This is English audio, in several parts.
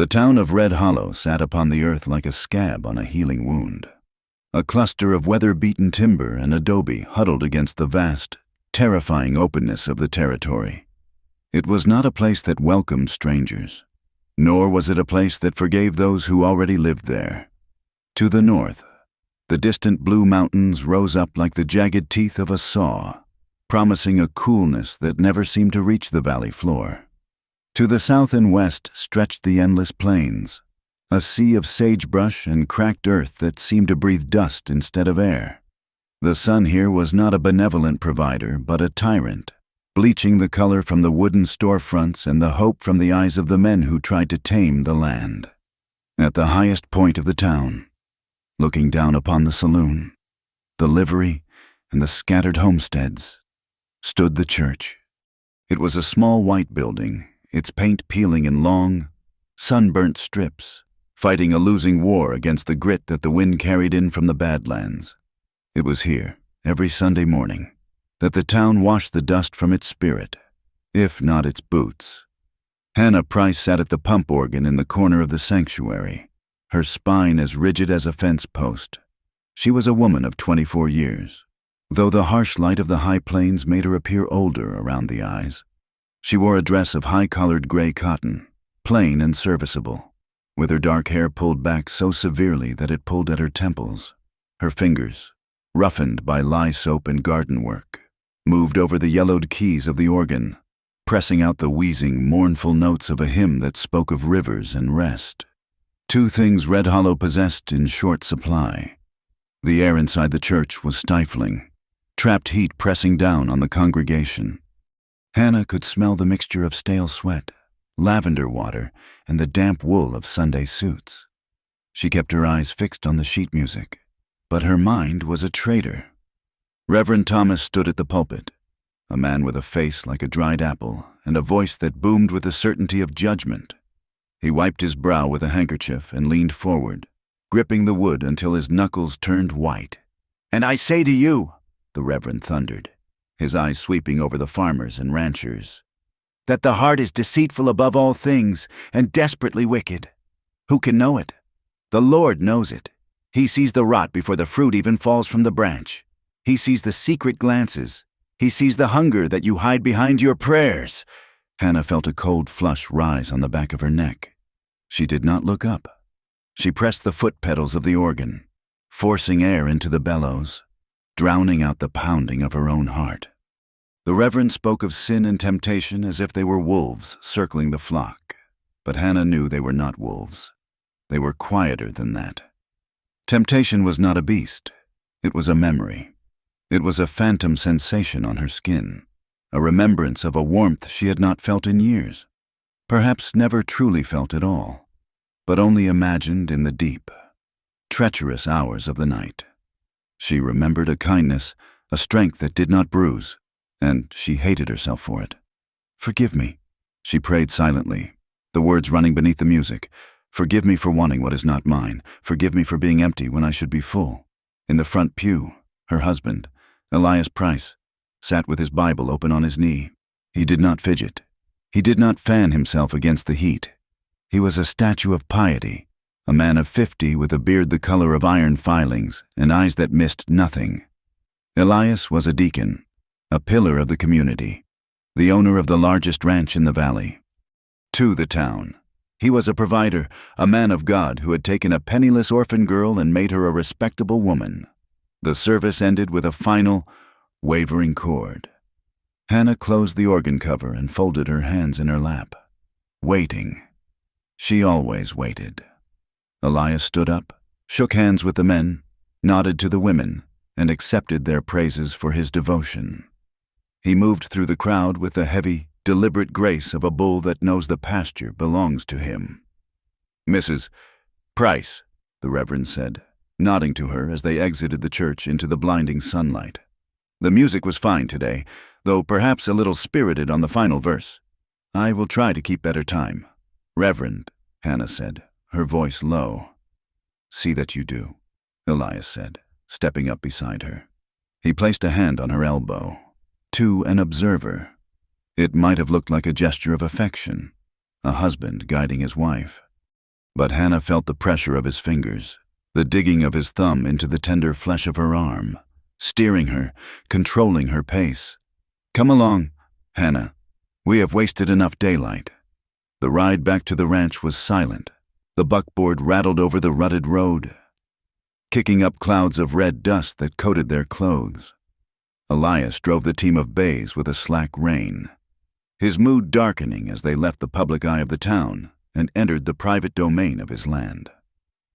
The town of Red Hollow sat upon the earth like a scab on a healing wound. A cluster of weather-beaten timber and adobe huddled against the vast, terrifying openness of the territory. It was not a place that welcomed strangers, nor was it a place that forgave those who already lived there. To the north, the distant blue mountains rose up like the jagged teeth of a saw, promising a coolness that never seemed to reach the valley floor. To the south and west stretched the endless plains, a sea of sagebrush and cracked earth that seemed to breathe dust instead of air. The sun here was not a benevolent provider, but a tyrant, bleaching the color from the wooden storefronts and the hope from the eyes of the men who tried to tame the land. At the highest point of the town, looking down upon the saloon, the livery, and the scattered homesteads, stood the church. It was a small white building, its paint peeling in long, sunburnt strips, fighting a losing war against the grit that the wind carried in from the Badlands. It was here, every Sunday morning, that the town washed the dust from its spirit, if not its boots. Hannah Price sat at the pump organ in the corner of the sanctuary, her spine as rigid as a fence post. She was a woman of 24 years, though the harsh light of the high plains made her appear older around the eyes. She wore a dress of high-collared gray cotton, plain and serviceable, with her dark hair pulled back so severely that it pulled at her temples. Her fingers, roughened by lye soap and garden work, moved over the yellowed keys of the organ, pressing out the wheezing, mournful notes of a hymn that spoke of rivers and rest. Two things Red Hollow possessed in short supply. The air inside the church was stifling, trapped heat pressing down on the congregation. Hannah could smell the mixture of stale sweat, lavender water, and the damp wool of Sunday suits. She kept her eyes fixed on the sheet music, but her mind was a traitor. Reverend Thomas stood at the pulpit, a man with a face like a dried apple and a voice that boomed with the certainty of judgment. He wiped his brow with a handkerchief and leaned forward, gripping the wood until his knuckles turned white. "And I say to you," the Reverend thundered, his eyes sweeping over the farmers and ranchers, "that the heart is deceitful above all things and desperately wicked. Who can know it? The Lord knows it. He sees the rot before the fruit even falls from the branch. He sees the secret glances. He sees the hunger that you hide behind your prayers." Hannah felt a cold flush rise on the back of her neck. She did not look up. She pressed the foot pedals of the organ, forcing air into the bellows, drowning out the pounding of her own heart. The Reverend spoke of sin and temptation as if they were wolves circling the flock, but Hannah knew they were not wolves. They were quieter than that. Temptation was not a beast. It was a memory. It was a phantom sensation on her skin, a remembrance of a warmth she had not felt in years, perhaps never truly felt at all, but only imagined in the deep, treacherous hours of the night. She remembered a kindness, a strength that did not bruise, and she hated herself for it. "Forgive me," she prayed silently, the words running beneath the music. "Forgive me for wanting what is not mine. Forgive me for being empty when I should be full." In the front pew, her husband, Elias Price, sat with his Bible open on his knee. He did not fidget. He did not fan himself against the heat. He was a statue of piety, a man of 50 with a beard the color of iron filings and eyes that missed nothing. Elias was a deacon, a pillar of the community, the owner of the largest ranch in the valley. To the town, he was a provider, a man of God who had taken a penniless orphan girl and made her a respectable woman. The service ended with a final, wavering chord. Hannah closed the organ cover and folded her hands in her lap, waiting. She always waited. Elias stood up, shook hands with the men, nodded to the women, and accepted their praises for his devotion. He moved through the crowd with the heavy, deliberate grace of a bull that knows the pasture belongs to him. "Mrs. Price," the Reverend said, nodding to her as they exited the church into the blinding sunlight. "The music was fine today, though perhaps a little spirited on the final verse. I will try to keep better time." "Reverend," Hannah said, her voice low. "See that you do," Elias said, stepping up beside her. He placed a hand on her elbow. To an observer, it might have looked like a gesture of affection, a husband guiding his wife. But Hannah felt the pressure of his fingers, the digging of his thumb into the tender flesh of her arm, steering her, controlling her pace. "Come along, Hannah. We have wasted enough daylight." The ride back to the ranch was silent. The buckboard rattled over the rutted road, kicking up clouds of red dust that coated their clothes. Elias drove the team of bays with a slack rein, his mood darkening as they left the public eye of the town and entered the private domain of his land.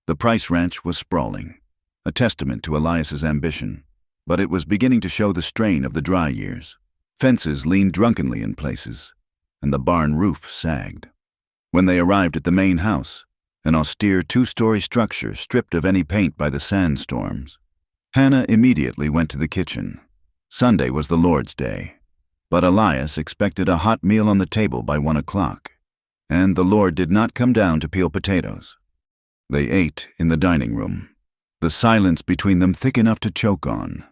The Price Ranch was sprawling, a testament to Elias's ambition, but it was beginning to show the strain of the dry years. Fences leaned drunkenly in places, and the barn roof sagged. When they arrived at the main house, an austere two-story structure stripped of any paint by the sandstorms, Hannah immediately went to the kitchen. Sunday was the Lord's Day, but Elias expected a hot meal on the table by 1 o'clock, and the Lord did not come down to peel potatoes. They ate in the dining room, the silence between them thick enough to choke on.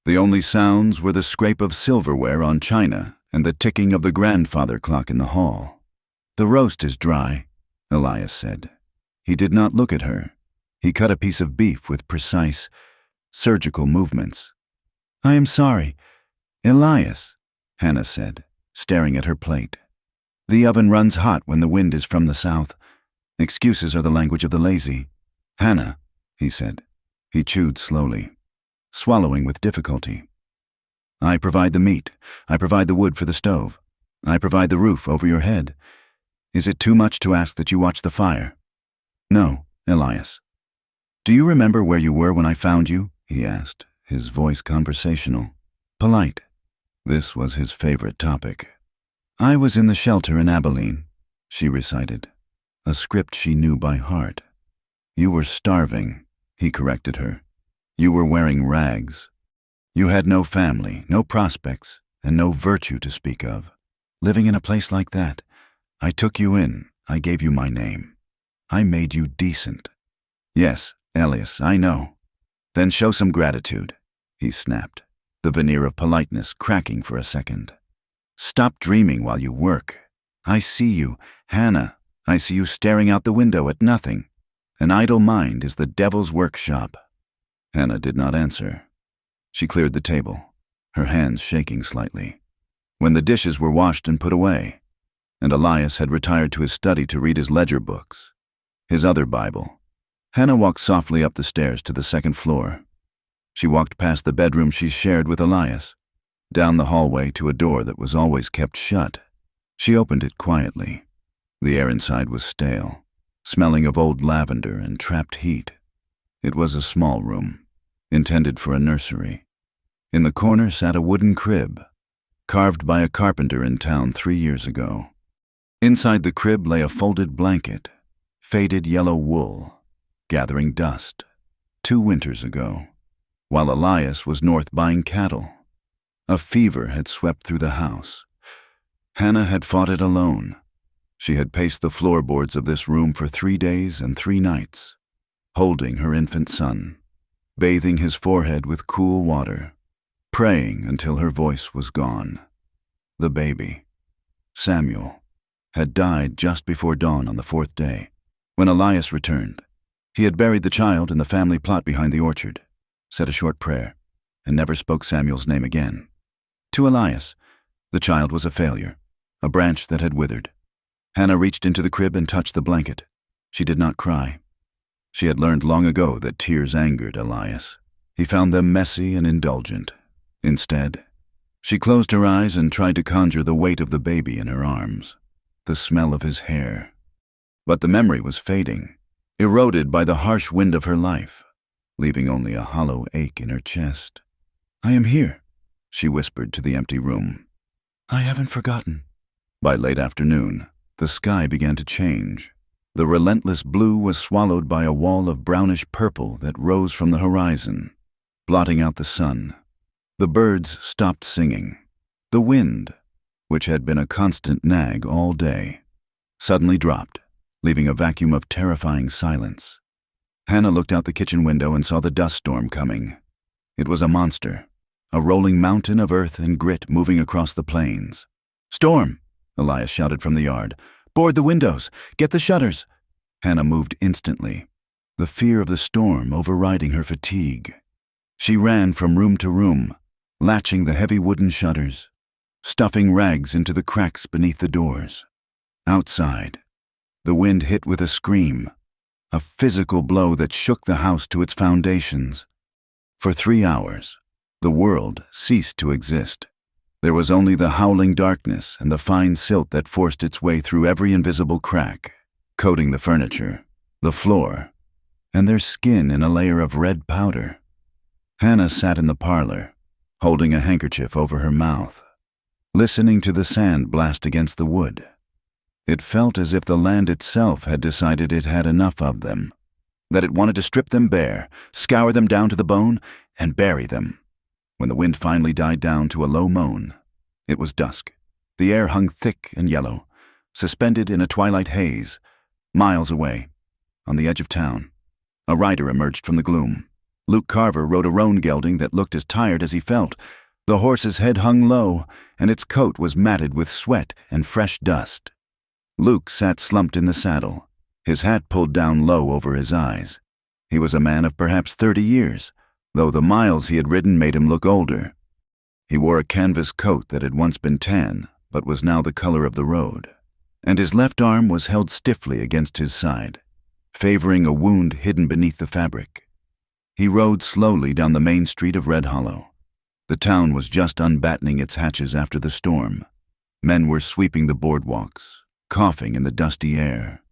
The only sounds were the scrape of silverware on china and the ticking of the grandfather clock in the hall. "The roast is dry," Elias said. He did not look at her. He cut a piece of beef with precise, surgical movements. "I am sorry, Elias," Hannah said, staring at her plate. "The oven runs hot when the wind is from the south. Excuses are the language of the lazy." "Hannah," he said. He chewed slowly, swallowing with difficulty. "I provide the meat. I provide the wood for the stove. I provide the roof over your head. Is it too much to ask that you watch the fire?" "No, Elias." "Do you remember where you were when I found you?" he asked, his voice conversational, polite. This was his favorite topic. "I was in the shelter in Abilene," she recited, a script she knew by heart. "You were starving," he corrected her. "You were wearing rags. You had no family, no prospects, and no virtue to speak of. Living in a place like that, I took you in, I gave you my name. I made you decent." "Yes, Elias, I know." "Then show some gratitude," he snapped, the veneer of politeness cracking for a second. "Stop dreaming while you work. I see you, Hannah. I see you staring out the window at nothing. An idle mind is the devil's workshop." Hannah did not answer. She cleared the table, her hands shaking slightly. When the dishes were washed and put away, and Elias had retired to his study to read his ledger books, his other Bible, Hannah walked softly up the stairs to the second floor. She walked past the bedroom she shared with Elias, down the hallway to a door that was always kept shut. She opened it quietly. The air inside was stale, smelling of old lavender and trapped heat. It was a small room, intended for a nursery. In the corner sat a wooden crib, carved by a carpenter in town 3 years ago. Inside the crib lay a folded blanket, faded yellow wool, gathering dust, 2 winters ago, while Elias was north buying cattle. A fever had swept through the house. Hannah had fought it alone. She had paced the floorboards of this room for 3 days and 3 nights, holding her infant son, bathing his forehead with cool water, praying until her voice was gone. The baby, Samuel, had died just before dawn on the 4th day. When Elias returned, he had buried the child in the family plot behind the orchard, said a short prayer, and never spoke Samuel's name again. To Elias, the child was a failure, a branch that had withered. Hannah reached into the crib and touched the blanket. She did not cry. She had learned long ago that tears angered Elias. He found them messy and indulgent. Instead, she closed her eyes and tried to conjure the weight of the baby in her arms, the smell of his hair. But the memory was fading, eroded by the harsh wind of her life, leaving only a hollow ache in her chest. "I am here," she whispered to the empty room. "I haven't forgotten." By late afternoon, the sky began to change. The relentless blue was swallowed by a wall of brownish purple that rose from the horizon, blotting out the sun. The birds stopped singing. The wind, which had been a constant nag all day, suddenly dropped, leaving a vacuum of terrifying silence. Hannah looked out the kitchen window and saw the dust storm coming. It was a monster, a rolling mountain of earth and grit moving across the plains. "Storm!" Elias shouted from the yard. "Board the windows! Get the shutters!" Hannah moved instantly, the fear of the storm overriding her fatigue. She ran from room to room, latching the heavy wooden shutters, stuffing rags into the cracks beneath the doors. Outside, the wind hit with a scream, a physical blow that shook the house to its foundations. For 3 hours, the world ceased to exist. There was only the howling darkness and the fine silt that forced its way through every invisible crack, coating the furniture, the floor, and their skin in a layer of red powder. Hannah sat in the parlor, holding a handkerchief over her mouth, listening to the sand blast against the wood. It felt as if the land itself had decided it had enough of them, that it wanted to strip them bare, scour them down to the bone, and bury them. When the wind finally died down to a low moan, it was dusk. The air hung thick and yellow, suspended in a twilight haze. Miles away, on the edge of town, a rider emerged from the gloom. Luke Carver rode a roan gelding that looked as tired as he felt. The horse's head hung low, and its coat was matted with sweat and fresh dust. Luke sat slumped in the saddle, his hat pulled down low over his eyes. He was a man of perhaps 30 years, though the miles he had ridden made him look older. He wore a canvas coat that had once been tan, but was now the color of the road, and his left arm was held stiffly against his side, favoring a wound hidden beneath the fabric. He rode slowly down the main street of Red Hollow. The town was just unbattening its hatches after the storm. Men were sweeping the boardwalks, coughing in the dusty air.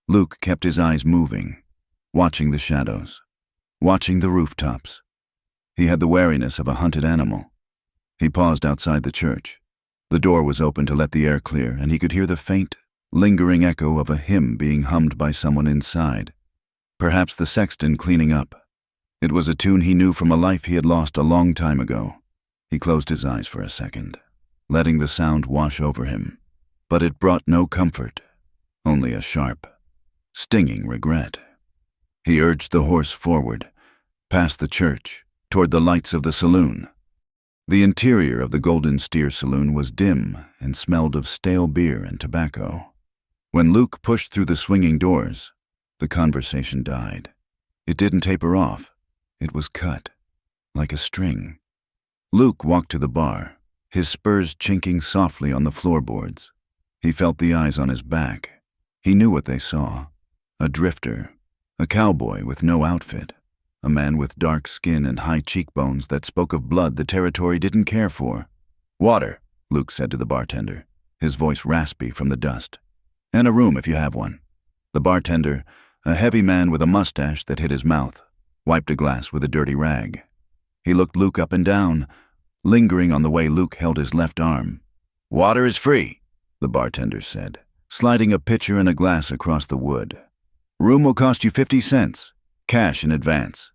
Luke kept his eyes moving, watching the shadows, watching the rooftops. He had the wariness of a hunted animal. He paused outside the church. The door was open to let the air clear, and he could hear the faint, lingering echo of a hymn being hummed by someone inside. Perhaps the sexton cleaning up. It was a tune he knew from a life he had lost a long time ago. He closed his eyes for a second, letting the sound wash over him. But it brought no comfort, only a sharp, stinging regret. He urged the horse forward, past the church, toward the lights of the saloon. The interior of the Golden Steer Saloon was dim and smelled of stale beer and tobacco. When Luke pushed through the swinging doors, the conversation died. It didn't taper off. It was cut, like a string. Luke walked to the bar, his spurs chinking softly on the floorboards. He felt the eyes on his back. He knew what they saw. A drifter, a cowboy with no outfit, a man with dark skin and high cheekbones that spoke of blood the territory didn't care for. "Water," Luke said to the bartender, his voice raspy from the dust. "And a room if you have one." The bartender, a heavy man with a mustache that hid his mouth, wiped a glass with a dirty rag. He looked Luke up and down, lingering on the way Luke held his left arm. "Water is free," the bartender said, sliding a pitcher and a glass across the wood. "Room will cost you 50 cents, cash in advance."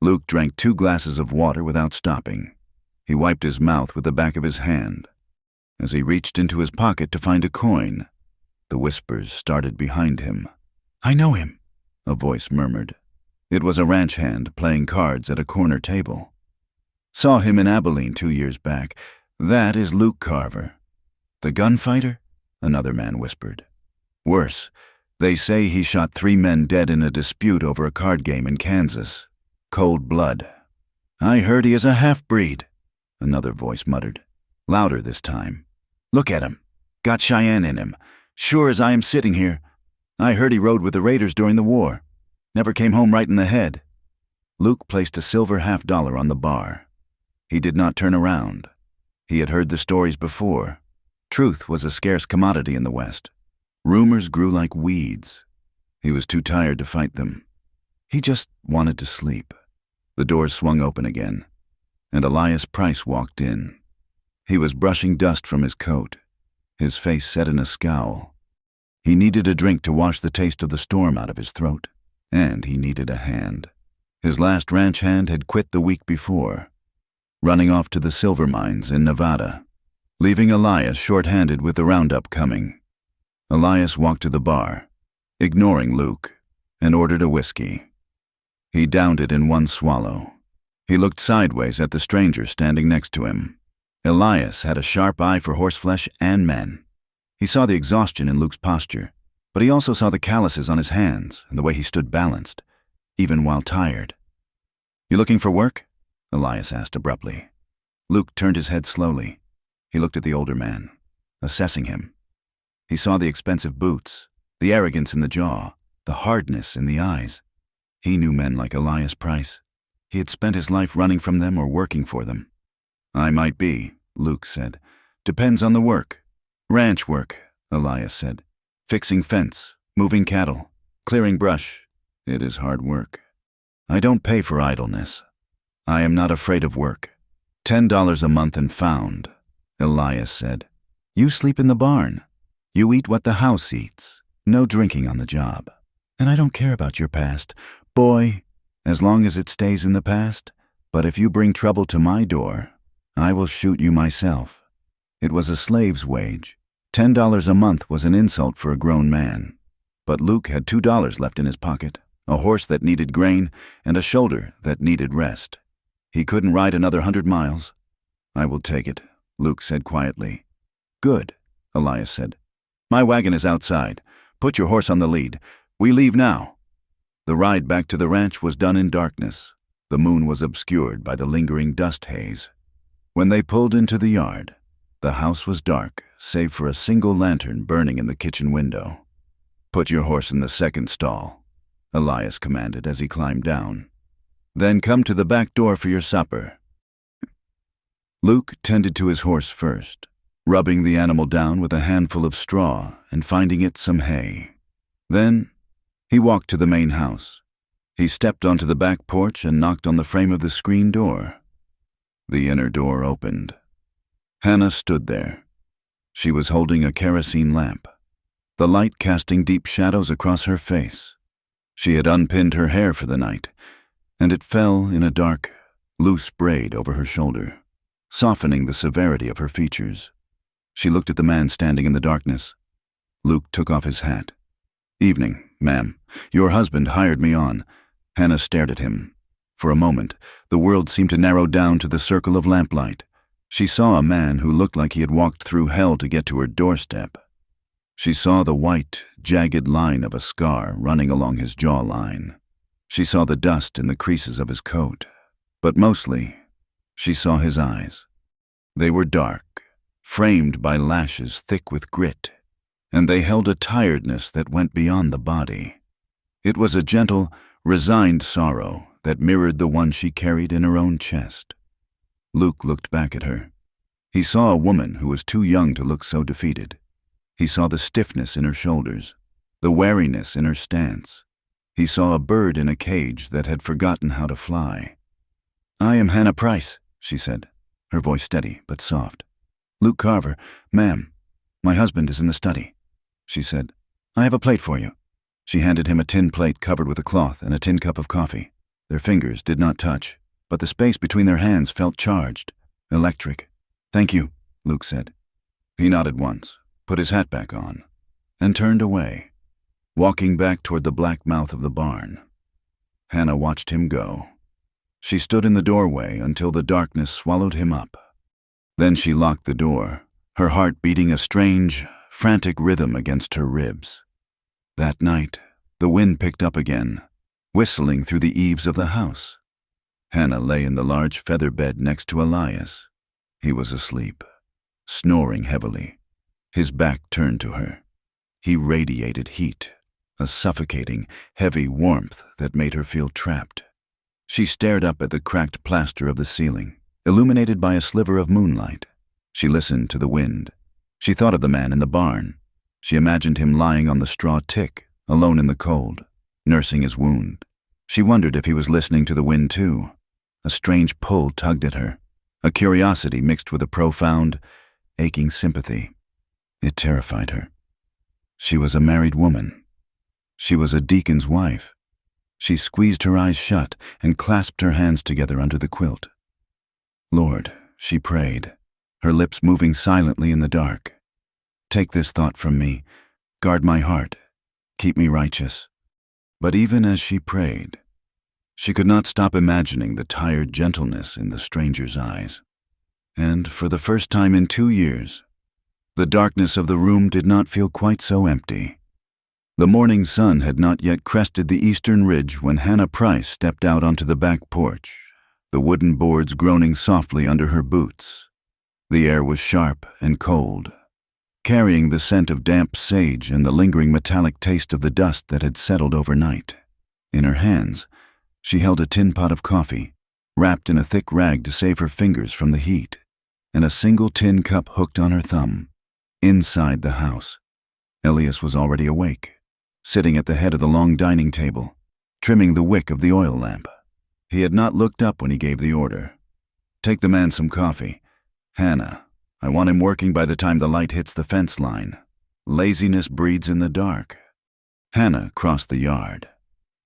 Luke drank 2 glasses of water without stopping. He wiped his mouth with the back of his hand. As he reached into his pocket to find a coin, the whispers started behind him. "I know him," a voice murmured. It was a ranch hand playing cards at a corner table. "Saw him in Abilene 2 years back. That is Luke Carver." "The gunfighter?" another man whispered. "Worse. They say he shot 3 men dead in a dispute over a card game in Kansas. Cold blood." "I heard he is a half-breed," another voice muttered, louder this time. "Look at him. Got Cheyenne in him. Sure as I am sitting here. I heard he rode with the Raiders during the war. Never came home right in the head." Luke placed a silver $50 on the bar. He did not turn around. He had heard the stories before. Truth was a scarce commodity in the West. Rumors grew like weeds. He was too tired to fight them. He just wanted to sleep. The doors swung open again, and Elias Price walked in. He was brushing dust from his coat, his face set in a scowl. He needed a drink to wash the taste of the storm out of his throat, and he needed a hand. His last ranch hand had quit the week before, running off to the silver mines in Nevada, leaving Elias short-handed with the roundup coming. Elias walked to the bar, ignoring Luke, and ordered a whiskey. He downed it in one swallow. He looked sideways at the stranger standing next to him. Elias had a sharp eye for horseflesh and men. He saw the exhaustion in Luke's posture, But he also saw the calluses on his hands and the way he stood balanced, even while tired. "You looking for work?" Elias asked abruptly. Luke turned his head slowly. He looked at the older man, assessing him. He saw the expensive boots, the arrogance in the jaw, the hardness in the eyes. He knew men like Elias Price. He had spent his life running from them or working for them. "I might be," Luke said. "Depends on the work." "Ranch work," Elias said. "Fixing fence, moving cattle, clearing brush. It is hard work. I don't pay for idleness. I am not afraid of work. $10 a month and found," Elias said. "You sleep in the barn. You eat what the house eats. No drinking on the job. And I don't care about your past, boy, as long as it stays in the past. But if you bring trouble to my door, I will shoot you myself." It was a slave's wage. $10 a month was an insult for a grown man. But Luke had $2 left in his pocket, a horse that needed grain, and a shoulder that needed rest. He couldn't ride another 100 miles. "I will take it," Luke said quietly. "Good," Elias said. "My wagon is outside. Put your horse on the lead. We leave now." The ride back to the ranch was done in darkness. The moon was obscured by the lingering dust haze. When they pulled into the yard, the house was dark, save for a single lantern burning in the kitchen window. "Put your horse in the second stall," Elias commanded as he climbed down. "Then come to the back door for your supper." Luke tended to his horse first, rubbing the animal down with a handful of straw and finding it some hay. Then he walked to the main house. He stepped onto the back porch and knocked on the frame of the screen door. The inner door opened. Hannah stood there. She was holding a kerosene lamp, the light casting deep shadows across her face. She had unpinned her hair for the night, and it fell in a dark, loose braid over her shoulder, softening the severity of her features. She looked at the man standing in the darkness. Luke took off his hat. "Evening, ma'am. Your husband hired me on." Hannah stared at him. For a moment, the world seemed to narrow down to the circle of lamplight. She saw a man who looked like he had walked through hell to get to her doorstep. She saw the white, jagged line of a scar running along his jawline. She saw the dust in the creases of his coat. But mostly, she saw his eyes. They were dark, framed by lashes thick with grit, and they held a tiredness that went beyond the body. It was a gentle, resigned sorrow that mirrored the one she carried in her own chest. Luke looked back at her. He saw a woman who was too young to look so defeated. He saw the stiffness in her shoulders, the wariness in her stance. He saw a bird in a cage that had forgotten how to fly. "I am Hannah Price," she said, her voice steady but soft. "Luke Carver, ma'am. My husband is in the study," she said. "I have a plate for you." She handed him a tin plate covered with a cloth and a tin cup of coffee. Their fingers did not touch, but the space between their hands felt charged, electric. "Thank you," Luke said. He nodded once, put his hat back on, and turned away, walking back toward the black mouth of the barn. Hannah watched him go. She stood in the doorway until the darkness swallowed him up. Then she locked the door, her heart beating a strange, frantic rhythm against her ribs. That night, the wind picked up again, whistling through the eaves of the house. Hannah lay in the large feather bed next to Elias. He was asleep, snoring heavily, his back turned to her. He radiated heat, a suffocating, heavy warmth that made her feel trapped. She stared up at the cracked plaster of the ceiling, illuminated by a sliver of moonlight. She listened to the wind. She thought of the man in the barn. She imagined him lying on the straw tick, alone in the cold, nursing his wound. She wondered if he was listening to the wind too. A strange pull tugged at her, a curiosity mixed with a profound, aching sympathy. It terrified her. She was a married woman. She was a deacon's wife. She squeezed her eyes shut and clasped her hands together under the quilt. "Lord," she prayed, her lips moving silently in the dark, "take this thought from me. Guard my heart. Keep me righteous." But even as she prayed, she could not stop imagining the tired gentleness in the stranger's eyes. And for the first time in 2 years, the darkness of the room did not feel quite so empty. The morning sun had not yet crested the eastern ridge when Hannah Price stepped out onto the back porch, the wooden boards groaning softly under her boots. The air was sharp and cold, carrying the scent of damp sage and the lingering metallic taste of the dust that had settled overnight. In her hands, she held a tin pot of coffee, wrapped in a thick rag to save her fingers from the heat, and a single tin cup hooked on her thumb. Inside the house, Elias was already awake, sitting at the head of the long dining table, trimming the wick of the oil lamp. He had not looked up when he gave the order. "Take the man some coffee. Hannah, I want him working by the time the light hits the fence line. Laziness breeds in the dark." Hannah crossed the yard,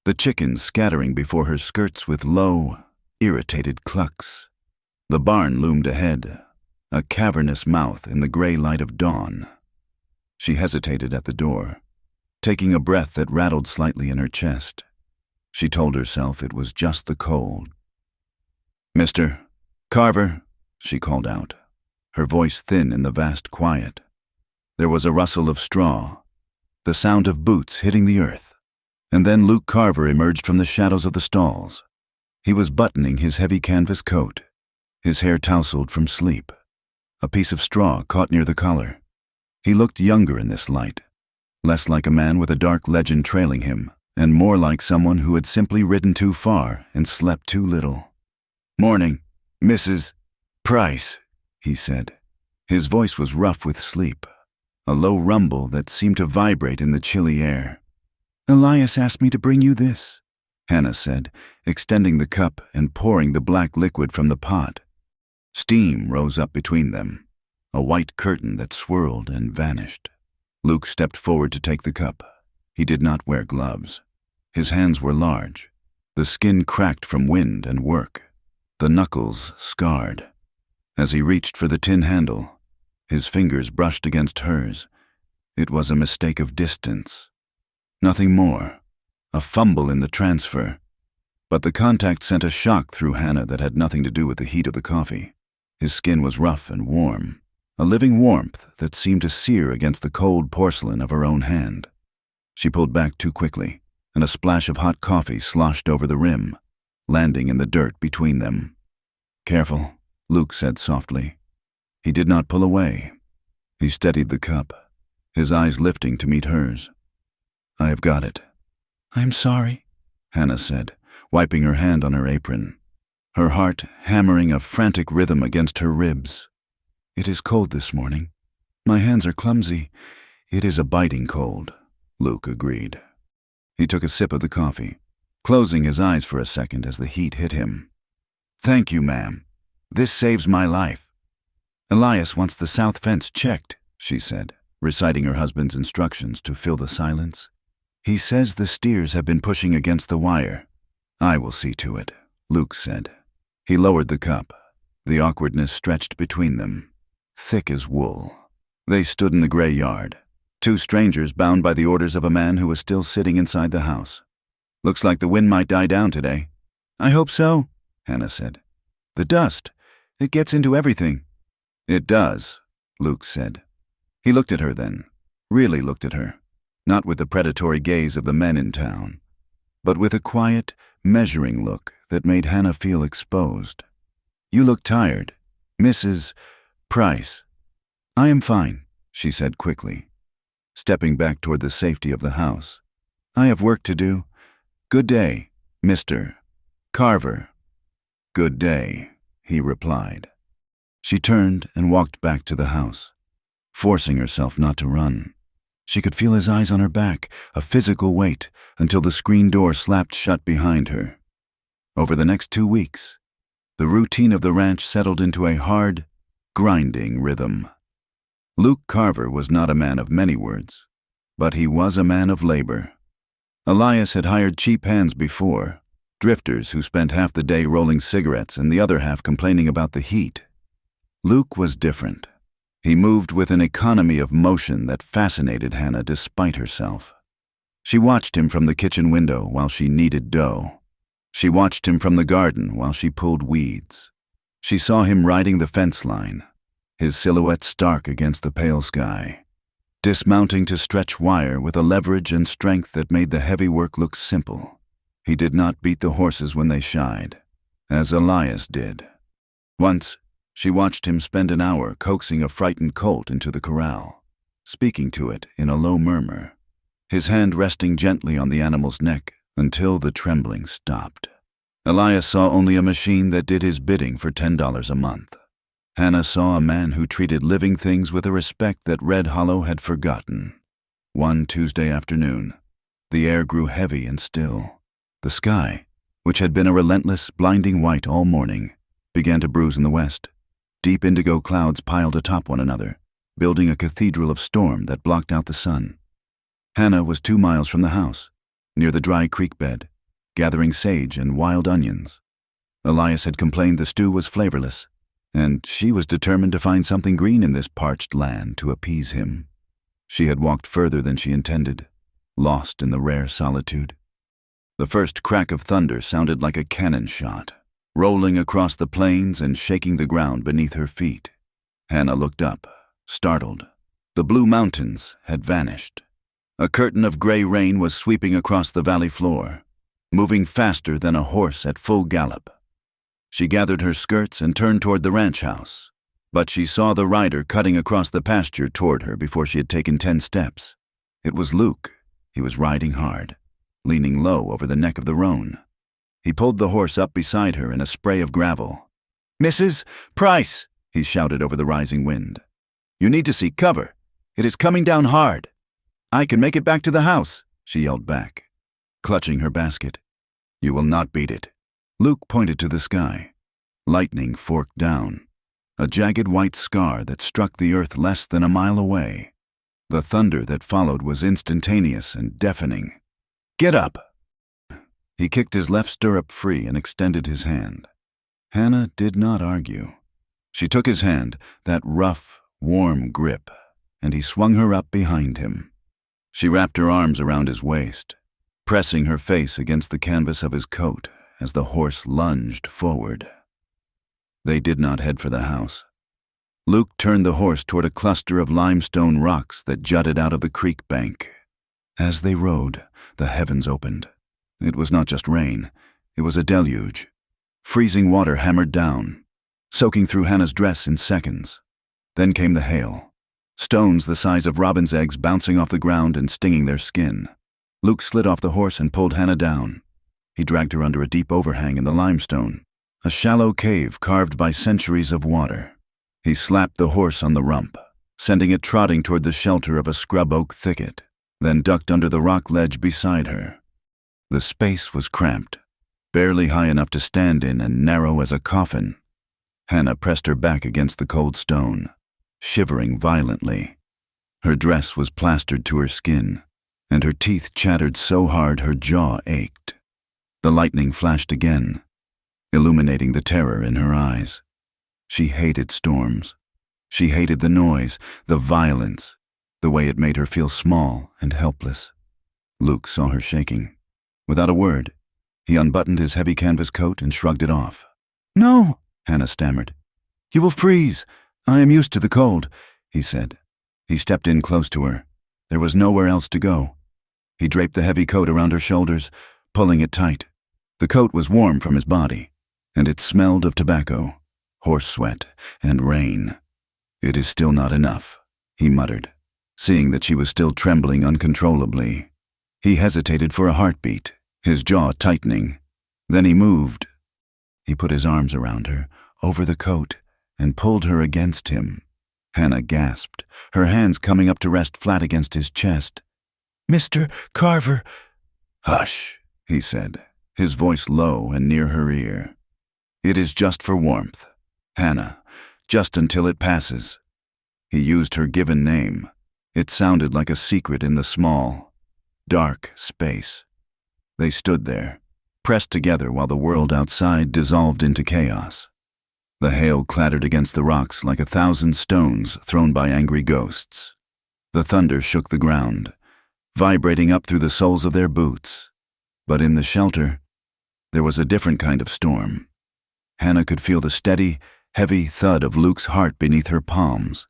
the chickens scattering before her skirts with low, irritated clucks. The barn loomed ahead, a cavernous mouth in the gray light of dawn. She hesitated at the door, taking a breath that rattled slightly in her chest. She told herself it was just the cold. "Mr. Carver," she called out, her voice thin in the vast quiet. There was a rustle of straw, the sound of boots hitting the earth, and then Luke Carver emerged from the shadows of the stalls. He was buttoning his heavy canvas coat, his hair tousled from sleep, a piece of straw caught near the collar. He looked younger in this light, less like a man with a dark legend trailing him, and more like someone who had simply ridden too far and slept too little. "Morning, Mrs. Price," he said. His voice was rough with sleep, a low rumble that seemed to vibrate in the chilly air. "Elias asked me to bring you this," Hannah said, extending the cup and pouring the black liquid from the pot. Steam rose up between them, a white curtain that swirled and vanished. Luke stepped forward to take the cup. He did not wear gloves. His hands were large, the skin cracked from wind and work, the knuckles scarred. As he reached for the tin handle, his fingers brushed against hers. It was a mistake of distance. Nothing more, a fumble in the transfer. But the contact sent a shock through Hannah that had nothing to do with the heat of the coffee. His skin was rough and warm, a living warmth that seemed to sear against the cold porcelain of her own hand. She pulled back too quickly, and a splash of hot coffee sloshed over the rim, landing in the dirt between them. "Careful," Luke said softly. He did not pull away. He steadied the cup, his eyes lifting to meet hers. "I have got it." "I'm sorry," Hannah said, wiping her hand on her apron, her heart hammering a frantic rhythm against her ribs. "It is cold this morning. My hands are clumsy." "It is a biting cold," Luke agreed. He took a sip of the coffee, closing his eyes for a second as the heat hit him. "Thank you, ma'am. This saves my life." "Elias wants the south fence checked," she said, reciting her husband's instructions to fill the silence. "He says the steers have been pushing against the wire." "I will see to it," Luke said. He lowered the cup, the awkwardness stretched between them, thick as wool. They stood in the gray yard, two strangers bound by the orders of a man who was still sitting inside the house. "Looks like the wind might die down today." "I hope so," Hannah said. "The dust, it gets into everything." "It does," Luke said. He looked at her then, really looked at her, not with the predatory gaze of the men in town, but with a quiet, measuring look that made Hannah feel exposed. "You look tired, Mrs. Price." "I am fine," she said quickly, stepping back toward the safety of the house. "I have work to do. Good day, Mr. Carver." "Good day," he replied. She turned and walked back to the house, forcing herself not to run. She could feel his eyes on her back, a physical weight, until the screen door slapped shut behind her. Over the next 2 weeks, the routine of the ranch settled into a hard, grinding rhythm. Luke Carver was not a man of many words, but he was a man of labor. Elias had hired cheap hands before, drifters who spent half the day rolling cigarettes and the other half complaining about the heat. Luke was different. He moved with an economy of motion that fascinated Hannah despite herself. She watched him from the kitchen window while she kneaded dough. She watched him from the garden while she pulled weeds. She saw him riding the fence line, his silhouette stark against the pale sky. dismounting to stretch wire with a leverage and strength that made the heavy work look simple. He did not beat the horses when they shied, as Elias did. Once, she watched him spend an hour coaxing a frightened colt into the corral, speaking to it in a low murmur, his hand resting gently on the animal's neck until the trembling stopped. Elias saw only a machine that did his bidding for $10 a month. Hannah saw a man who treated living things with a respect that Red Hollow had forgotten. One Tuesday afternoon, the air grew heavy and still. The sky, which had been a relentless, blinding white all morning, began to bruise in the west. Deep indigo clouds piled atop one another, building a cathedral of storm that blocked out the sun. Hannah was 2 miles from the house, near the dry creek bed, gathering sage and wild onions. Elias had complained the stew was flavorless, and she was determined to find something green in this parched land to appease him. She had walked further than she intended, lost in the rare solitude. The first crack of thunder sounded like a cannon shot, rolling across the plains and shaking the ground beneath her feet. Hannah looked up, startled. The blue mountains had vanished. A curtain of gray rain was sweeping across the valley floor, moving faster than a horse at full gallop. She gathered her skirts and turned toward the ranch house, but she saw the rider cutting across the pasture toward her before she had taken 10 steps. It was Luke. He was riding hard, leaning low over the neck of the roan. He pulled the horse up beside her in a spray of gravel. "Mrs. Price," he shouted over the rising wind. "You need to seek cover. It is coming down hard." "I can make it back to the house," she yelled back, clutching her basket. "You will not beat it." Luke pointed to the sky. Lightning forked down, a jagged white scar that struck the earth less than a mile away. The thunder that followed was instantaneous and deafening. "Get up!" He kicked his left stirrup free and extended his hand. Hannah did not argue. She took his hand, that rough, warm grip, and he swung her up behind him. She wrapped her arms around his waist, pressing her face against the canvas of his coat as the horse lunged forward. They did not head for the house. Luke turned the horse toward a cluster of limestone rocks that jutted out of the creek bank. As they rode, the heavens opened. It was not just rain, it was a deluge. Freezing water hammered down, soaking through Hannah's dress in seconds. Then came the hail, stones the size of robin's eggs bouncing off the ground and stinging their skin. Luke slid off the horse and pulled Hannah down. He dragged her under a deep overhang in the limestone, a shallow cave carved by centuries of water. He slapped the horse on the rump, sending it trotting toward the shelter of a scrub oak thicket, then ducked under the rock ledge beside her. The space was cramped, barely high enough to stand in and narrow as a coffin. Hannah pressed her back against the cold stone, shivering violently. Her dress was plastered to her skin, and her teeth chattered so hard her jaw ached. The lightning flashed again, illuminating the terror in her eyes. She hated storms. She hated the noise, the violence, the way it made her feel small and helpless. Luke saw her shaking. Without a word, he unbuttoned his heavy canvas coat and shrugged it off. "No," Hannah stammered. "You will freeze. I am used to the cold," he said. He stepped in close to her. There was nowhere else to go. He draped the heavy coat around her shoulders, pulling it tight. The coat was warm from his body, and it smelled of tobacco, horse sweat, and rain. "It is still not enough," he muttered, seeing that she was still trembling uncontrollably. He hesitated for a heartbeat, his jaw tightening. Then he moved. He put his arms around her, over the coat, and pulled her against him. Hannah gasped, her hands coming up to rest flat against his chest. "Mr. Carver." "Hush," he said, his voice low and near her ear. "It is just for warmth, Hannah, just until it passes." He used her given name. It sounded like a secret in the small, dark space. They stood there, pressed together while the world outside dissolved into chaos. The hail clattered against the rocks like 1,000 stones thrown by angry ghosts. The thunder shook the ground, vibrating up through the soles of their boots. But in the shelter, there was a different kind of storm. Hannah could feel the steady, heavy thud of Luke's heart beneath her palms.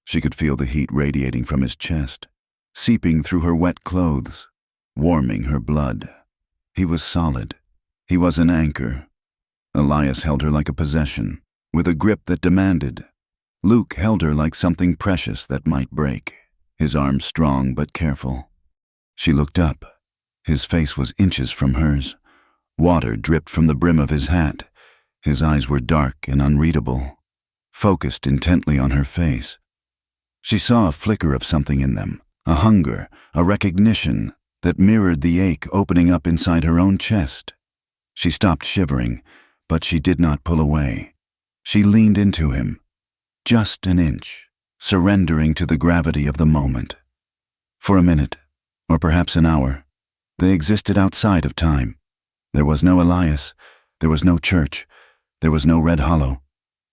She could feel the heat radiating from his chest, seeping through her wet clothes, warming her blood. He was solid. He was an anchor. Elias held her like a possession, with a grip that demanded. Luke held her like something precious that might break, his arms strong but careful. She looked up. His face was inches from hers. Water dripped from the brim of his hat. His eyes were dark and unreadable, focused intently on her face. She saw a flicker of something in them, a hunger, a recognition that mirrored the ache opening up inside her own chest. She stopped shivering, but she did not pull away. She leaned into him, just an inch, surrendering to the gravity of the moment. For a minute, or perhaps an hour, they existed outside of time. There was no Elias, there was no church, there was no red hollow.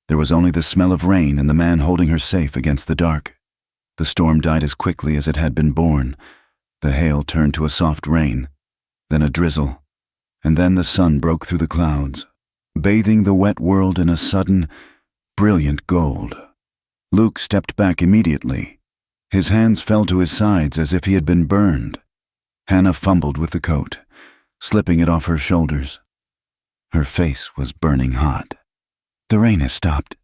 There was only the smell of rain and the man holding her safe against the dark. The storm died as quickly as it had been born. The hail turned to a soft rain, then a drizzle, and then the sun broke through the clouds, bathing the wet world in a sudden, brilliant gold. Luke stepped back immediately. His hands fell to his sides as if he had been burned. Hannah fumbled with the coat, slipping it off her shoulders. Her face was burning hot. "The rain has stopped."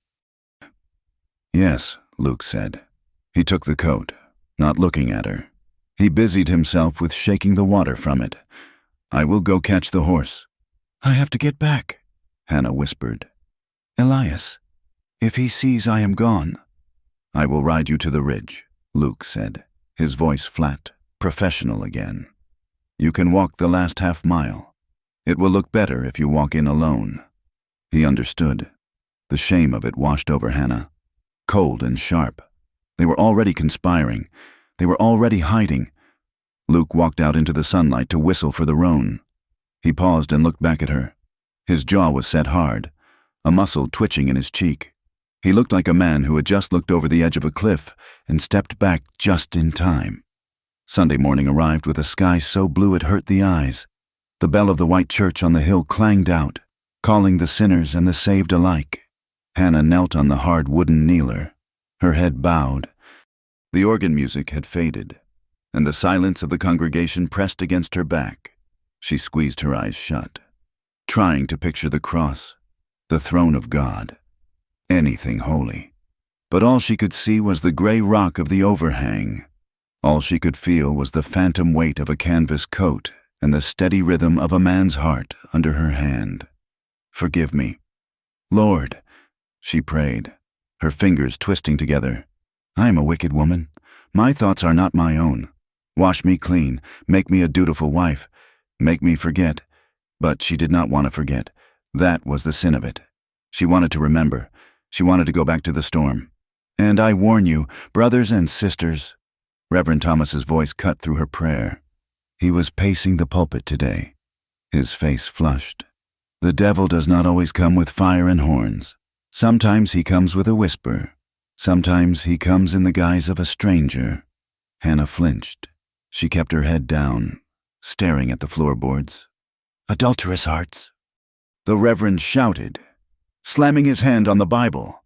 "Yes," Luke said. He took the coat, not looking at her. He busied himself with shaking the water from it. "I will go catch the horse." "I have to get back," Hannah whispered. "Elias, if he sees I am gone." "I will ride you to the ridge," Luke said, his voice flat, professional again. "You can walk the last half mile. It will look better if you walk in alone." He understood. The shame of it washed over Hannah, cold and sharp. They were already conspiring. They were already hiding. Luke walked out into the sunlight to whistle for the roan. He paused and looked back at her. His jaw was set hard, a muscle twitching in his cheek. He looked like a man who had just looked over the edge of a cliff and stepped back just in time. Sunday morning arrived with a sky so blue it hurt the eyes. The bell of the white church on the hill clanged out, calling the sinners and the saved alike. Hannah knelt on the hard wooden kneeler, her head bowed. The organ music had faded, and the silence of the congregation pressed against her back. She squeezed her eyes shut, trying to picture the cross, the throne of God, anything holy. But all she could see was the gray rock of the overhang. All she could feel was the phantom weight of a canvas coat and the steady rhythm of a man's heart under her hand. "Forgive me, Lord," she prayed, her fingers twisting together. "I am a wicked woman. My thoughts are not my own. Wash me clean, make me a dutiful wife, make me forget." But she did not want to forget. That was the sin of it. She wanted to remember. She wanted to go back to the storm. "And I warn you, brothers and sisters," Reverend Thomas's voice cut through her prayer. He was pacing the pulpit today, his face flushed. "The devil does not always come with fire and horns. Sometimes he comes with a whisper. Sometimes he comes in the guise of a stranger." Hannah flinched. She kept her head down, staring at the floorboards. "Adulterous hearts," the Reverend shouted, slamming his hand on the Bible.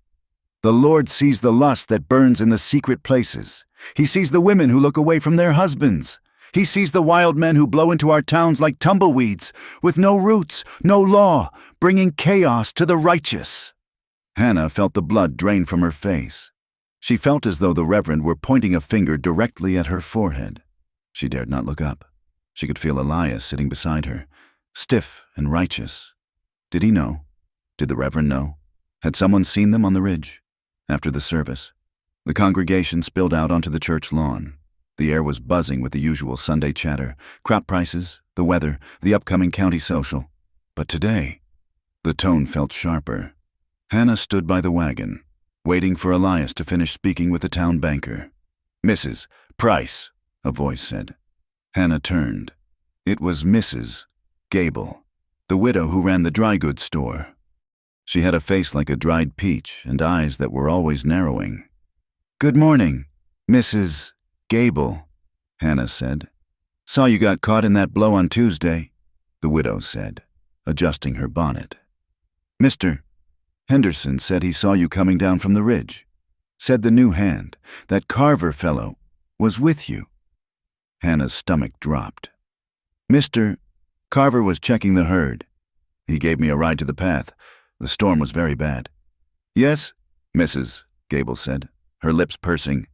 "The Lord sees the lust that burns in the secret places. He sees the women who look away from their husbands. He sees the wild men who blow into our towns like tumbleweeds, with no roots, no law, bringing chaos to the righteous." Hannah felt the blood drain from her face. She felt as though the Reverend were pointing a finger directly at her forehead. She dared not look up. She could feel Elias sitting beside her, stiff and righteous. Did he know? Did the Reverend know? Had someone seen them on the ridge? After the service, the congregation spilled out onto the church lawn. The air was buzzing with the usual Sunday chatter, crop prices, the weather, the upcoming county social. But today, the tone felt sharper. Hannah stood by the wagon, waiting for Elias to finish speaking with the town banker. "Mrs. Price," a voice said. Hannah turned. It was Mrs. Gable, the widow who ran the dry goods store. She had a face like a dried peach and eyes that were always narrowing. "Good morning, Mrs. Gable," Hannah said. "Saw you got caught in that blow on Tuesday," the widow said, adjusting her bonnet. "Mr. Henderson said he saw you coming down from the ridge. said the new hand. That Carver fellow was with you. Hannah's stomach dropped. Mr. Carver was checking the herd. He gave me a ride to the path. The storm was very bad. Yes, Mrs., Gable said, her lips pursing.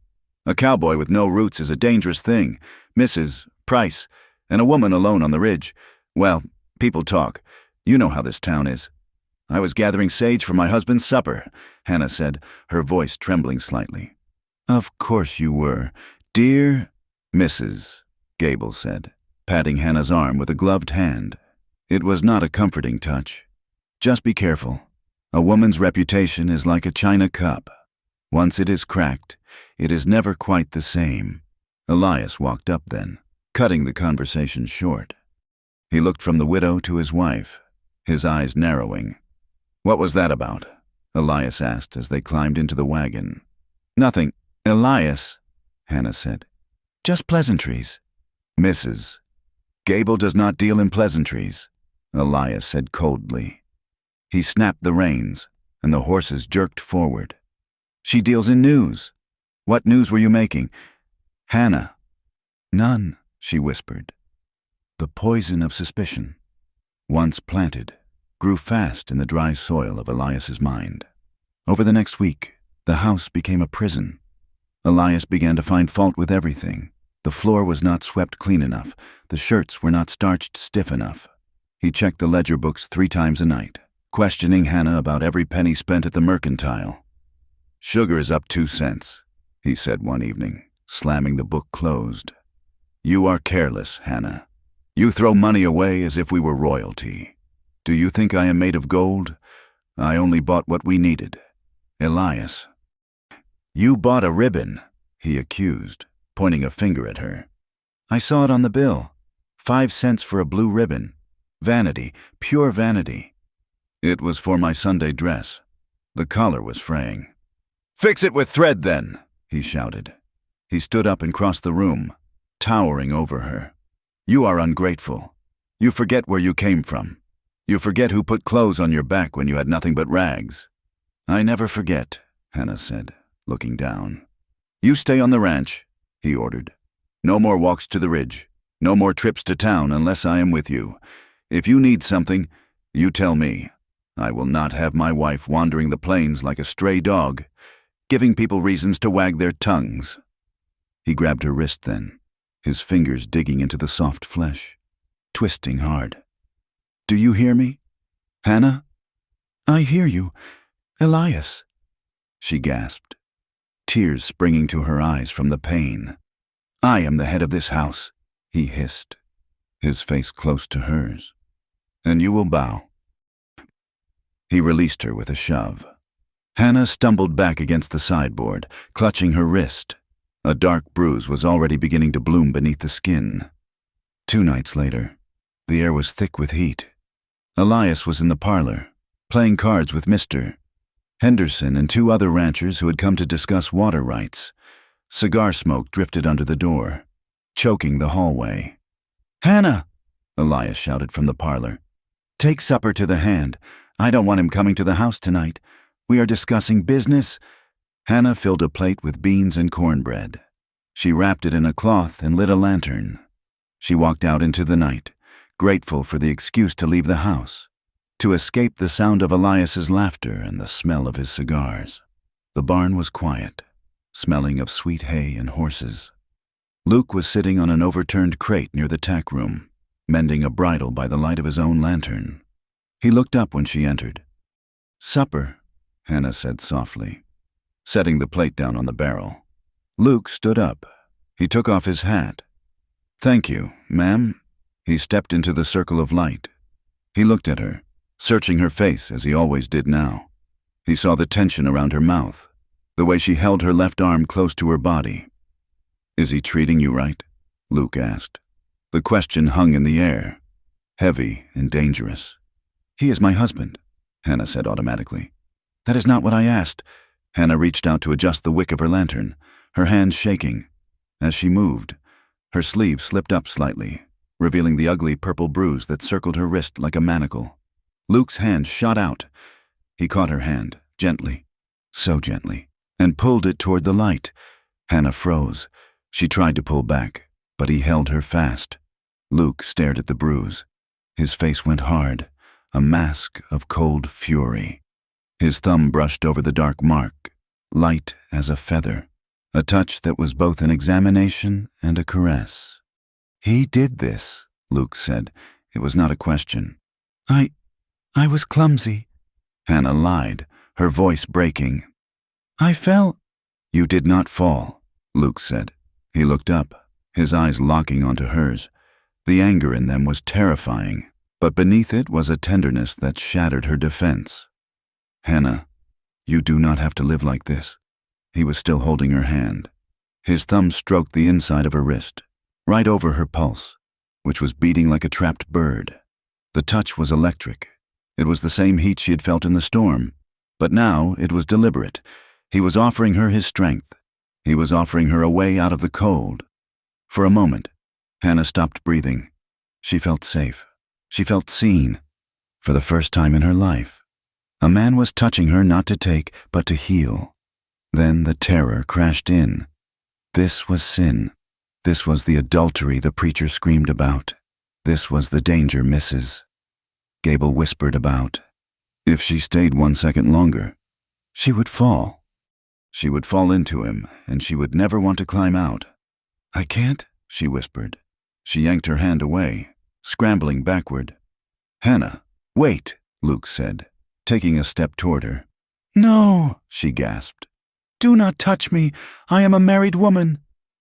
A cowboy with no roots is a dangerous thing, Mrs. Price, and a woman alone on the ridge. Well, people talk. You know how this town is. I was gathering sage for my husband's supper, Hannah said, her voice trembling slightly. Of course you were. Dear Mrs., Gable said, patting Hannah's arm with a gloved hand. It was not a comforting touch. Just be careful. A woman's reputation is like a china cup. Once it is cracked, it is never quite the same. Elias walked up then, cutting the conversation short. He looked from the widow to his wife, his eyes narrowing. What was that about? Elias asked as they climbed into the wagon. Nothing, Elias, Hannah said. Just pleasantries. Mrs. Gable does not deal in pleasantries, Elias said coldly. He snapped the reins, and the horses jerked forward. She deals in news. What news were you making? Hannah. None, she whispered. The poison of suspicion, once planted, grew fast in the dry soil of Elias's mind. Over the next week, the house became a prison. Elias began to find fault with everything. The floor was not swept clean enough. The shirts were not starched stiff enough. He checked the ledger books 3 times a night, questioning Hannah about every penny spent at the mercantile. Sugar is up 2 cents, he said one evening, slamming the book closed. You are careless, Hannah. You throw money away as if we were royalty. Do you think I am made of gold? I only bought what we needed. Elias. You bought a ribbon, he accused, pointing a finger at her. I saw it on the bill. 5 cents for a blue ribbon. Vanity, pure vanity. It was for my Sunday dress. The collar was fraying. Fix it with thread, then, he shouted. He stood up and crossed the room, towering over her. You are ungrateful. You forget where you came from. You forget who put clothes on your back when you had nothing but rags. I never forget, Hannah said, looking down. You stay on the ranch, he ordered. No more walks to the ridge. No more trips to town unless I am with you. If you need something, you tell me. I will not have my wife wandering the plains like a stray dog, giving people reasons to wag their tongues. He grabbed her wrist then, his fingers digging into the soft flesh, twisting hard. Do you hear me? Hannah? I hear you. Elias, she gasped, tears springing to her eyes from the pain. I am the head of this house, he hissed, his face close to hers. And you will bow. He released her with a shove. Hannah stumbled back against the sideboard, clutching her wrist. A dark bruise was already beginning to bloom beneath the skin. 2 nights later, the air was thick with heat. Elias was in the parlor, playing cards with Mr. Henderson and 2 other ranchers who had come to discuss water rights. Cigar smoke drifted under the door, choking the hallway. Hannah, Elias shouted from the parlor. Take supper to the hand. I don't want him coming to the house tonight. We are discussing business. Hannah filled a plate with beans and cornbread. She wrapped it in a cloth and lit a lantern. She walked out into the night, grateful for the excuse to leave the house, to escape the sound of Elias's laughter and the smell of his cigars. The barn was quiet, smelling of sweet hay and horses. Luke was sitting on an overturned crate near the tack room, mending a bridle by the light of his own lantern. He looked up when she entered. Supper, Hannah said softly, setting the plate down on the barrel. Luke stood up. He took off his hat. Thank you, ma'am. He stepped into the circle of light. He looked at her, searching her face as he always did now. He saw the tension around her mouth, the way she held her left arm close to her body. Is he treating you right? Luke asked. The question hung in the air, heavy and dangerous. He is my husband, Hannah said automatically. That is not what I asked. Hannah reached out to adjust the wick of her lantern, her hands shaking. As she moved, her sleeve slipped up slightly, revealing the ugly purple bruise that circled her wrist like a manacle. Luke's hand shot out. He caught her hand, gently, so gently, and pulled it toward the light. Hannah froze. She tried to pull back, but he held her fast. Luke stared at the bruise. His face went hard, a mask of cold fury. His thumb brushed over the dark mark, light as a feather, a touch that was both an examination and a caress. "He did this," Luke said. It was not a question. I was clumsy." Hannah lied, her voice breaking. "I fell." "You did not fall," Luke said. He looked up, his eyes locking onto hers. The anger in them was terrifying, but beneath it was a tenderness that shattered her defense. "Hannah, you do not have to live like this." He was still holding her hand. His thumb stroked the inside of her wrist, right over her pulse, which was beating like a trapped bird. The touch was electric. It was the same heat she had felt in the storm, but now it was deliberate. He was offering her his strength. He was offering her a way out of the cold. For a moment, Hannah stopped breathing. She felt safe. She felt seen. For the first time in her life, a man was touching her not to take, but to heal. Then the terror crashed in. This was sin. This was the adultery the preacher screamed about. This was the danger Mrs. Gable whispered about. If she stayed 1 second longer, she would fall. She would fall into him, and she would never want to climb out. "I can't," she whispered. She yanked her hand away, scrambling backward. "Hannah, wait," Luke said, taking a step toward her. "No," she gasped. "Do not touch me. I am a married woman."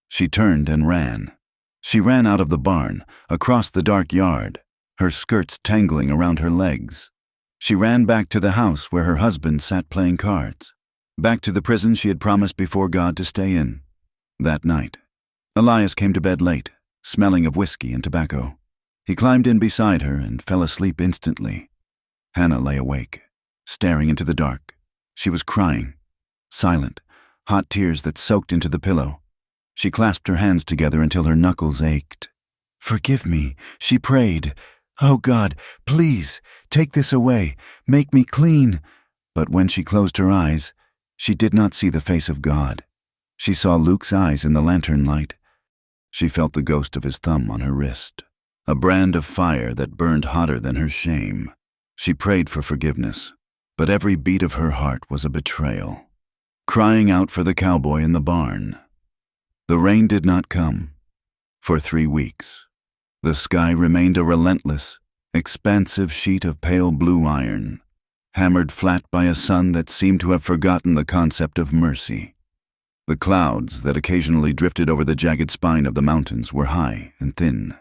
She turned and ran. She ran out of the barn, across the dark yard, her skirts tangling around her legs. She ran back to the house where her husband sat playing cards, back to the prison she had promised before God to stay in. That night, Elias came to bed late, smelling of whiskey and tobacco. He climbed in beside her and fell asleep instantly. Hannah lay awake, staring into the dark. She was crying, silent, hot tears that soaked into the pillow. She clasped her hands together until her knuckles ached. "Forgive me," she prayed. "Oh God, please, take this away. Make me clean." But when she closed her eyes, she did not see the face of God. She saw Luke's eyes in the lantern light. She felt the ghost of his thumb on her wrist, a brand of fire that burned hotter than her shame. She prayed for forgiveness, but every beat of her heart was a betrayal, crying out for the cowboy in the barn. The rain did not come. For 3 weeks, the sky remained a relentless, expansive sheet of pale blue iron, hammered flat by a sun that seemed to have forgotten the concept of mercy. The clouds that occasionally drifted over the jagged spine of the mountains were high and thin,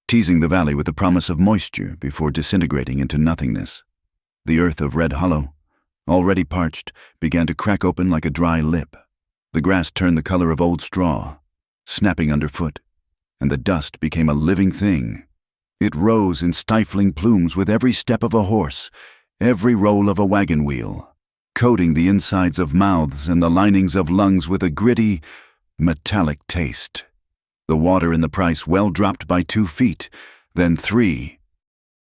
teasing the valley with the promise of moisture before disintegrating into nothingness. The earth of Red Hollow, already parched, began to crack open like a dry lip. The grass turned the color of old straw, snapping underfoot, and the dust became a living thing. It rose in stifling plumes with every step of a horse, every roll of a wagon wheel, coating the insides of mouths and the linings of lungs with a gritty, metallic taste. The water in the Price well dropped by 2 feet, then 3.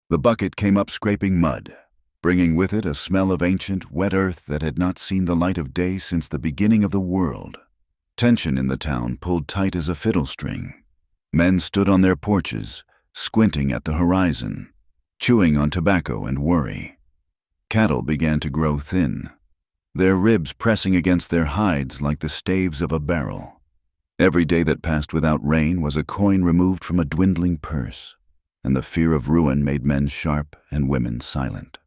The bucket came up scraping mud, bringing with it a smell of ancient, wet earth that had not seen the light of day since the beginning of the world. Tension in the town pulled tight as a fiddle string. Men stood on their porches, squinting at the horizon, chewing on tobacco and worry. Cattle began to grow thin, their ribs pressing against their hides like the staves of a barrel. Every day that passed without rain was a coin removed from a dwindling purse, and the fear of ruin made men sharp and women silent.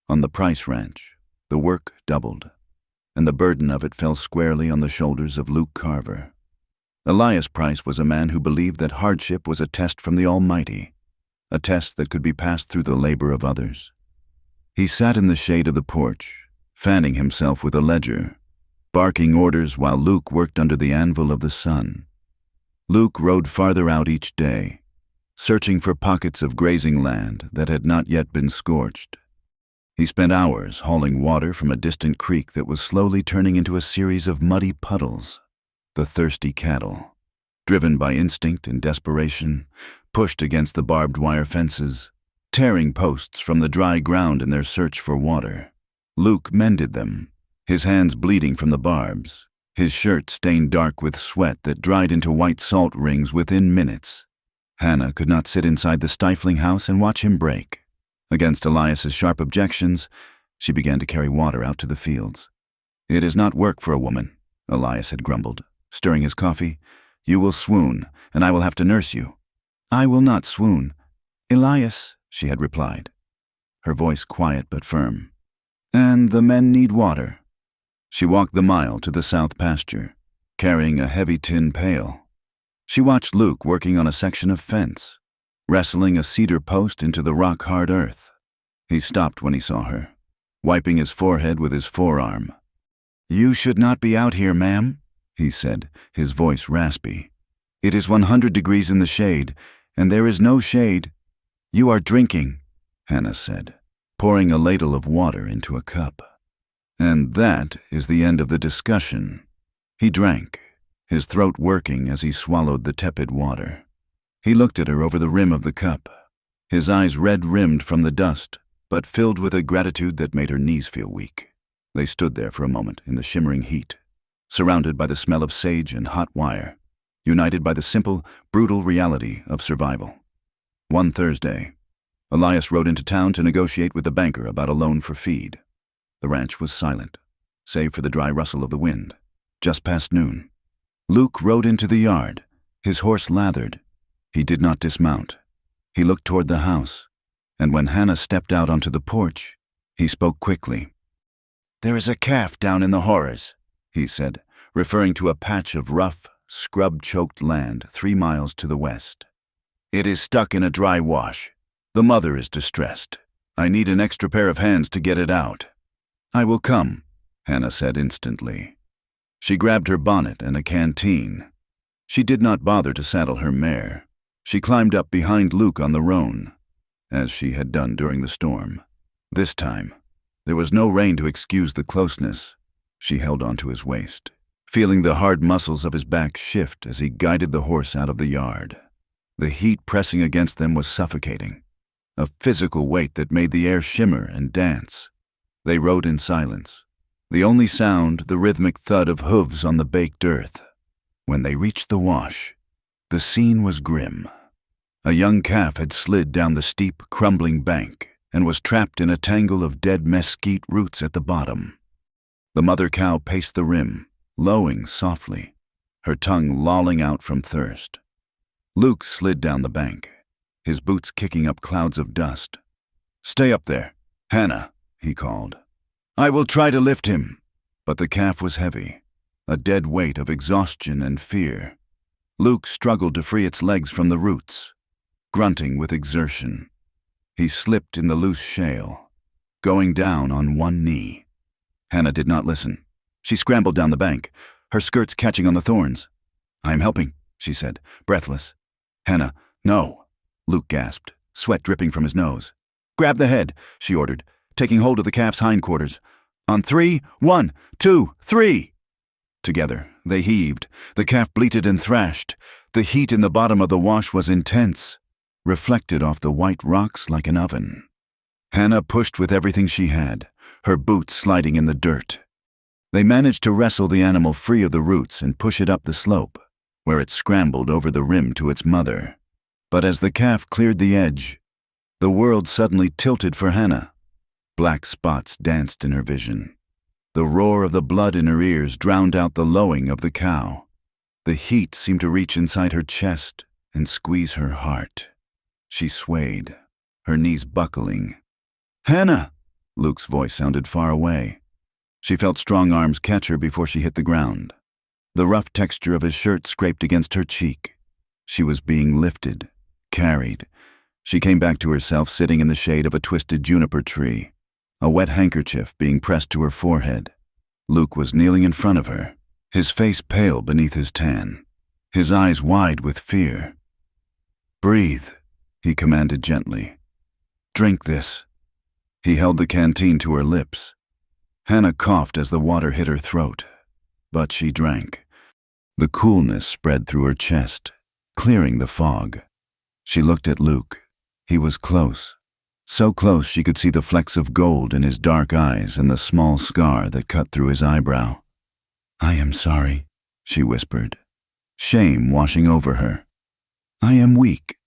On the Price Ranch, the work doubled, and the burden of it fell squarely on the shoulders of Luke Carver. Elias Price was a man who believed that hardship was a test from the Almighty, a test that could be passed through the labor of others. He sat in the shade of the porch, fanning himself with a ledger, barking orders while Luke worked under the anvil of the sun. Luke rode farther out each day, searching for pockets of grazing land that had not yet been scorched. He spent hours hauling water from a distant creek that was slowly turning into a series of muddy puddles. The thirsty cattle, driven by instinct and desperation, pushed against the barbed wire fences, tearing posts from the dry ground in their search for water. Luke mended them, his hands bleeding from the barbs, his shirt stained dark with sweat that dried into white salt rings within minutes. Hannah could not sit inside the stifling house and watch him break. Against Elias's sharp objections, she began to carry water out to the fields. "It is not work for a woman," Elias had grumbled, stirring his coffee. "You will swoon, and I will have to nurse you." "I will not swoon, Elias," she had replied, her voice quiet but firm. "And the men need water." She walked the mile to the south pasture, carrying a heavy tin pail. She watched Luke working on a section of fence, wrestling a cedar post into the rock-hard earth. He stopped when he saw her, wiping his forehead with his forearm. "You should not be out here, ma'am," he said, his voice raspy. "It is 100 degrees in the shade, and there is no shade." "You are drinking," Hannah said, pouring a ladle of water into a cup. And that is the end of the discussion. He drank, his throat working as he swallowed the tepid water. He looked at her over the rim of the cup, his eyes red-rimmed from the dust, but filled with a gratitude that made her knees feel weak. They stood there for a moment in the shimmering heat, surrounded by the smell of sage and hot wire, united by the simple, brutal reality of survival. One Thursday, Elias rode into town to negotiate with the banker about a loan for feed. The ranch was silent, save for the dry rustle of the wind. Just past noon, Luke rode into the yard, his horse lathered. He did not dismount. He looked toward the house, and when Hannah stepped out onto the porch, he spoke quickly. "There is a calf down in the horrors," he said, referring to a patch of rough, scrub-choked land 3 miles to the west. "It is stuck in a dry wash. The mother is distressed. I need an extra pair of hands to get it out." "I will come," Hannah said instantly. She grabbed her bonnet and a canteen. She did not bother to saddle her mare. She climbed up behind Luke on the roan, as she had done during the storm. This time, there was no rain to excuse the closeness. She held onto his waist, feeling the hard muscles of his back shift as he guided the horse out of the yard. The heat pressing against them was suffocating, a physical weight that made the air shimmer and dance. They rode in silence, the only sound the rhythmic thud of hooves on the baked earth. When they reached the wash, the scene was grim. A young calf had slid down the steep, crumbling bank and was trapped in a tangle of dead mesquite roots at the bottom. The mother cow paced the rim, lowing softly, her tongue lolling out from thirst. Luke slid down the bank, his boots kicking up clouds of dust. "Stay up there, Hannah," he called. "I will try to lift him." But the calf was heavy, a dead weight of exhaustion and fear. Luke struggled to free its legs from the roots, grunting with exertion. He slipped in the loose shale, going down on one knee. Hannah did not listen. She scrambled down the bank, her skirts catching on the thorns. "I am helping," she said, breathless. "Hannah, no," Luke gasped, sweat dripping from his nose. "Grab the head," she ordered, taking hold of the calf's hindquarters. "On 3, 1, 2, 3. Together, they heaved. The calf bleated and thrashed. The heat in the bottom of the wash was intense, reflected off the white rocks like an oven. Hannah pushed with everything she had, her boots sliding in the dirt. They managed to wrestle the animal free of the roots and push it up the slope, where it scrambled over the rim to its mother. But as the calf cleared the edge, the world suddenly tilted for Hannah. Black spots danced in her vision. The roar of the blood in her ears drowned out the lowing of the cow. The heat seemed to reach inside her chest and squeeze her heart. She swayed, her knees buckling. "Hannah!" Luke's voice sounded far away. She felt strong arms catch her before she hit the ground. The rough texture of his shirt scraped against her cheek. She was being lifted, carried. She came back to herself sitting in the shade of a twisted juniper tree, a wet handkerchief being pressed to her forehead. Luke was kneeling in front of her, his face pale beneath his tan, his eyes wide with fear. "Breathe," he commanded gently. "Drink this." He held the canteen to her lips. Hannah coughed as the water hit her throat, but she drank. The coolness spread through her chest, clearing the fog. She looked at Luke. He was close, So close she could see the flecks of gold in his dark eyes and the small scar that cut through his eyebrow. "I am sorry," she whispered, shame washing over her. "I am weak."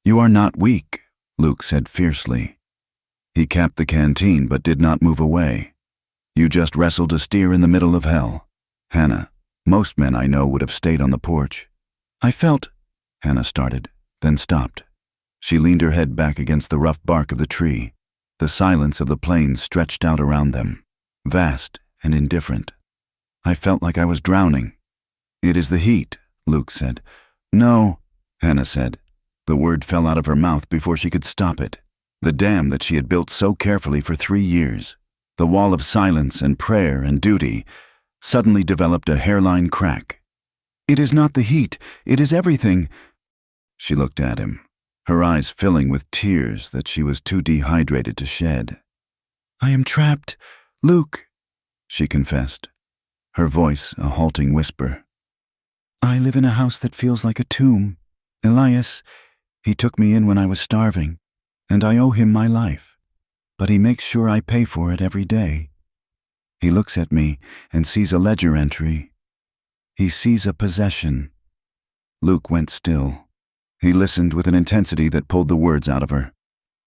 "You are not weak," Luke said fiercely. He capped the canteen but did not move away. "You just wrestled a steer in the middle of hell. Hannah, most men I know would have stayed on the porch." "I felt," Hannah started, then stopped. She leaned her head back against the rough bark of the tree. The silence of the plains stretched out around them, vast and indifferent. "I felt like I was drowning." "It is the heat," Luke said. "No," Hannah said. The word fell out of her mouth before she could stop it. The dam that she had built so carefully for 3 years, the wall of silence and prayer and duty, suddenly developed a hairline crack. "It is not the heat, it is everything." She looked at him, her eyes filling with tears that she was too dehydrated to shed. "I am trapped, Luke," she confessed, her voice a halting whisper. "I live in a house that feels like a tomb. Elias, he took me in when I was starving, and I owe him my life, but he makes sure I pay for it every day. He looks at me and sees a ledger entry. He sees a possession." Luke went still. He listened with an intensity that pulled the words out of her.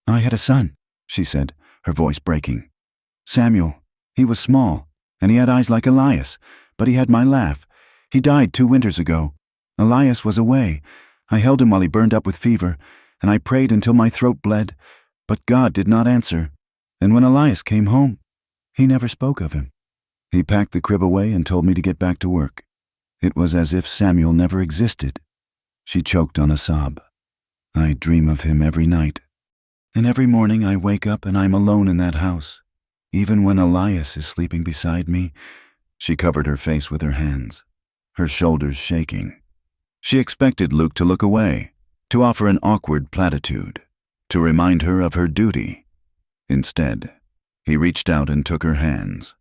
"I had a son," she said, her voice breaking. "Samuel. He was small, and he had eyes like Elias, but he had my laugh. He died 2 winters ago. Elias was away. I held him while he burned up with fever, and I prayed until my throat bled, but God did not answer. And when Elias came home, he never spoke of him. He packed the crib away and told me to get back to work. It was as if Samuel never existed." She choked on a sob. "I dream of him every night. And every morning I wake up and I'm alone in that house. Even when Elias is sleeping beside me." She covered her face with her hands, her shoulders shaking. She expected Luke to look away, to offer an awkward platitude, to remind her of her duty. Instead, he reached out and took her hands,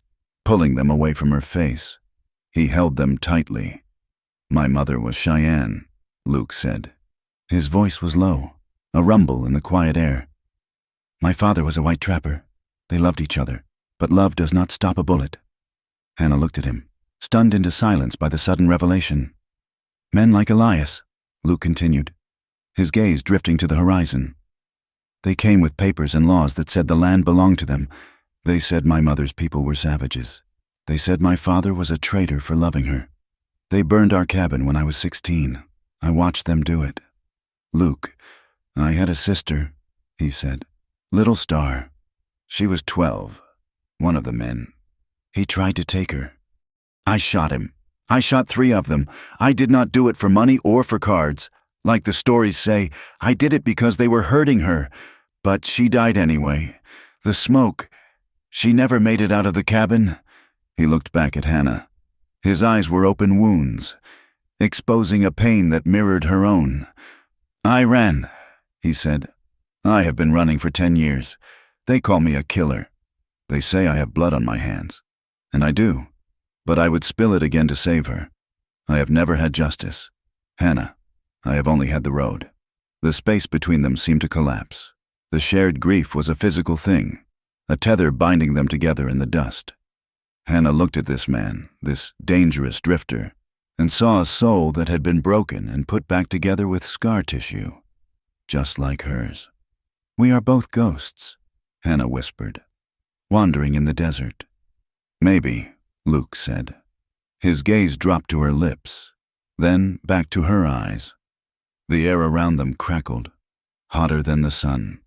pulling them away from her face. He held them tightly. "My mother was Cheyenne," Luke said. His voice was low, a rumble in the quiet air. "My father was a white trapper. They loved each other, but love does not stop a bullet." Hannah looked at him, stunned into silence by the sudden revelation. "Men like Elias," Luke continued, his gaze drifting to the horizon. "They came with papers and laws that said the land belonged to them. They said my mother's people were savages. They said my father was a traitor for loving her. They burned our cabin when I was 16. I watched them do it. Luke, I had a sister," he said. "Little Star. She was 12. One of the men. He tried to take her. I shot him. I shot 3 of them. I did not do it for money or for cards. Like the stories say, I did it because they were hurting her. But she died anyway. The smoke. She never made it out of the cabin." He looked back at Hannah. His eyes were open wounds, exposing a pain that mirrored her own. "I ran," he said. "I have been running for 10 years. They call me a killer. They say I have blood on my hands. And I do. But I would spill it again to save her. I have never had justice. Hannah, I have only had the road." The space between them seemed to collapse. The shared grief was a physical thing, a tether binding them together in the dust. Hannah looked at this man, this dangerous drifter, and saw a soul that had been broken and put back together with scar tissue, just like hers. "We are both ghosts," Hannah whispered, "wandering in the desert." "Maybe," Luke said. His gaze dropped to her lips, then back to her eyes. The air around them crackled, hotter than the sun.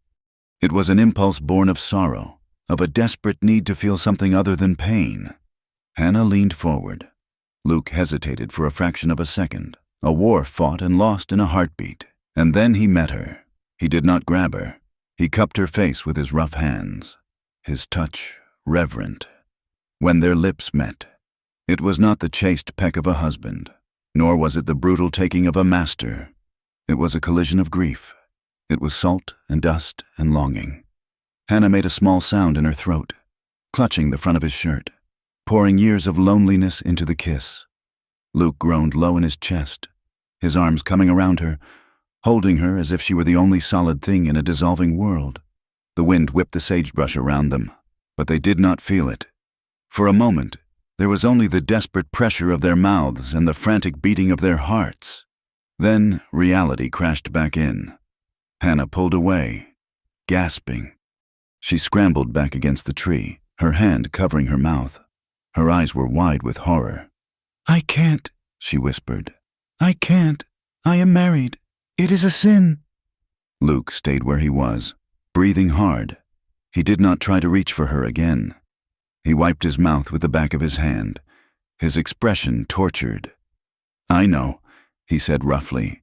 It was an impulse born of sorrow, of a desperate need to feel something other than pain. Hannah leaned forward. Luke hesitated for a fraction of a second, a war fought and lost in a heartbeat. And then he met her. He did not grab her. He cupped her face with his rough hands, his touch reverent. When their lips met, it was not the chaste peck of a husband, nor was it the brutal taking of a master. It was a collision of grief. It was salt and dust and longing. Hannah made a small sound in her throat, clutching the front of his shirt, pouring years of loneliness into the kiss. Luke groaned low in his chest, his arms coming around her, holding her as if she were the only solid thing in a dissolving world. The wind whipped the sagebrush around them, but they did not feel it. For a moment, there was only the desperate pressure of their mouths and the frantic beating of their hearts. Then reality crashed back in. Hannah pulled away, gasping. She scrambled back against the tree, her hand covering her mouth. Her eyes were wide with horror. "I can't," she whispered. "I can't. I am married. It is a sin." Luke stayed where he was, breathing hard. He did not try to reach for her again. He wiped his mouth with the back of his hand, his expression tortured. "I know," he said roughly.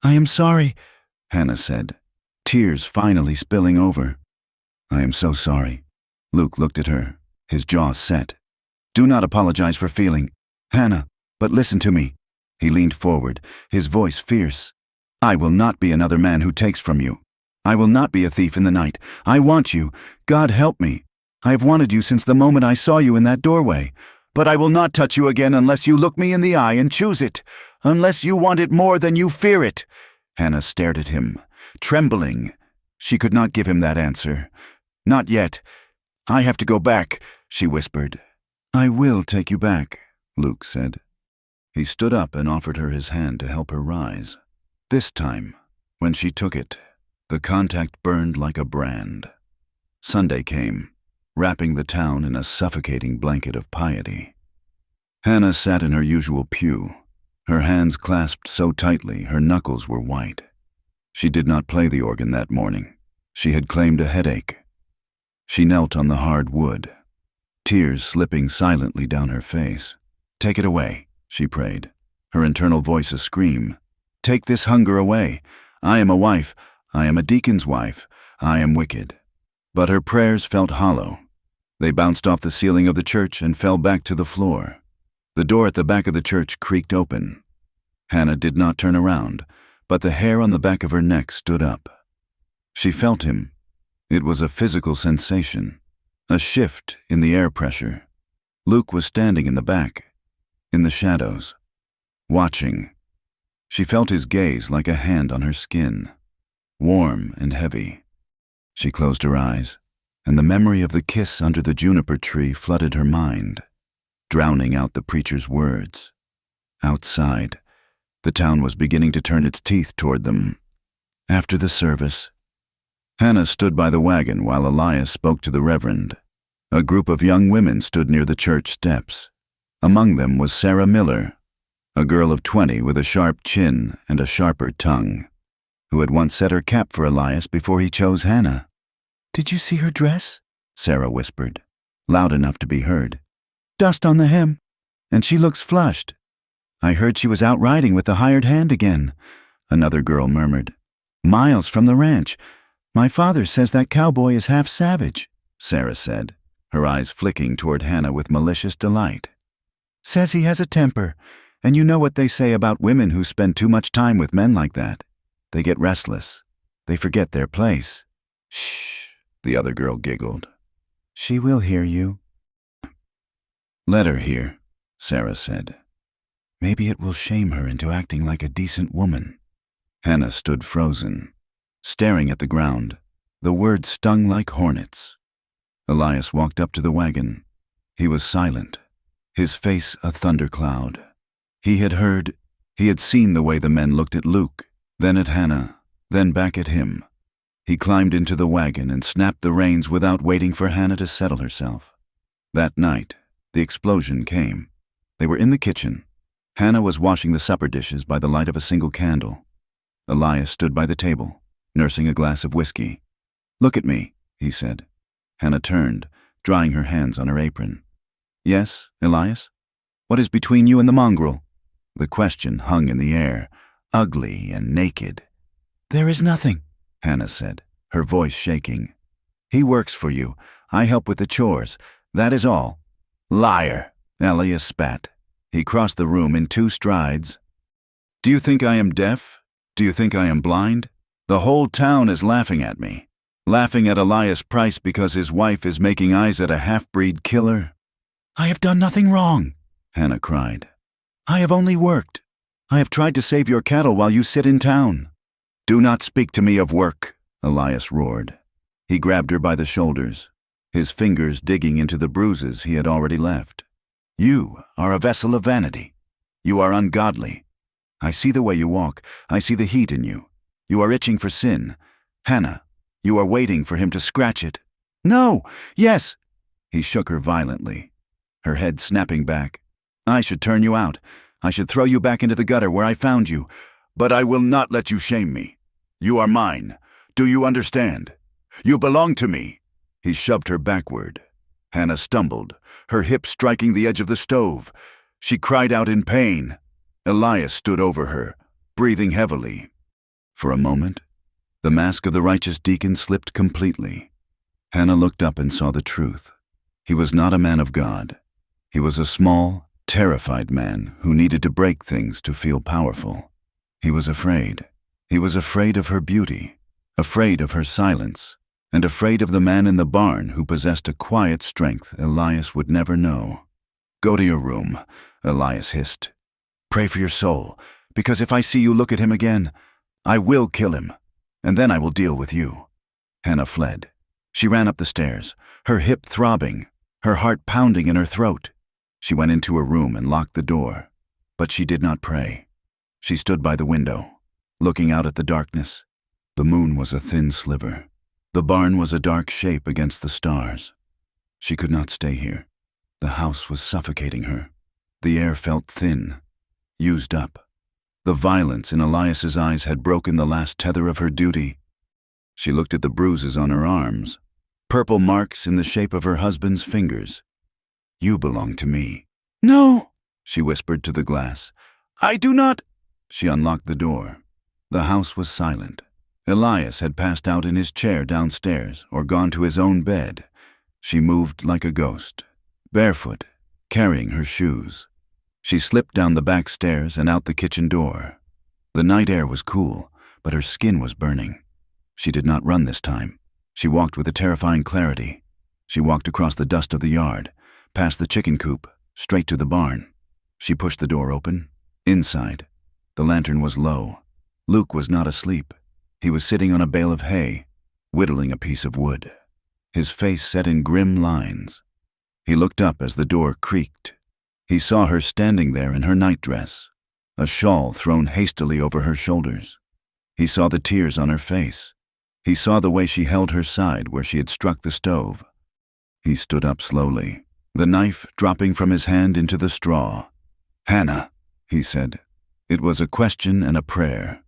"I am sorry," Hannah said, tears finally spilling over. "I am so sorry." Luke looked at her, his jaw set. "Do not apologize for feeling, Hannah, but listen to me." He leaned forward, his voice fierce. "I will not be another man who takes from you. I will not be a thief in the night. I want you. God help me. I have wanted you since the moment I saw you in that doorway. But I will not touch you again unless you look me in the eye and choose it. Unless you want it more than you fear it." Hannah stared at him, trembling. She could not give him that answer. "Not yet. I have to go back," she whispered. "I will take you back," Luke said. He stood up and offered her his hand to help her rise. This time, when she took it, the contact burned like a brand. Sunday came, wrapping the town in a suffocating blanket of piety. Hannah sat in her usual pew, her hands clasped so tightly her knuckles were white. She did not play the organ that morning. She had claimed a headache. She knelt on the hard wood, tears slipping silently down her face. "Take it away," she prayed, her internal voice a scream. "Take this hunger away. I am a wife. I am a deacon's wife. I am wicked." But her prayers felt hollow. They bounced off the ceiling of the church and fell back to the floor. The door at the back of the church creaked open. Hannah did not turn around, but the hair on the back of her neck stood up. She felt him. It was a physical sensation, a shift in the air pressure. Luke was standing in the back, in the shadows, watching. She felt his gaze like a hand on her skin, warm and heavy. She closed her eyes, and the memory of the kiss under the juniper tree flooded her mind, drowning out the preacher's words. Outside, the town was beginning to turn its teeth toward them. After the service, Hannah stood by the wagon while Elias spoke to the reverend. A group of young women stood near the church steps. Among them was Sarah Miller, a girl of 20 with a sharp chin and a sharper tongue, who had once set her cap for Elias before he chose Hannah. "Did you see her dress?" Sarah whispered, loud enough to be heard. "Dust on the hem, and she looks flushed." "I heard she was out riding with the hired hand again," another girl murmured. "Miles from the ranch. My father says that Cowboy is half savage," Sarah said, her eyes flicking toward Hannah with malicious delight. "Says he has a temper, and you know what they say about women who spend too much time with men like that. They get restless. They forget their place." "Shh," the other girl giggled. "She will hear you." "Let her hear," Sarah said. "Maybe it will shame her into acting like a decent woman." Hannah stood frozen, staring at the ground. The words stung like hornets. Elias walked up to the wagon. He was silent, his face a thundercloud. He had seen the way the men looked at Luke, then at Hannah, then back at him. He climbed into the wagon and snapped the reins without waiting for Hannah to settle herself. That night, the explosion came. They were in the kitchen. Hannah was washing the supper dishes by the light of a single candle. Elias stood by the table, nursing a glass of whiskey. "Look at me," he said. Hannah turned, drying her hands on her apron. "Yes, Elias? What is between you and the mongrel?" The question hung in the air, ugly and naked. "There is nothing," Hannah said, her voice shaking. "He works for you. I help with the chores. That is all." "Liar," Elias spat. He crossed the room in 2 strides. "Do you think I am deaf? Do you think I am blind? The whole town is laughing at me. Laughing at Elias Price because his wife is making eyes at a half-breed killer." "I have done nothing wrong," Hannah cried. "I have only worked. I have tried to save your cattle while you sit in town." "Do not speak to me of work," Elias roared. He grabbed her by the shoulders, his fingers digging into the bruises he had already left. You are a vessel of vanity. You are ungodly. I see the way you walk. I see the heat in you. You are itching for sin. Hannah, you are waiting for him to scratch it. No! Yes! He shook her violently, her head snapping back. I should turn you out. I should throw you back into the gutter where I found you. But I will not let you shame me. You are mine. Do you understand? You belong to me. He shoved her backward. Hannah stumbled, her hip striking the edge of the stove. She cried out in pain. Elias stood over her, breathing heavily. For a moment, the mask of the righteous deacon slipped completely. Hannah looked up and saw the truth. He was not a man of God. He was a small, terrified man who needed to break things to feel powerful. He was afraid. He was afraid of her beauty, afraid of her silence, and afraid of the man in the barn who possessed a quiet strength Elias would never know. Go to your room, Elias hissed. Pray for your soul, because if I see you look at him again, I will kill him, and then I will deal with you. Hannah fled. She ran up the stairs, her hip throbbing, her heart pounding in her throat. She went into her room and locked the door, but she did not pray. She stood by the window, looking out at the darkness. The moon was a thin sliver. The barn was a dark shape against the stars. She could not stay here. The house was suffocating her. The air felt thin, used up. The violence in Elias's eyes had broken the last tether of her duty. She looked at the bruises on her arms, purple marks in the shape of her husband's fingers. You belong to me. No, she whispered to the glass. I do not. She unlocked the door. The house was silent. Elias had passed out in his chair downstairs or gone to his own bed. She moved like a ghost, barefoot, carrying her shoes. She slipped down the back stairs and out the kitchen door. The night air was cool, but her skin was burning. She did not run this time. She walked with a terrifying clarity. She walked across the dust of the yard, past the chicken coop, straight to the barn. She pushed the door open. Inside, the lantern was low. Luke was not asleep. He was sitting on a bale of hay, whittling a piece of wood, his face set in grim lines. He looked up as the door creaked. He saw her standing there in her nightdress, a shawl thrown hastily over her shoulders. He saw the tears on her face. He saw the way she held her side where she had struck the stove. He stood up slowly, the knife dropping from his hand into the straw. Hannah, he said. It was a question and a prayer.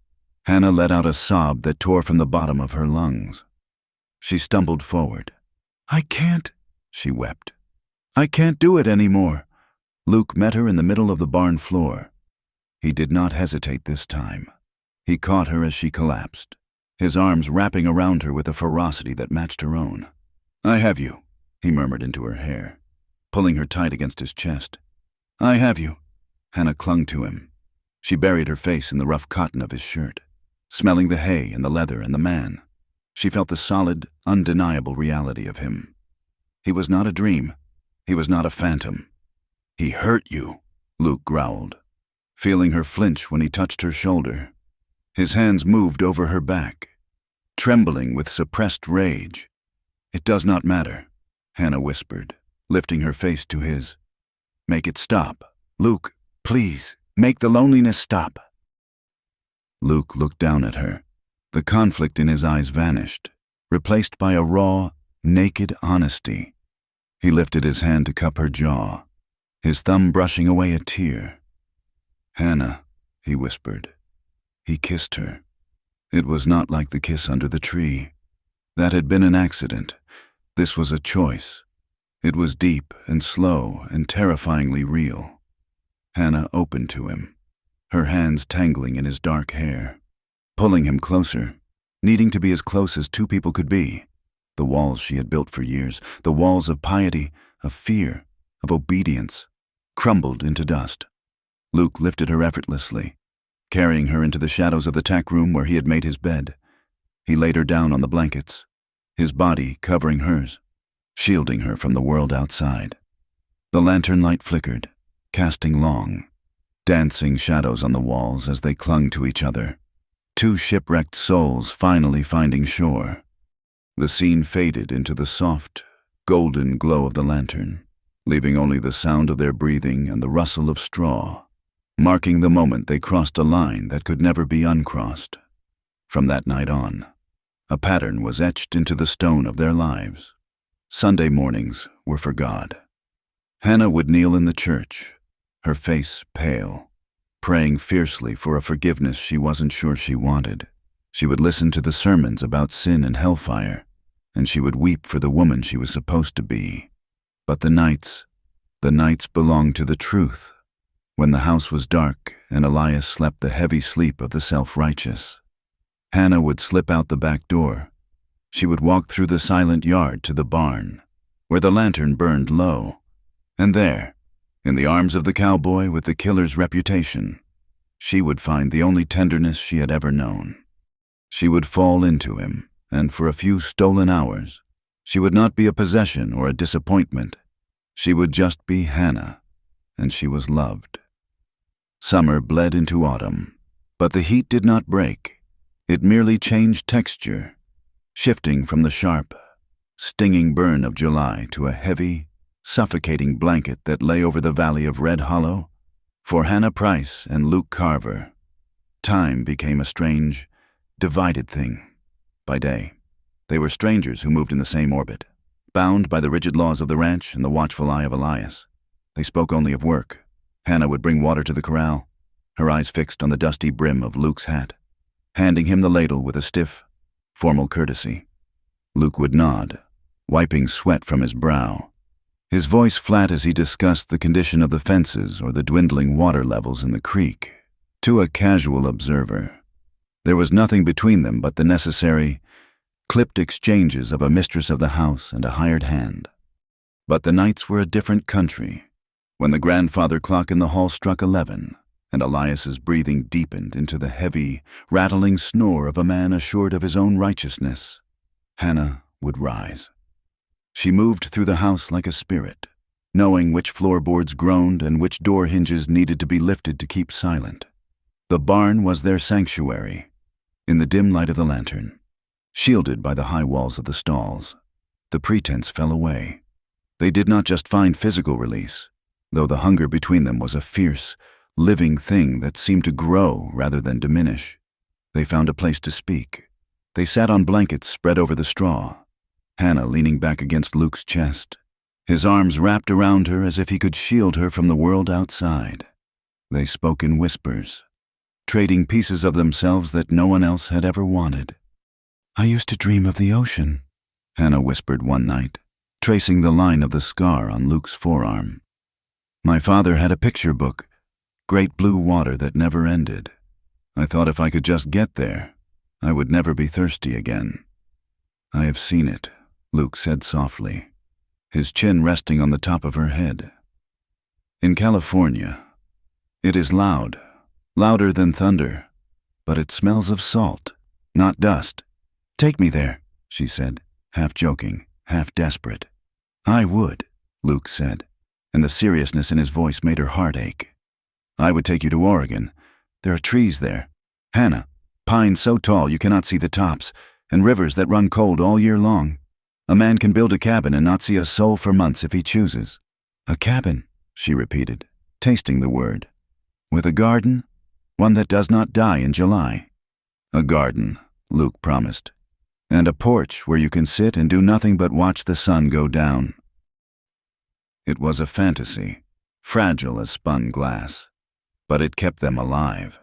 Hannah let out a sob that tore from the bottom of her lungs. She stumbled forward. I can't, she wept. I can't do it anymore. Luke met her in the middle of the barn floor. He did not hesitate this time. He caught her as she collapsed, his arms wrapping around her with a ferocity that matched her own. I have you, he murmured into her hair, pulling her tight against his chest. I have you. Hannah clung to him. She buried her face in the rough cotton of his shirt, smelling the hay and the leather and the man. She felt the solid, undeniable reality of him. He was not a dream. He was not a phantom. He hurt you, Luke growled, feeling her flinch when he touched her shoulder. His hands moved over her back, trembling with suppressed rage. It does not matter, Hannah whispered, lifting her face to his. Make it stop. Luke, please, make the loneliness stop. Luke looked down at her. The conflict in his eyes vanished, replaced by a raw, naked honesty. He lifted his hand to cup her jaw, his thumb brushing away a tear. Hannah, he whispered. He kissed her. It was not like the kiss under the tree. That had been an accident. This was a choice. It was deep and slow and terrifyingly real. Hannah opened to him, her hands tangling in his dark hair, pulling him closer, needing to be as close as two people could be. The walls she had built for years, the walls of piety, of fear, of obedience, crumbled into dust. Luke lifted her effortlessly, carrying her into the shadows of the tack room where he had made his bed. He laid her down on the blankets, his body covering hers, shielding her from the world outside. The lantern light flickered, casting long, dancing shadows on the walls as they clung to each other. Two shipwrecked souls finally finding shore. The scene faded into the soft, golden glow of the lantern, leaving only the sound of their breathing and the rustle of straw, marking the moment they crossed a line that could never be uncrossed. From that night on, a pattern was etched into the stone of their lives. Sunday mornings were for God. Hannah would kneel in the church, her face pale, praying fiercely for a forgiveness she wasn't sure she wanted. She would listen to the sermons about sin and hellfire, and she would weep for the woman she was supposed to be. But the nights belonged to the truth, when the house was dark and Elias slept the heavy sleep of the self-righteous. Hannah would slip out the back door. She would walk through the silent yard to the barn, where the lantern burned low, and there, in the arms of the cowboy with the killer's reputation, she would find the only tenderness she had ever known. She would fall into him, and for a few stolen hours, she would not be a possession or a disappointment. She would just be Hannah, and she was loved. Summer bled into autumn, but the heat did not break. It merely changed texture, shifting from the sharp, stinging burn of July to a heavy, suffocating blanket that lay over the valley of Red Hollow. For Hannah Price and Luke Carver, time became a strange, divided thing. By day, they were strangers who moved in the same orbit, bound by the rigid laws of the ranch and the watchful eye of Elias. They spoke only of work. Hannah would bring water to the corral, her eyes fixed on the dusty brim of Luke's hat, handing him the ladle with a stiff, formal courtesy. Luke would nod, wiping sweat from his brow, his voice flat as he discussed the condition of the fences or the dwindling water levels in the creek. To a casual observer, there was nothing between them but the necessary, clipped exchanges of a mistress of the house and a hired hand. But the nights were a different country. When the grandfather clock in the hall struck 11, and Elias's breathing deepened into the heavy, rattling snore of a man assured of his own righteousness, Hannah would rise. She moved through the house like a spirit, knowing which floorboards groaned and which door hinges needed to be lifted to keep silent. The barn was their sanctuary, in the dim light of the lantern, shielded by the high walls of the stalls. The pretense fell away. They did not just find physical release, though the hunger between them was a fierce, living thing that seemed to grow rather than diminish. They found a place to speak. They sat on blankets spread over the straw, Hannah leaning back against Luke's chest, his arms wrapped around her as if he could shield her from the world outside. They spoke in whispers, trading pieces of themselves that no one else had ever wanted. "I used to dream of the ocean," Hannah whispered one night, tracing the line of the scar on Luke's forearm. "My father had a picture book, great blue water that never ended. I thought if I could just get there, I would never be thirsty again." "I have seen it," Luke said softly, his chin resting on the top of her head. "In California, it is loud, louder than thunder, but it smells of salt, not dust. Take me there," she said, half joking, half desperate. "I would," Luke said, and the seriousness in his voice made her heart ache. "I would take you to Oregon. There are trees there, Hannah, pines so tall you cannot see the tops, and rivers that run cold all year long. A man can build a cabin and not see a soul for months if he chooses." "A cabin," she repeated, tasting the word. "With a garden? One that does not die in July." "A garden," Luke promised, "and a porch where you can sit and do nothing but watch the sun go down." It was a fantasy, fragile as spun glass, but it kept them alive.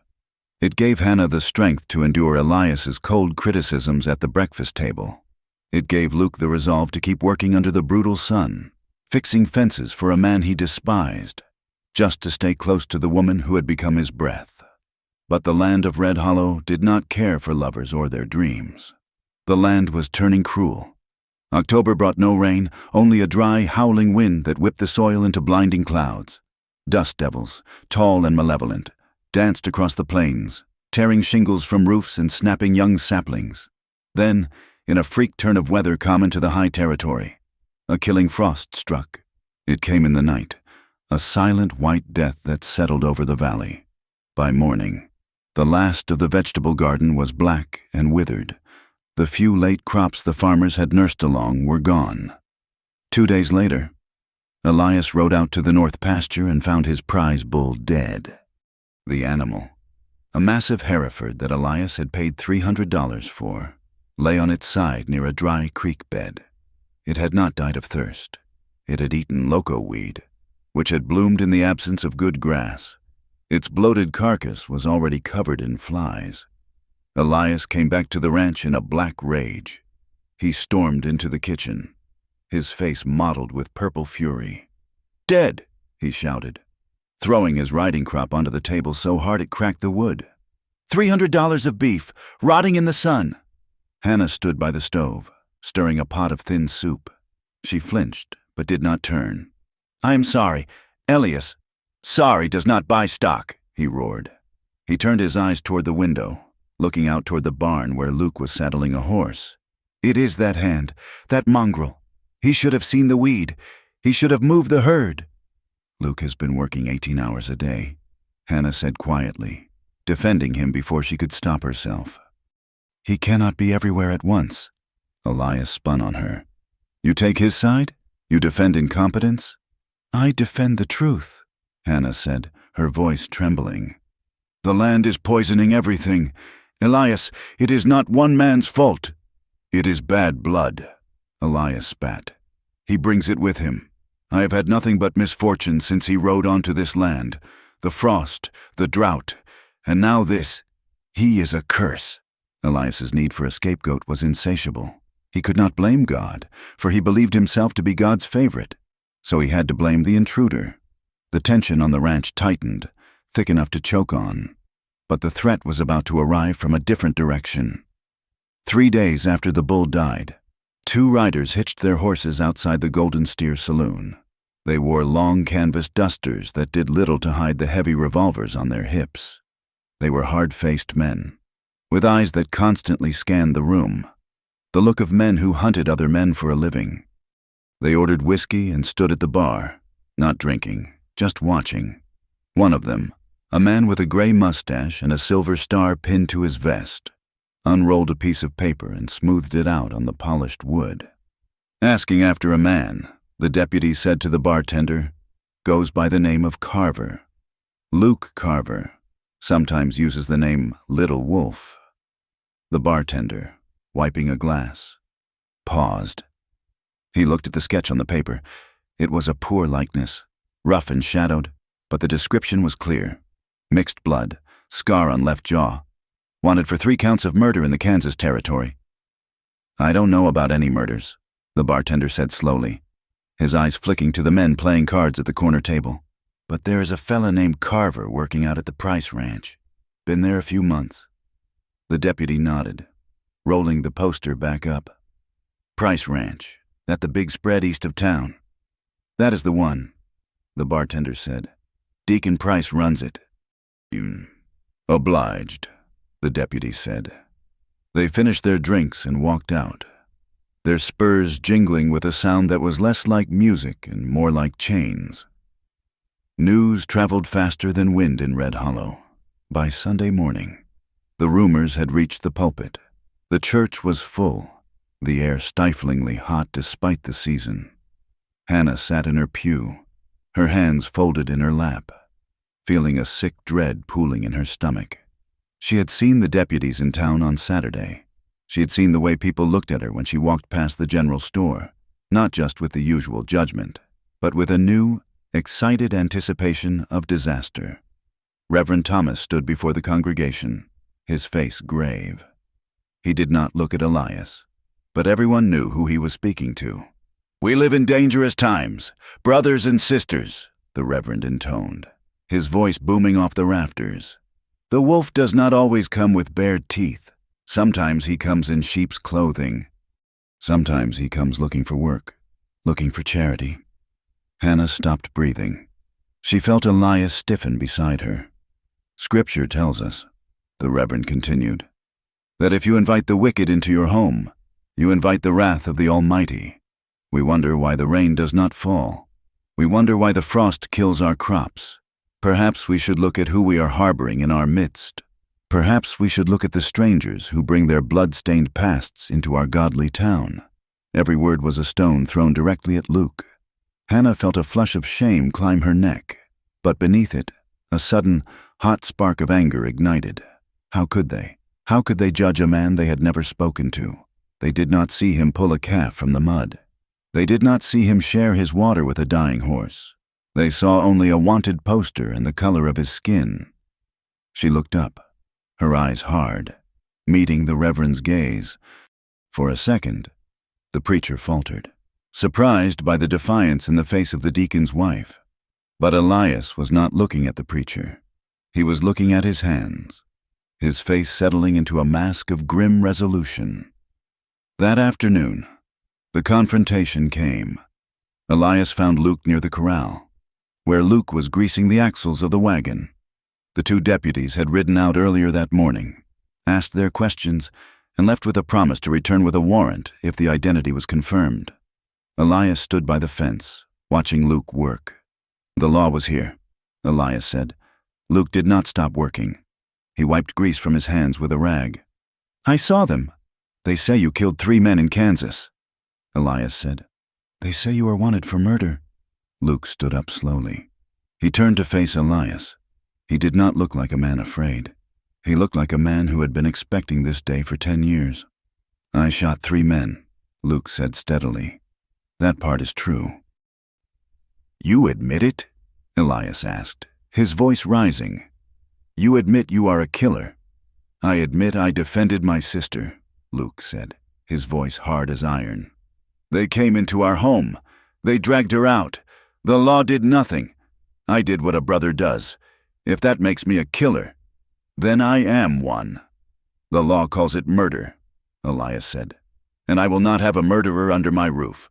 It gave Hannah the strength to endure Elias's cold criticisms at the breakfast table. It gave Luke the resolve to keep working under the brutal sun, fixing fences for a man he despised, just to stay close to the woman who had become his breath. But the land of Red Hollow did not care for lovers or their dreams. The land was turning cruel. October brought no rain, only a dry, howling wind that whipped the soil into blinding clouds. Dust devils, tall and malevolent, danced across the plains, tearing shingles from roofs and snapping young saplings. Then, in a freak turn of weather common to the high territory, a killing frost struck. It came in the night, a silent white death that settled over the valley. By morning, the last of the vegetable garden was black and withered, The few late crops the farmers had nursed along were gone. 2 days later, Elias rode out to the north pasture and found his prize bull dead. The animal, a massive Hereford that Elias had paid $300 for, lay on its side near a dry creek bed. It had not died of thirst. It had eaten loco weed, which had bloomed in the absence of good grass. Its bloated carcass was already covered in flies. Elias came back to the ranch in a black rage. He stormed into the kitchen, his face mottled with purple fury. "Dead!" he shouted, throwing his riding crop onto the table so hard it cracked the wood. $300 of beef, rotting in the sun. Hannah stood by the stove, stirring a pot of thin soup. She flinched, but did not turn. "I am sorry, Elias. Sorry does not buy stock," he roared. He turned his eyes toward the window, looking out toward the barn where Luke was saddling a horse. "It is that hand, that mongrel. He should have seen the weed. He should have moved the herd." "Luke has been working 18 hours a day," Hannah said quietly, defending him before she could stop herself. "He cannot be everywhere at once." Elias spun on her. "You take his side? You defend incompetence?" "I defend the truth," Hannah said, her voice trembling. "The land is poisoning everything. Elias, it is not one man's fault." "It is bad blood," Elias spat. "He brings it with him. I have had nothing but misfortune since he rode onto this land. The frost, the drought, and now this. He is a curse." Elias's need for a scapegoat was insatiable. He could not blame God, for he believed himself to be God's favorite. So he had to blame the intruder. The tension on the ranch tightened, thick enough to choke on. But the threat was about to arrive from a different direction. 3 days after the bull died, 2 riders hitched their horses outside the Golden Steer Saloon. They wore long canvas dusters that did little to hide the heavy revolvers on their hips. They were hard-faced men, with eyes that constantly scanned the room, the look of men who hunted other men for a living. They ordered whiskey and stood at the bar, not drinking, just watching. One of them, a man with a gray mustache and a silver star pinned to his vest, unrolled a piece of paper and smoothed it out on the polished wood. Asking after a man, the deputy said to the bartender, "Goes by the name of Carver. Luke Carver. Sometimes uses the name Little Wolf." The bartender, wiping a glass, paused. He looked at the sketch on the paper. It was a poor likeness, rough and shadowed, but the description was clear. Mixed blood, scar on left jaw. Wanted for 3 counts of murder in the Kansas territory. "I don't know about any murders," the bartender said slowly, his eyes flicking to the men playing cards at the corner table. "But there is a fella named Carver working out at the Price Ranch. Been there a few months." The deputy nodded, rolling the poster back up. "Price Ranch, that the big spread east of town?" "That is the one," the bartender said. "Deacon Price runs it." "Obliged," the deputy said. They finished their drinks and walked out, their spurs jingling with a sound that was less like music and more like chains. News traveled faster than wind in Red Hollow. By Sunday morning, the rumors had reached the pulpit. The church was full, the air stiflingly hot despite the season. Hannah sat in her pew, her hands folded in her lap, feeling a sick dread pooling in her stomach. She had seen the deputies in town on Saturday. She had seen the way people looked at her when she walked past the general store, not just with the usual judgment, but with a new, excited anticipation of disaster. Reverend Thomas stood before the congregation, his face grave. He did not look at Elias, but everyone knew who he was speaking to. "We live in dangerous times, brothers and sisters," the Reverend intoned, his voice booming off the rafters. "The wolf does not always come with bared teeth. Sometimes he comes in sheep's clothing. Sometimes he comes looking for work, looking for charity." Hannah stopped breathing. She felt Elias stiffen beside her. "Scripture tells us," the Reverend continued, "that if you invite the wicked into your home, you invite the wrath of the Almighty. We wonder why the rain does not fall. We wonder why the frost kills our crops. Perhaps we should look at who we are harboring in our midst. Perhaps we should look at the strangers who bring their blood-stained pasts into our godly town. Every word was a stone thrown directly at Luke. Hannah felt a flush of shame climb her neck, but beneath it, a sudden, hot spark of anger ignited. How could they? How could they judge a man they had never spoken to? They did not see him pull a calf from the mud. They did not see him share his water with a dying horse. They saw only a wanted poster and the color of his skin. She looked up, her eyes hard, meeting the Reverend's gaze. For a second, the preacher faltered, surprised by the defiance in the face of the deacon's wife. But Elias was not looking at the preacher. He was looking at his hands, his face settling into a mask of grim resolution. That afternoon, the confrontation came. Elias found Luke near the corral, where Luke was greasing the axles of the wagon. The two deputies had ridden out earlier that morning, asked their questions, and left with a promise to return with a warrant if the identity was confirmed. Elias stood by the fence, watching Luke work. The law was here, Elias said. Luke did not stop working. He wiped grease from his hands with a rag. I saw them. They say you killed 3 men in Kansas, Elias said. They say you are wanted for murder. Luke stood up slowly. He turned to face Elias. He did not look like a man afraid. He looked like a man who had been expecting this day for 10 years. I shot 3 men, Luke said steadily. That part is true. You admit it? Elias asked, his voice rising. You admit you are a killer? I admit I defended my sister, Luke said, his voice hard as iron. They came into our home. They dragged her out. The law did nothing. I did what a brother does. If that makes me a killer, then I am one. The law calls it murder, Elias said, and I will not have a murderer under my roof.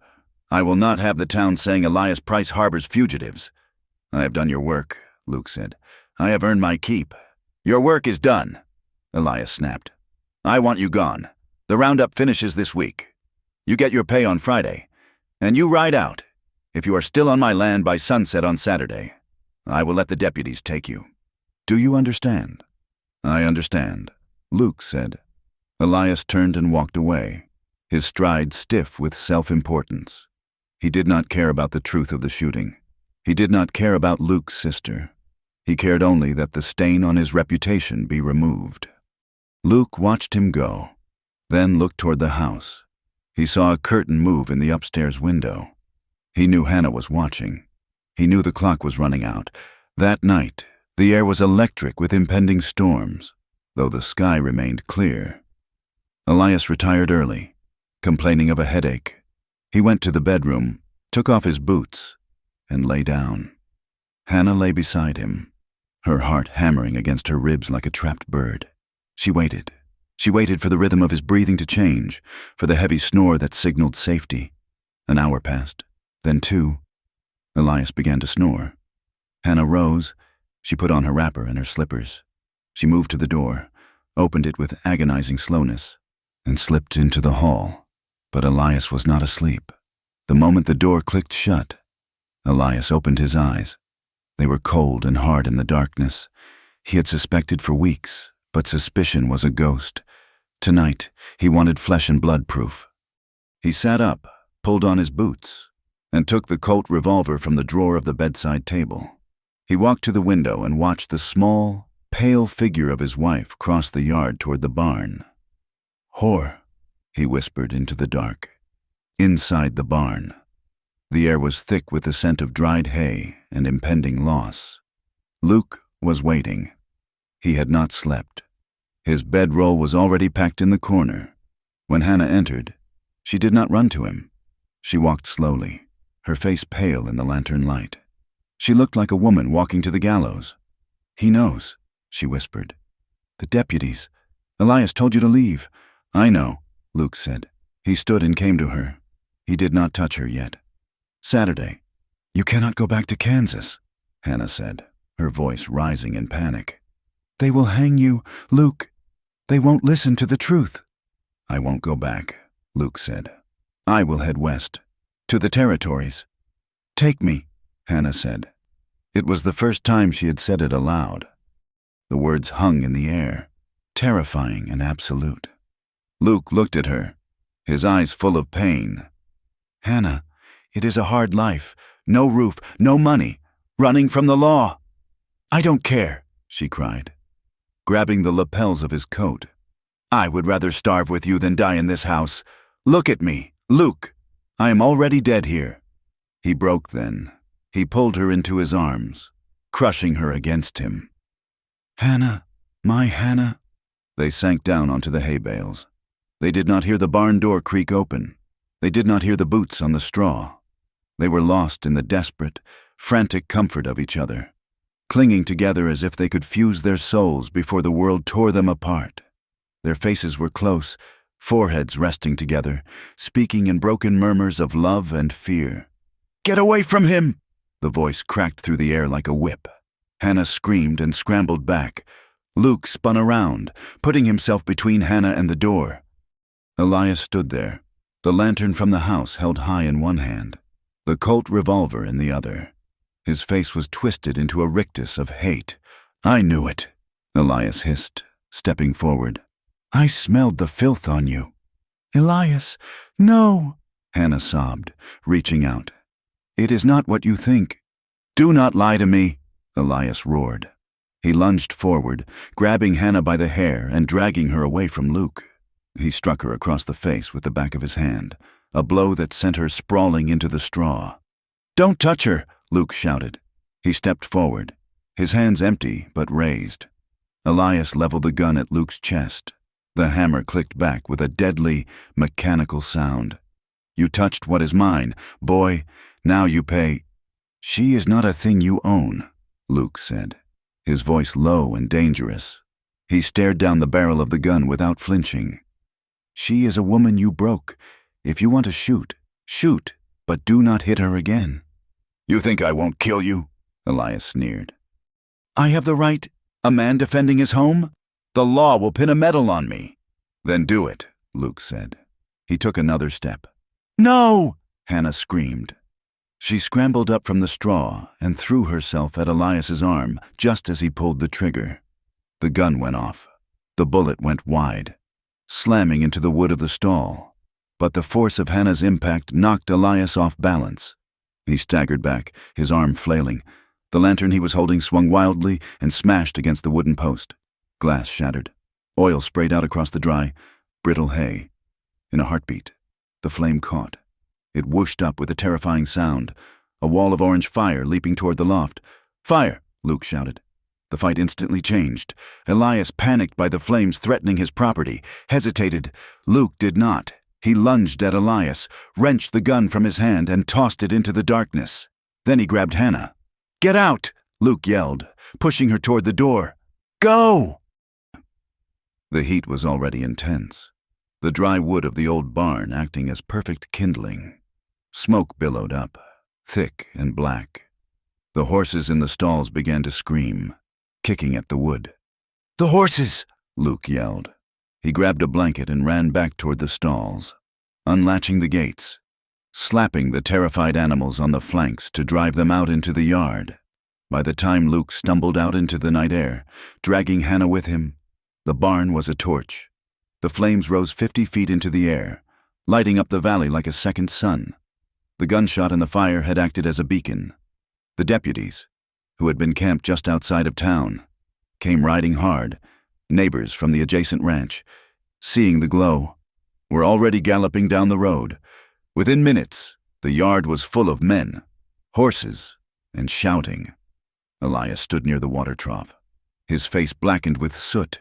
I will not have the town saying Elias Price harbors fugitives. I have done your work, Luke said. I have earned my keep. Your work is done, Elias snapped. I want you gone. The roundup finishes this week. You get your pay on Friday, and you ride out. If you are still on my land by sunset on Saturday, I will let the deputies take you. Do you understand? I understand, Luke said. Elias turned and walked away, his stride stiff with self-importance. He did not care about the truth of the shooting. He did not care about Luke's sister. He cared only that the stain on his reputation be removed. Luke watched him go, then looked toward the house. He saw a curtain move in the upstairs window. He knew Hannah was watching. He knew the clock was running out. That night, the air was electric with impending storms, though the sky remained clear. Elias retired early, complaining of a headache. He went to the bedroom, took off his boots, and lay down. Hannah lay beside him, her heart hammering against her ribs like a trapped bird. She waited. She waited for the rhythm of his breathing to change, for the heavy snore that signaled safety. An hour passed, then 2. Elias began to snore. Hannah rose. She put on her wrapper and her slippers. She moved to the door, opened it with agonizing slowness, and slipped into the hall. But Elias was not asleep. The moment the door clicked shut, Elias opened his eyes. They were cold and hard in the darkness. He had suspected for weeks, but suspicion was a ghost. Tonight, he wanted flesh and blood proof. He sat up, pulled on his boots, and took the Colt revolver from the drawer of the bedside table. He walked to the window and watched the small, pale figure of his wife cross the yard toward the barn. Whore, he whispered into the dark. Inside the barn, the air was thick with the scent of dried hay and impending loss. Luke was waiting. He had not slept. His bedroll was already packed in the corner. When Hannah entered, she did not run to him. She walked slowly, her face pale in the lantern light. She looked like a woman walking to the gallows. He knows, she whispered. The deputies. Elias told you to leave. I know, Luke said. He stood and came to her. He did not touch her yet. Saturday. You cannot go back to Kansas, Hannah said, her voice rising in panic. They will hang you, Luke. They won't listen to the truth. I won't go back, Luke said. I will head west, to the territories. Take me, Hannah said. It was the first time she had said it aloud. The words hung in the air. terrifying and absolute. Luke looked at her, his eyes full of pain. "Hannah, it is a hard life. No roof, no money, running from the law." "I don't care," she cried, grabbing the lapels of his coat. "I would rather starve with you than die in this house. Look at me, Luke. I am already dead here." He broke then. He pulled her into his arms, crushing her against him. "Hannah, my Hannah." They sank down onto the hay bales. They did not hear the barn door creak open. They did not hear the boots on the straw. They were lost in the desperate, frantic comfort of each other, clinging together as if they could fuse their souls before the world tore them apart. Their faces were close, foreheads resting together, speaking in broken murmurs of love and fear. "Get away from him!" The voice cracked through the air like a whip. Hannah screamed and scrambled back. Luke spun around, putting himself between Hannah and the door. Elias stood there, the lantern from the house held high in one hand, the Colt revolver in the other. His face was twisted into a rictus of hate. "I knew it," Elias hissed, stepping forward. "I smelled the filth on you." "Elias, no," Hannah sobbed, reaching out. "It is not what you think." "Do not lie to me," Elias roared. He lunged forward, grabbing Hannah by the hair and dragging her away from Luke. He struck her across the face with the back of his hand, a blow that sent her sprawling into the straw. "Don't touch her," Luke shouted. He stepped forward, his hands empty but raised. Elias leveled the gun at Luke's chest. The hammer clicked back with a deadly, mechanical sound. "You touched what is mine, boy. Now you pay." "She is not a thing you own," Luke said, his voice low and dangerous. He stared down the barrel of the gun without flinching. "She is a woman you broke. If you want to shoot, shoot, but do not hit her again." "You think I won't kill you?" Elias sneered. "I have the right. A man defending his home? The law will pin a medal on me." "Then do it," Luke said. He took another step. "No!" Hannah screamed. She scrambled up from the straw and threw herself at Elias's arm just as he pulled the trigger. The gun went off. The bullet went wide, slamming into the wood of the stall. But the force of Hannah's impact knocked Elias off balance. He staggered back, his arm flailing. The lantern he was holding swung wildly and smashed against the wooden post. Glass shattered. Oil sprayed out across the dry, brittle hay. In a heartbeat, the flame caught. It whooshed up with a terrifying sound, a wall of orange fire leaping toward the loft. "Fire!" Luke shouted. The fight instantly changed. Elias, panicked by the flames threatening his property, hesitated. Luke did not. He lunged at Elias, wrenched the gun from his hand, and tossed it into the darkness. Then he grabbed Hannah. "Get out!" Luke yelled, pushing her toward the door. "Go!" The heat was already intense, the dry wood of the old barn acting as perfect kindling. Smoke billowed up, thick and black. The horses in the stalls began to scream, kicking at the wood. "The horses!" Luke yelled. He grabbed a blanket and ran back toward the stalls, unlatching the gates, slapping the terrified animals on the flanks to drive them out into the yard. By the time Luke stumbled out into the night air, dragging Hannah with him, the barn was a torch. The flames rose 50 feet into the air, lighting up the valley like a second sun. The gunshot and the fire had acted as a beacon. The deputies, who had been camped just outside of town, came riding hard. Neighbors from the adjacent ranch, seeing the glow, were already galloping down the road. Within minutes, the yard was full of men, horses, and shouting. Elias stood near the water trough, his face blackened with soot,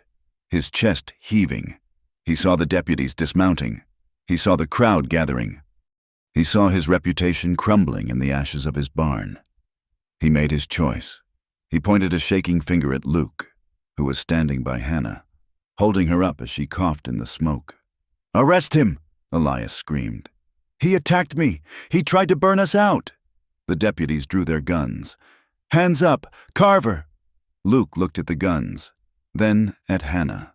his chest heaving. He saw the deputies dismounting. He saw the crowd gathering. He saw his reputation crumbling in the ashes of his barn. He made his choice. He pointed a shaking finger at Luke, who was standing by Hannah, holding her up as she coughed in the smoke. "Arrest him!" Elias screamed. "He attacked me! He tried to burn us out!" The deputies drew their guns. "Hands up! Carver!" Luke looked at the guns, then at Hannah.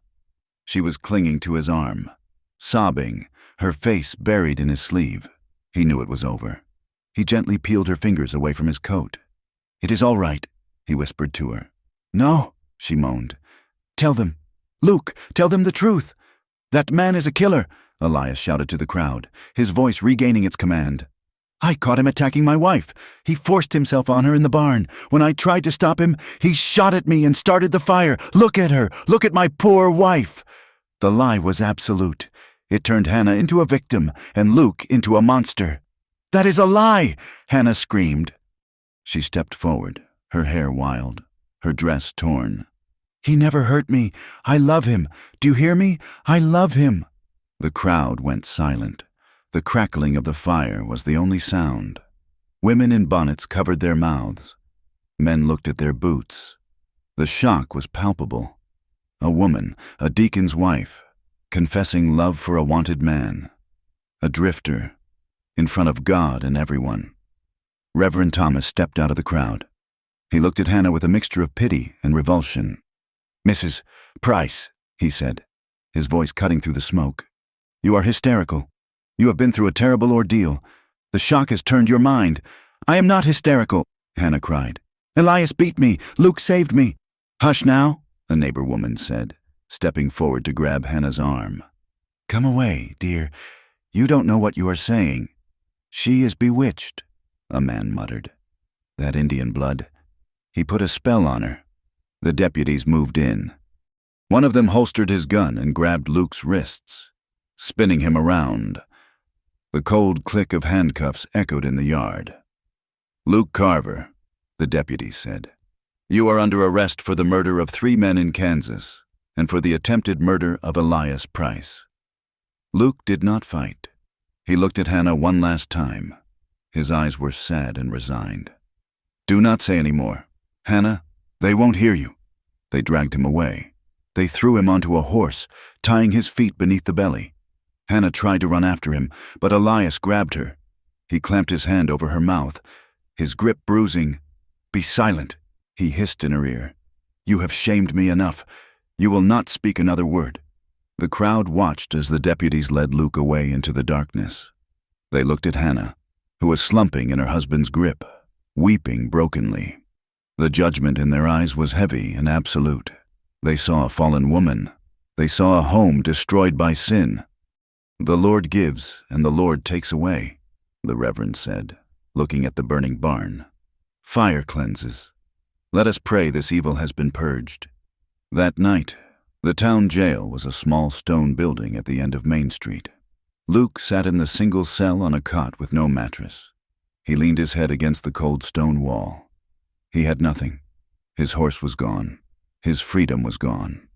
She was clinging to his arm, sobbing, her face buried in his sleeve. He knew it was over. He gently peeled her fingers away from his coat. "It is all right," he whispered to her. "No," she moaned. "Tell them. Luke, tell them the truth. That man is a killer, Elias shouted to the crowd, his voice regaining its command. I caught him attacking my wife. He forced himself on her in the barn. When I tried to stop him, he shot at me and started the fire. Look at her. Look at my poor wife. The lie was absolute. It turned Hannah into a victim and Luke into a monster. That is a lie, Hannah screamed. She stepped forward, her hair wild, her dress torn. He never hurt me. I love him. Do you hear me? I love him. The crowd went silent. The crackling of the fire was the only sound. Women in bonnets covered their mouths. Men looked at their boots. The shock was palpable. A woman, a deacon's wife, confessing love for a wanted man. A drifter, in front of God and everyone. Reverend Thomas stepped out of the crowd. He looked at Hannah with a mixture of pity and revulsion. Mrs. Price, he said, his voice cutting through the smoke. You are hysterical. You have been through a terrible ordeal. The shock has turned your mind. I am not hysterical, Hannah cried. Elias beat me. Luke saved me. Hush now, a neighbor woman said, stepping forward to grab Hannah's arm. Come away, dear. You don't know what you are saying. She is bewitched, a man muttered. That Indian blood. He put a spell on her. The deputies moved in. One of them holstered his gun and grabbed Luke's wrists, spinning him around. The cold click of handcuffs echoed in the yard. Luke Carver, the deputy said, you are under arrest for the murder of 3 men in Kansas and for the attempted murder of Elias Price. Luke did not fight. He looked at Hannah one last time. His eyes were sad and resigned. Do not say any more. Hannah, they won't hear you. They dragged him away. They threw him onto a horse, tying his feet beneath the belly. Hannah tried to run after him, but Elias grabbed her. He clamped his hand over her mouth, his grip bruising. Be silent, he hissed in her ear. You have shamed me enough. You will not speak another word. The crowd watched as the deputies led Luke away into the darkness. They looked at Hannah, who was slumping in her husband's grip, weeping brokenly. The judgment in their eyes was heavy and absolute. They saw a fallen woman. They saw a home destroyed by sin. The Lord gives and the Lord takes away, the Reverend said, looking at the burning barn. Fire cleanses. Let us pray this evil has been purged. That night, the town jail was a small stone building at the end of Main Street. Luke sat in the single cell on a cot with no mattress. He leaned his head against the cold stone wall. He had nothing. His horse was gone. His freedom was gone.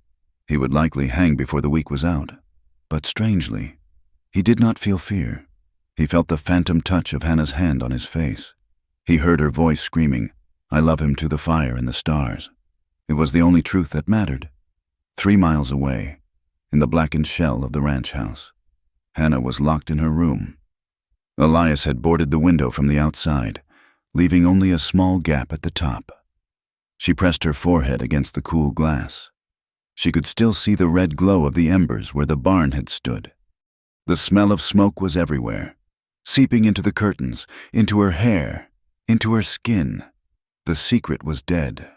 He would likely hang before the week was out. But strangely, he did not feel fear. He felt the phantom touch of Hannah's hand on his face. He heard her voice screaming, I love him to the fire and the stars. It was the only truth that mattered. 3 miles away, in the blackened shell of the ranch house, Hannah was locked in her room. Elias had boarded the window from the outside, leaving only a small gap at the top. She pressed her forehead against the cool glass. She could still see the red glow of the embers where the barn had stood. The smell of smoke was everywhere, seeping into the curtains, into her hair, into her skin. The secret was dead.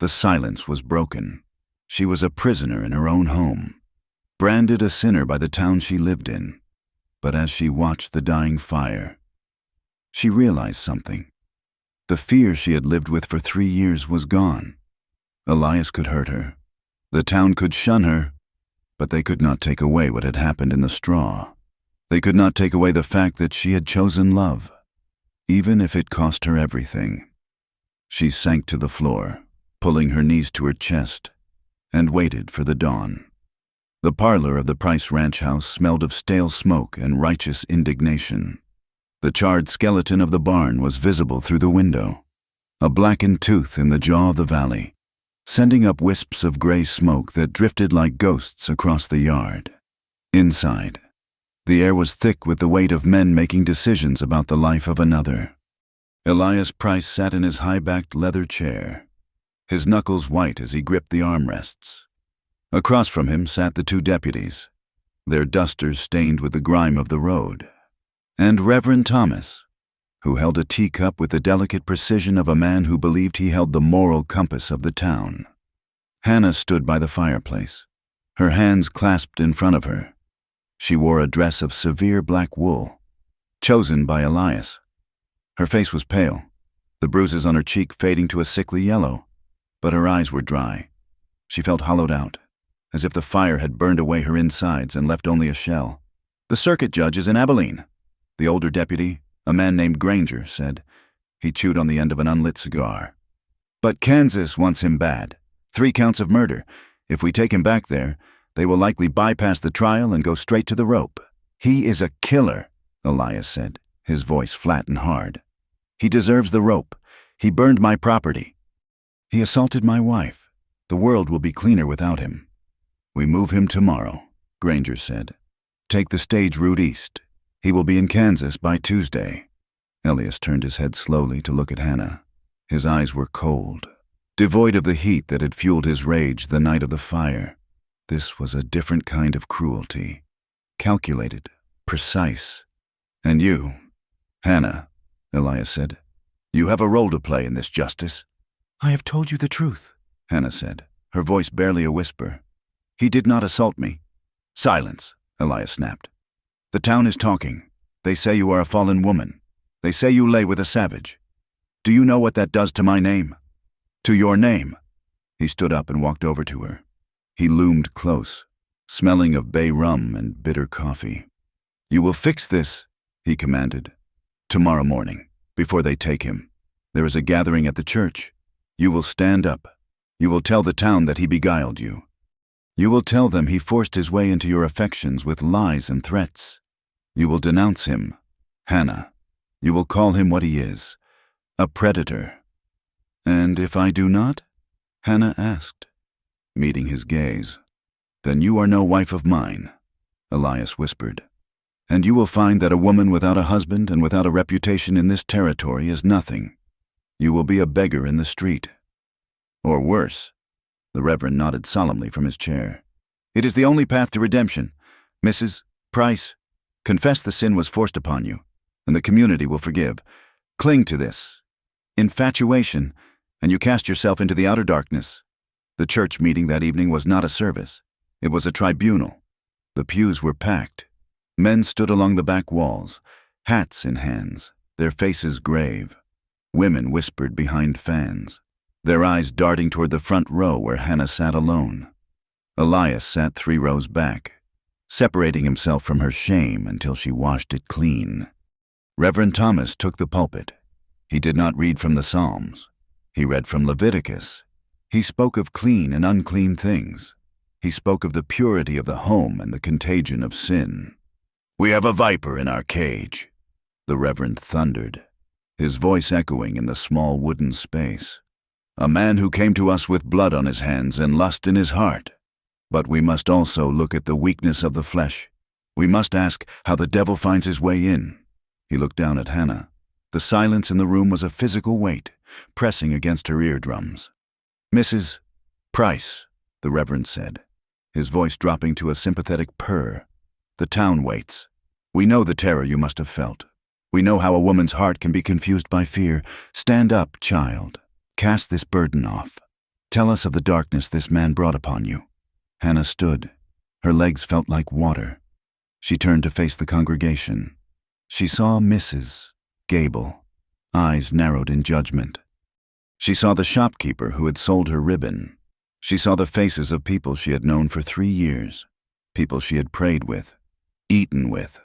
The silence was broken. She was a prisoner in her own home, branded a sinner by the town she lived in. But as she watched the dying fire, she realized something. The fear she had lived with for 3 years was gone. Elias could hurt her. The town could shun her, but they could not take away what had happened in the straw. They could not take away the fact that she had chosen love, even if it cost her everything. She sank to the floor, pulling her knees to her chest, and waited for the dawn. The parlor of the Price Ranch house smelled of stale smoke and righteous indignation. The charred skeleton of the barn was visible through the window, a blackened tooth in the jaw of the valley, sending up wisps of gray smoke that drifted like ghosts across the yard. Inside, the air was thick with the weight of men making decisions about the life of another. Elias Price sat in his high-backed leather chair, his knuckles white as he gripped the armrests. Across from him sat the 2 deputies, their dusters stained with the grime of the road, and Reverend Thomas, who held a teacup with the delicate precision of a man who believed he held the moral compass of the town. Hannah stood by the fireplace, her hands clasped in front of her. She wore a dress of severe black wool, chosen by Elias. Her face was pale, the bruises on her cheek fading to a sickly yellow, but her eyes were dry. She felt hollowed out, as if the fire had burned away her insides and left only a shell. "The circuit judge is in Abilene," the older deputy, a man named Granger, said. He chewed on the end of an unlit cigar. "But Kansas wants him bad. 3 counts of murder. If we take him back there, they will likely bypass the trial and go straight to the rope." "He is a killer," Elias said, his voice flat and hard. "He deserves the rope. He burned my property. He assaulted my wife. The world will be cleaner without him." "We move him tomorrow," Granger said. "Take the stage route east. He will be in Kansas by Tuesday." Elias turned his head slowly to look at Hannah. His eyes were cold, devoid of the heat that had fueled his rage the night of the fire. This was a different kind of cruelty. Calculated, precise. "And you, Hannah," Elias said, "you have a role to play in this justice." "I have told you the truth," Hannah said, her voice barely a whisper. "He did not assault me." "Silence," Elias snapped. "The town is talking. They say you are a fallen woman. They say you lay with a savage. Do you know what that does to my name? To your name?" He stood up and walked over to her. He loomed close, smelling of bay rum and bitter coffee. "You will fix this," he commanded. "Tomorrow morning, before they take him. There is a gathering at the church. You will stand up. You will tell the town that he beguiled you. You will tell them he forced his way into your affections with lies and threats. You will denounce him, Hannah. You will call him what he is, a predator." "And if I do not?" Hannah asked, meeting his gaze. "Then you are no wife of mine," Elias whispered. "And you will find that a woman without a husband and without a reputation in this territory is nothing. You will be a beggar in the street. Or worse." The Reverend nodded solemnly from his chair. "It is the only path to redemption. Mrs. Price, confess the sin was forced upon you, and the community will forgive. Cling to this infatuation, and you cast yourself into the outer darkness." The church meeting that evening was not a service. It was a tribunal. The pews were packed. Men stood along the back walls, hats in hands, their faces grave. Women whispered behind fans, their eyes darting toward the front row where Hannah sat alone. Elias sat 3 rows back, separating himself from her shame until she washed it clean. Reverend Thomas took the pulpit. He did not read from the Psalms. He read from Leviticus. He spoke of clean and unclean things. He spoke of the purity of the home and the contagion of sin. "We have a viper in our cage," the Reverend thundered, his voice echoing in the small wooden space. "A man who came to us with blood on his hands and lust in his heart. But we must also look at the weakness of the flesh. We must ask how the devil finds his way in." He looked down at Hannah. The silence in the room was a physical weight, pressing against her eardrums. "Mrs. Price," the Reverend said, his voice dropping to a sympathetic purr. "The town waits. We know the terror you must have felt. We know how a woman's heart can be confused by fear. Stand up, child. Cast this burden off. Tell us of the darkness this man brought upon you." Hannah stood. Her legs felt like water. She turned to face the congregation. She saw Mrs. Gable, eyes narrowed in judgment. She saw the shopkeeper who had sold her ribbon. She saw the faces of people she had known for 3 years, people she had prayed with, eaten with.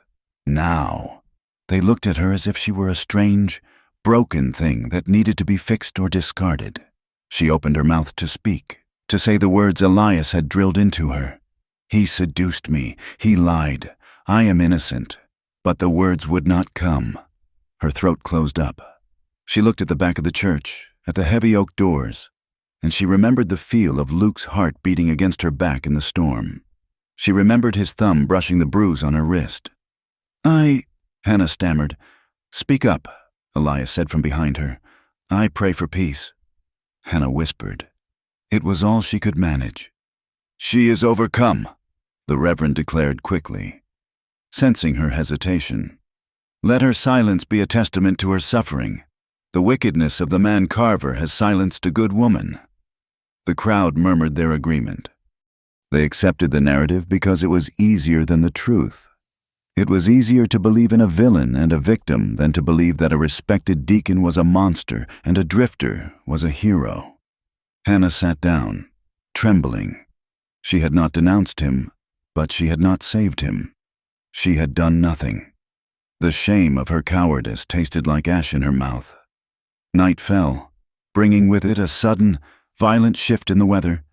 Now, they looked at her as if she were a strange, broken thing that needed to be fixed or discarded. She opened her mouth to speak, to say the words Elias had drilled into her. "He seduced me. He lied. I am innocent." But the words would not come. Her throat closed up. She looked at the back of the church, at the heavy oak doors, and she remembered the feel of Luke's heart beating against her back in the storm. She remembered his thumb brushing the bruise on her wrist. Hannah stammered. "Speak up," Elias said from behind her. "I pray for peace." Hannah whispered. It was all she could manage. "She is overcome," the Reverend declared quickly, sensing her hesitation. "Let her silence be a testament to her suffering. The wickedness of the man Carver has silenced a good woman." The crowd murmured their agreement. They accepted the narrative because it was easier than the truth. It was easier to believe in a villain and a victim than to believe that a respected deacon was a monster and a drifter was a hero. Hannah sat down, trembling. She had not denounced him, but she had not saved him. She had done nothing. The shame of her cowardice tasted like ash in her mouth. Night fell, bringing with it a sudden, violent shift in the weather.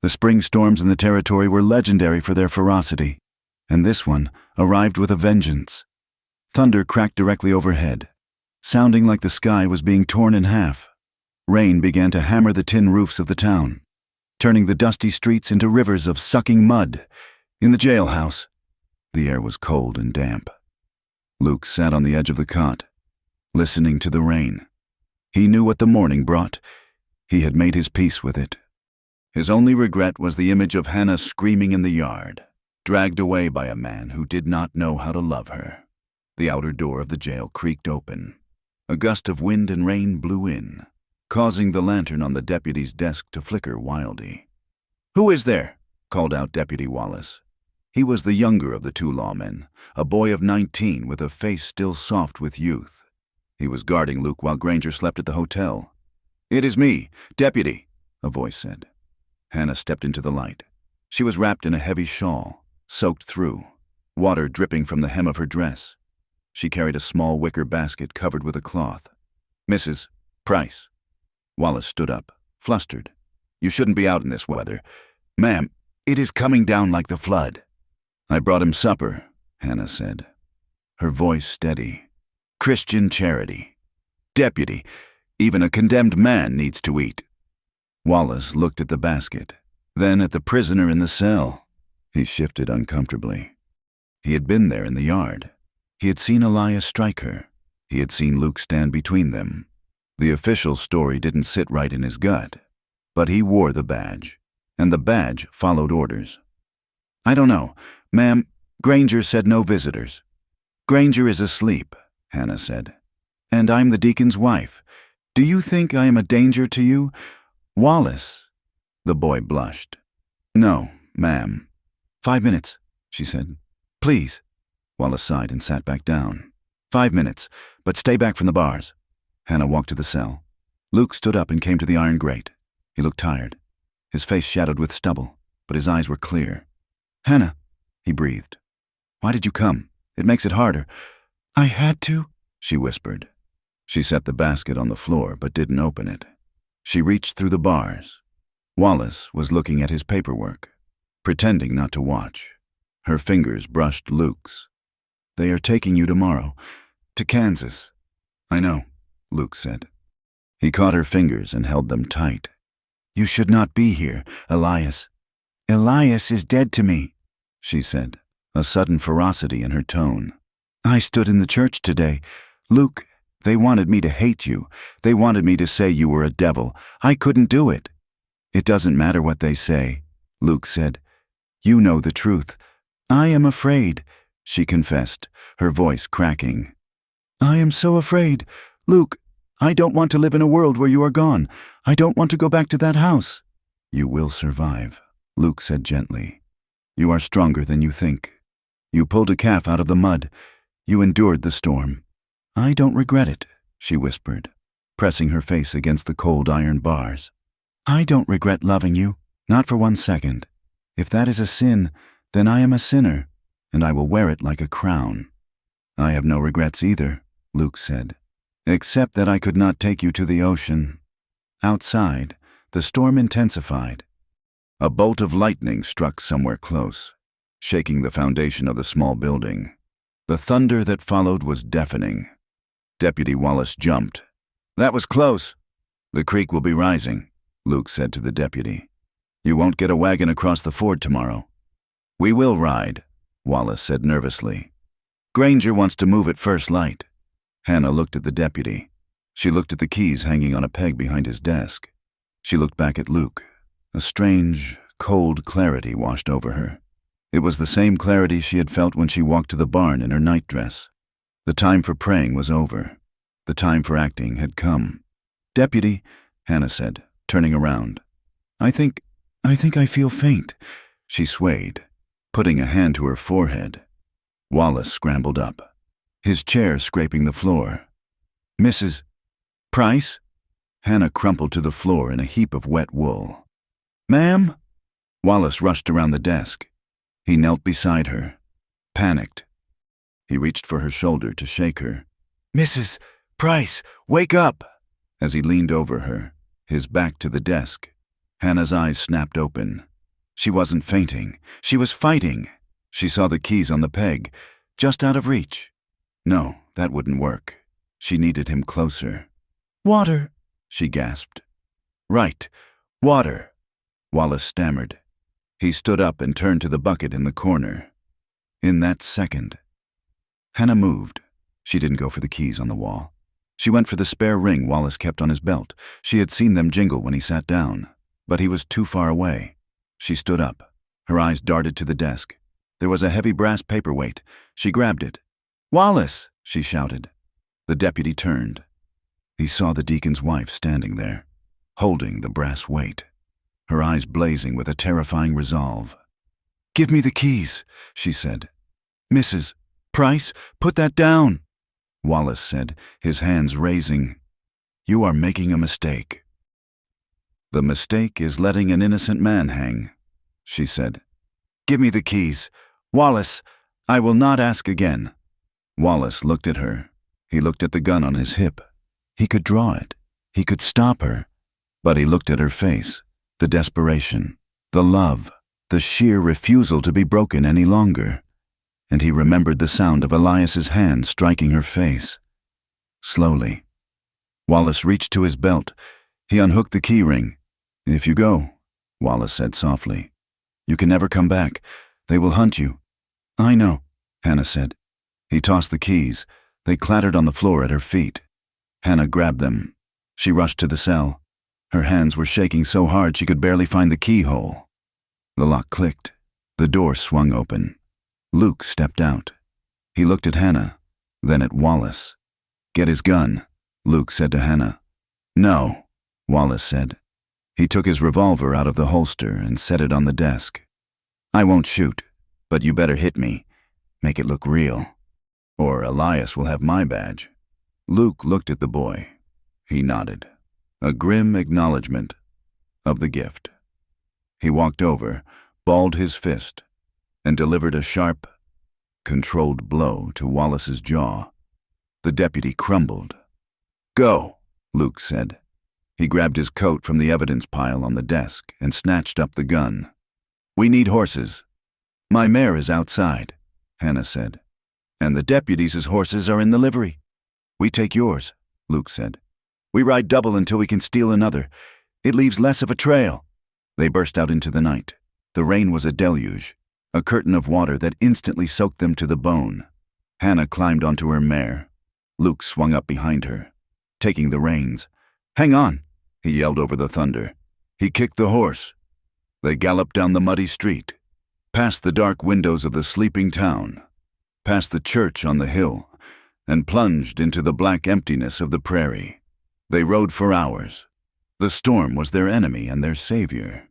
The spring storms in the territory were legendary for their ferocity, and this one arrived with a vengeance. Thunder cracked directly overhead, sounding like the sky was being torn in half. Rain began to hammer the tin roofs of the town, turning the dusty streets into rivers of sucking mud. In the jailhouse, the air was cold and damp. Luke sat on the edge of the cot, listening to the rain. He knew what the morning brought. He had made his peace with it. His only regret was the image of Hannah screaming in the yard, dragged away by a man who did not know how to love her. The outer door of the jail creaked open. A gust of wind and rain blew in, causing the lantern on the deputy's desk to flicker wildly. "Who is there?" called out Deputy Wallace. He was the younger of the two lawmen, a boy of 19 with a face still soft with youth. He was guarding Luke while Granger slept at the hotel. "It is me, Deputy," a voice said. Hannah stepped into the light. She was wrapped in a heavy shawl, soaked through, water dripping from the hem of her dress. She carried a small wicker basket covered with a cloth. "Mrs. Price." Wallace stood up, flustered. "You shouldn't be out in this weather. Ma'am, it is coming down like the flood." "I brought him supper," Hannah said, her voice steady. "Christian charity. Deputy, even a condemned man needs to eat." Wallace looked at the basket, then at the prisoner in the cell. He shifted uncomfortably. He had been there in the yard. He had seen Elias strike her. He had seen Luke stand between them. The official story didn't sit right in his gut, but he wore the badge, and the badge followed orders. "I don't know. Ma'am, Granger said no visitors." "Granger is asleep," Hannah said. "And I'm the deacon's wife. Do you think I am a danger to you?" "Wallace." The boy blushed. "No, ma'am." "5 minutes," she said. "Please." Wallace sighed and sat back down. "5 minutes, but stay back from the bars." Hannah walked to the cell. Luke stood up and came to the iron grate. He looked tired, his face shadowed with stubble, but his eyes were clear. "Hannah," he breathed. "Why did you come? It makes it harder." "I had to," she whispered. She set the basket on the floor but didn't open it. She reached through the bars. Wallace was looking at his paperwork, pretending not to watch. Her fingers brushed Luke's. "They are taking you tomorrow, to Kansas." "I know," Luke said. He caught her fingers and held them tight. "You should not be here, Elias." "Elias is dead to me," she said, a sudden ferocity in her tone. "I stood in the church today. Luke, they wanted me to hate you. They wanted me to say you were a devil. I couldn't do it." "It doesn't matter what they say," Luke said. "You know the truth." "I am afraid," she confessed, her voice cracking. "I am so afraid. Luke, I don't want to live in a world where you are gone. I don't want to go back to that house." "You will survive," Luke said gently. "You are stronger than you think. You pulled a calf out of the mud. You endured the storm." "I don't regret it," she whispered, pressing her face against the cold iron bars. "I don't regret loving you, not for 1 second. If that is a sin, then I am a sinner, and I will wear it like a crown." "I have no regrets either," Luke said, "except that I could not take you to the ocean." Outside, the storm intensified. A bolt of lightning struck somewhere close, shaking the foundation of the small building. The thunder that followed was deafening. Deputy Wallace jumped. "That was close." "The creek will be rising," Luke said to the deputy. "You won't get a wagon across the ford tomorrow." "We will ride," Wallace said nervously. "Granger wants to move at first light." Hannah looked at the deputy. She looked at the keys hanging on a peg behind his desk. She looked back at Luke. A strange, cold clarity washed over her. It was the same clarity she had felt when she walked to the barn in her nightdress. The time for praying was over. The time for acting had come. "Deputy," Hannah said, turning around. I think I feel faint. She swayed, putting a hand to her forehead. Wallace scrambled up, his chair scraping the floor. "Mrs. Price?" Hannah crumpled to the floor in a heap of wet wool. "Ma'am?" Wallace rushed around the desk. He knelt beside her, panicked. He reached for her shoulder to shake her. "Mrs. Price, wake up!" As he leaned over her, his back to the desk, Hannah's eyes snapped open. She wasn't fainting. She was fighting. She saw the keys on the peg, just out of reach. No, that wouldn't work. She needed him closer. "Water," she gasped. "Right, water," Wallace stammered. He stood up and turned to the bucket in the corner. In that second, Hannah moved. She didn't go for the keys on the wall. She went for the spare ring Wallace kept on his belt. She had seen them jingle when he sat down, but he was too far away. She stood up. Her eyes darted to the desk. There was a heavy brass paperweight. She grabbed it. "Wallace!" she shouted. The deputy turned. He saw the deacon's wife standing there, holding the brass weight, her eyes blazing with a terrifying resolve. "Give me the keys," she said. "Mrs. Price, put that down," Wallace said, his hands raising. "You are making a mistake." "The mistake is letting an innocent man hang," she said. "Give me the keys. Wallace, I will not ask again." Wallace looked at her. He looked at the gun on his hip. He could draw it. He could stop her. But he looked at her face, the desperation, the love, the sheer refusal to be broken any longer. And he remembered the sound of Elias's hand striking her face. Slowly, Wallace reached to his belt. He unhooked the key ring. "If you go," Wallace said softly, "you can never come back. They will hunt you." "I know," Hannah said. He tossed the keys. They clattered on the floor at her feet. Hannah grabbed them. She rushed to the cell. Her hands were shaking so hard she could barely find the keyhole. The lock clicked. The door swung open. Luke stepped out. He looked at Hannah, then at Wallace. "Get his gun," Luke said to Hannah. "No," Wallace said. He took his revolver out of the holster and set it on the desk. "I won't shoot, but you better hit me. Make it look real. Or Elias will have my badge." Luke looked at the boy. He nodded, a grim acknowledgement of the gift. He walked over, balled his fist, and delivered a sharp, controlled blow to Wallace's jaw. The deputy crumbled. "Go," Luke said. He grabbed his coat from the evidence pile on the desk and snatched up the gun. "We need horses." "My mare is outside," Hannah said. "And the deputies' horses are in the livery." "We take yours," Luke said. "We ride double until we can steal another. It leaves less of a trail." They burst out into the night. The rain was a deluge, a curtain of water that instantly soaked them to the bone. Hannah climbed onto her mare. Luke swung up behind her, taking the reins. "Hang on," he yelled over the thunder. He kicked the horse. They galloped down the muddy street, past the dark windows of the sleeping town, past the church on the hill, and plunged into the black emptiness of the prairie. They rode for hours. The storm was their enemy and their savior.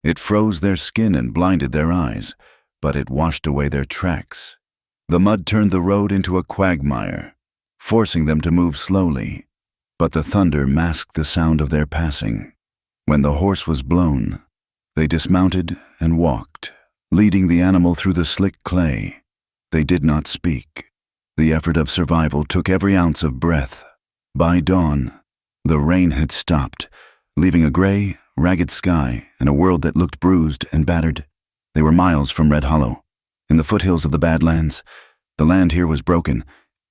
It froze their skin and blinded their eyes, but it washed away their tracks. The mud turned the road into a quagmire, forcing them to move slowly, but the thunder masked the sound of their passing. When the horse was blown, they dismounted and walked, leading the animal through the slick clay. They did not speak. The effort of survival took every ounce of breath. By dawn, the rain had stopped, leaving a gray, ragged sky and a world that looked bruised and battered. They were miles from Red Hollow, in the foothills of the Badlands. The land here was broken,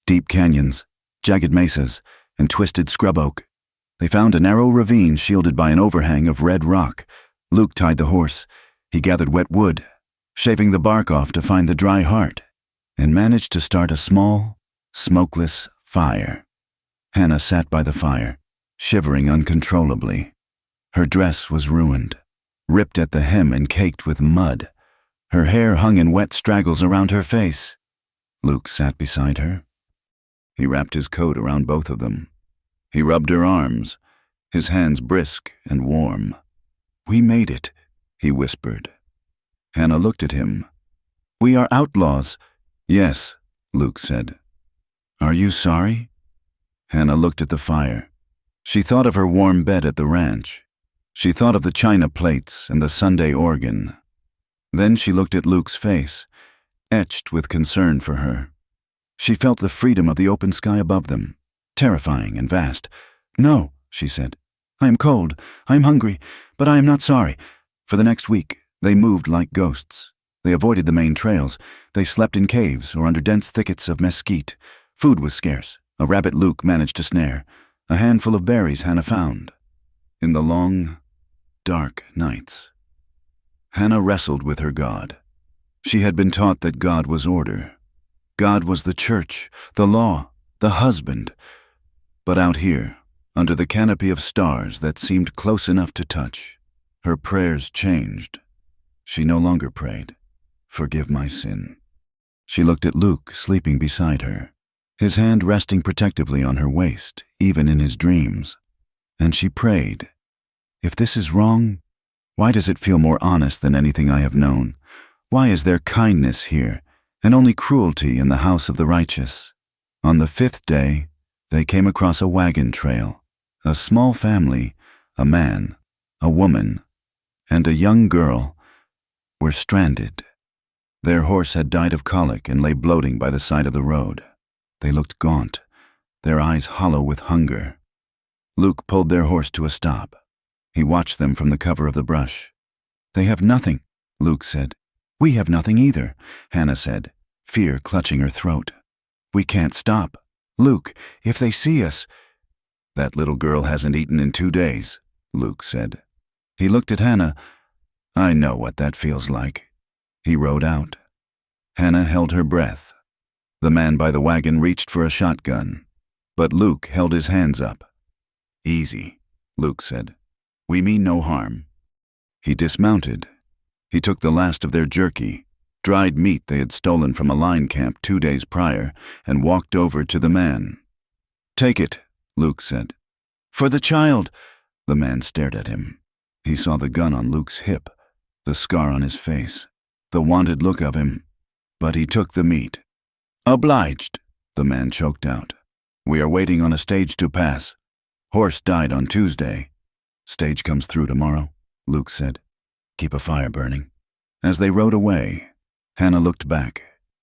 deep canyons, jagged mesas, and twisted scrub oak. They found a narrow ravine shielded by an overhang of red rock. Luke tied the horse. He gathered wet wood, shaving the bark off to find the dry heart, and managed to start a small, smokeless fire. Hannah sat by the fire, shivering uncontrollably. Her dress was ruined, ripped at the hem and caked with mud. Her hair hung in wet straggles around her face. Luke sat beside her. He wrapped his coat around both of them. He rubbed her arms, his hands brisk and warm. "We made it," he whispered. Hannah looked at him. "We are outlaws." "Yes," Luke said. "Are you sorry?" Hannah looked at the fire. She thought of her warm bed at the ranch. She thought of the china plates and the Sunday organ. Then she looked at Luke's face, etched with concern for her. She felt the freedom of the open sky above them, terrifying and vast. "No," she said. "I am cold, I am hungry, but I am not sorry." For the next week, they moved like ghosts. They avoided the main trails. They slept in caves or under dense thickets of mesquite. Food was scarce. A rabbit Luke managed to snare. A handful of berries Hannah found. In the long, dark nights, Hannah wrestled with her God. She had been taught that God was order. God was the church, the law, the husband. But out here, under the canopy of stars that seemed close enough to touch, her prayers changed. She no longer prayed, "Forgive my sin." She looked at Luke sleeping beside her, his hand resting protectively on her waist, even in his dreams. And she prayed, "If this is wrong, why does it feel more honest than anything I have known? Why is there kindness here, and only cruelty in the house of the righteous?" On the 5th day, they came across a wagon trail. A small family, a man, a woman, and a young girl, were stranded. Their horse had died of colic and lay bloating by the side of the road. They looked gaunt, their eyes hollow with hunger. Luke pulled their horse to a stop. He watched them from the cover of the brush. "They have nothing," Luke said. "We have nothing either," Hannah said, fear clutching her throat. "We can't stop. Luke, if they see us—" "That little girl hasn't eaten in 2 days," Luke said. He looked at Hannah. "I know what that feels like." He rode out. Hannah held her breath. The man by the wagon reached for a shotgun, but Luke held his hands up. "Easy," Luke said. "We mean no harm." He dismounted. He took the last of their jerky, dried meat they had stolen from a line camp 2 days prior, and walked over to the man. "Take it," Luke said. "For the child." The man stared at him. He saw the gun on Luke's hip, the scar on his face, the wanted look of him. But he took the meat. "Obliged," the man choked out. "We are waiting on a stage to pass. Horse died on Tuesday. Stage comes through tomorrow," Luke said. "Keep a fire burning." As they rode away, Hannah looked back.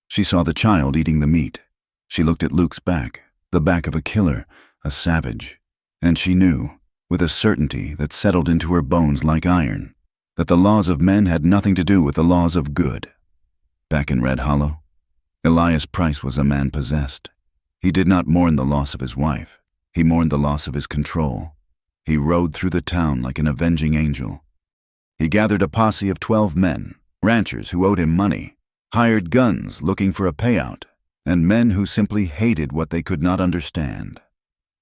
She saw the child eating the meat. She looked at Luke's back, the back of a killer, a savage. And she knew, with a certainty that settled into her bones like iron, that the laws of men had nothing to do with the laws of good. Back in Red Hollow, Elias Price was a man possessed. He did not mourn the loss of his wife. He mourned the loss of his control. He rode through the town like an avenging angel. He gathered a posse of 12 men, ranchers who owed him money, hired guns looking for a payout, and men who simply hated what they could not understand.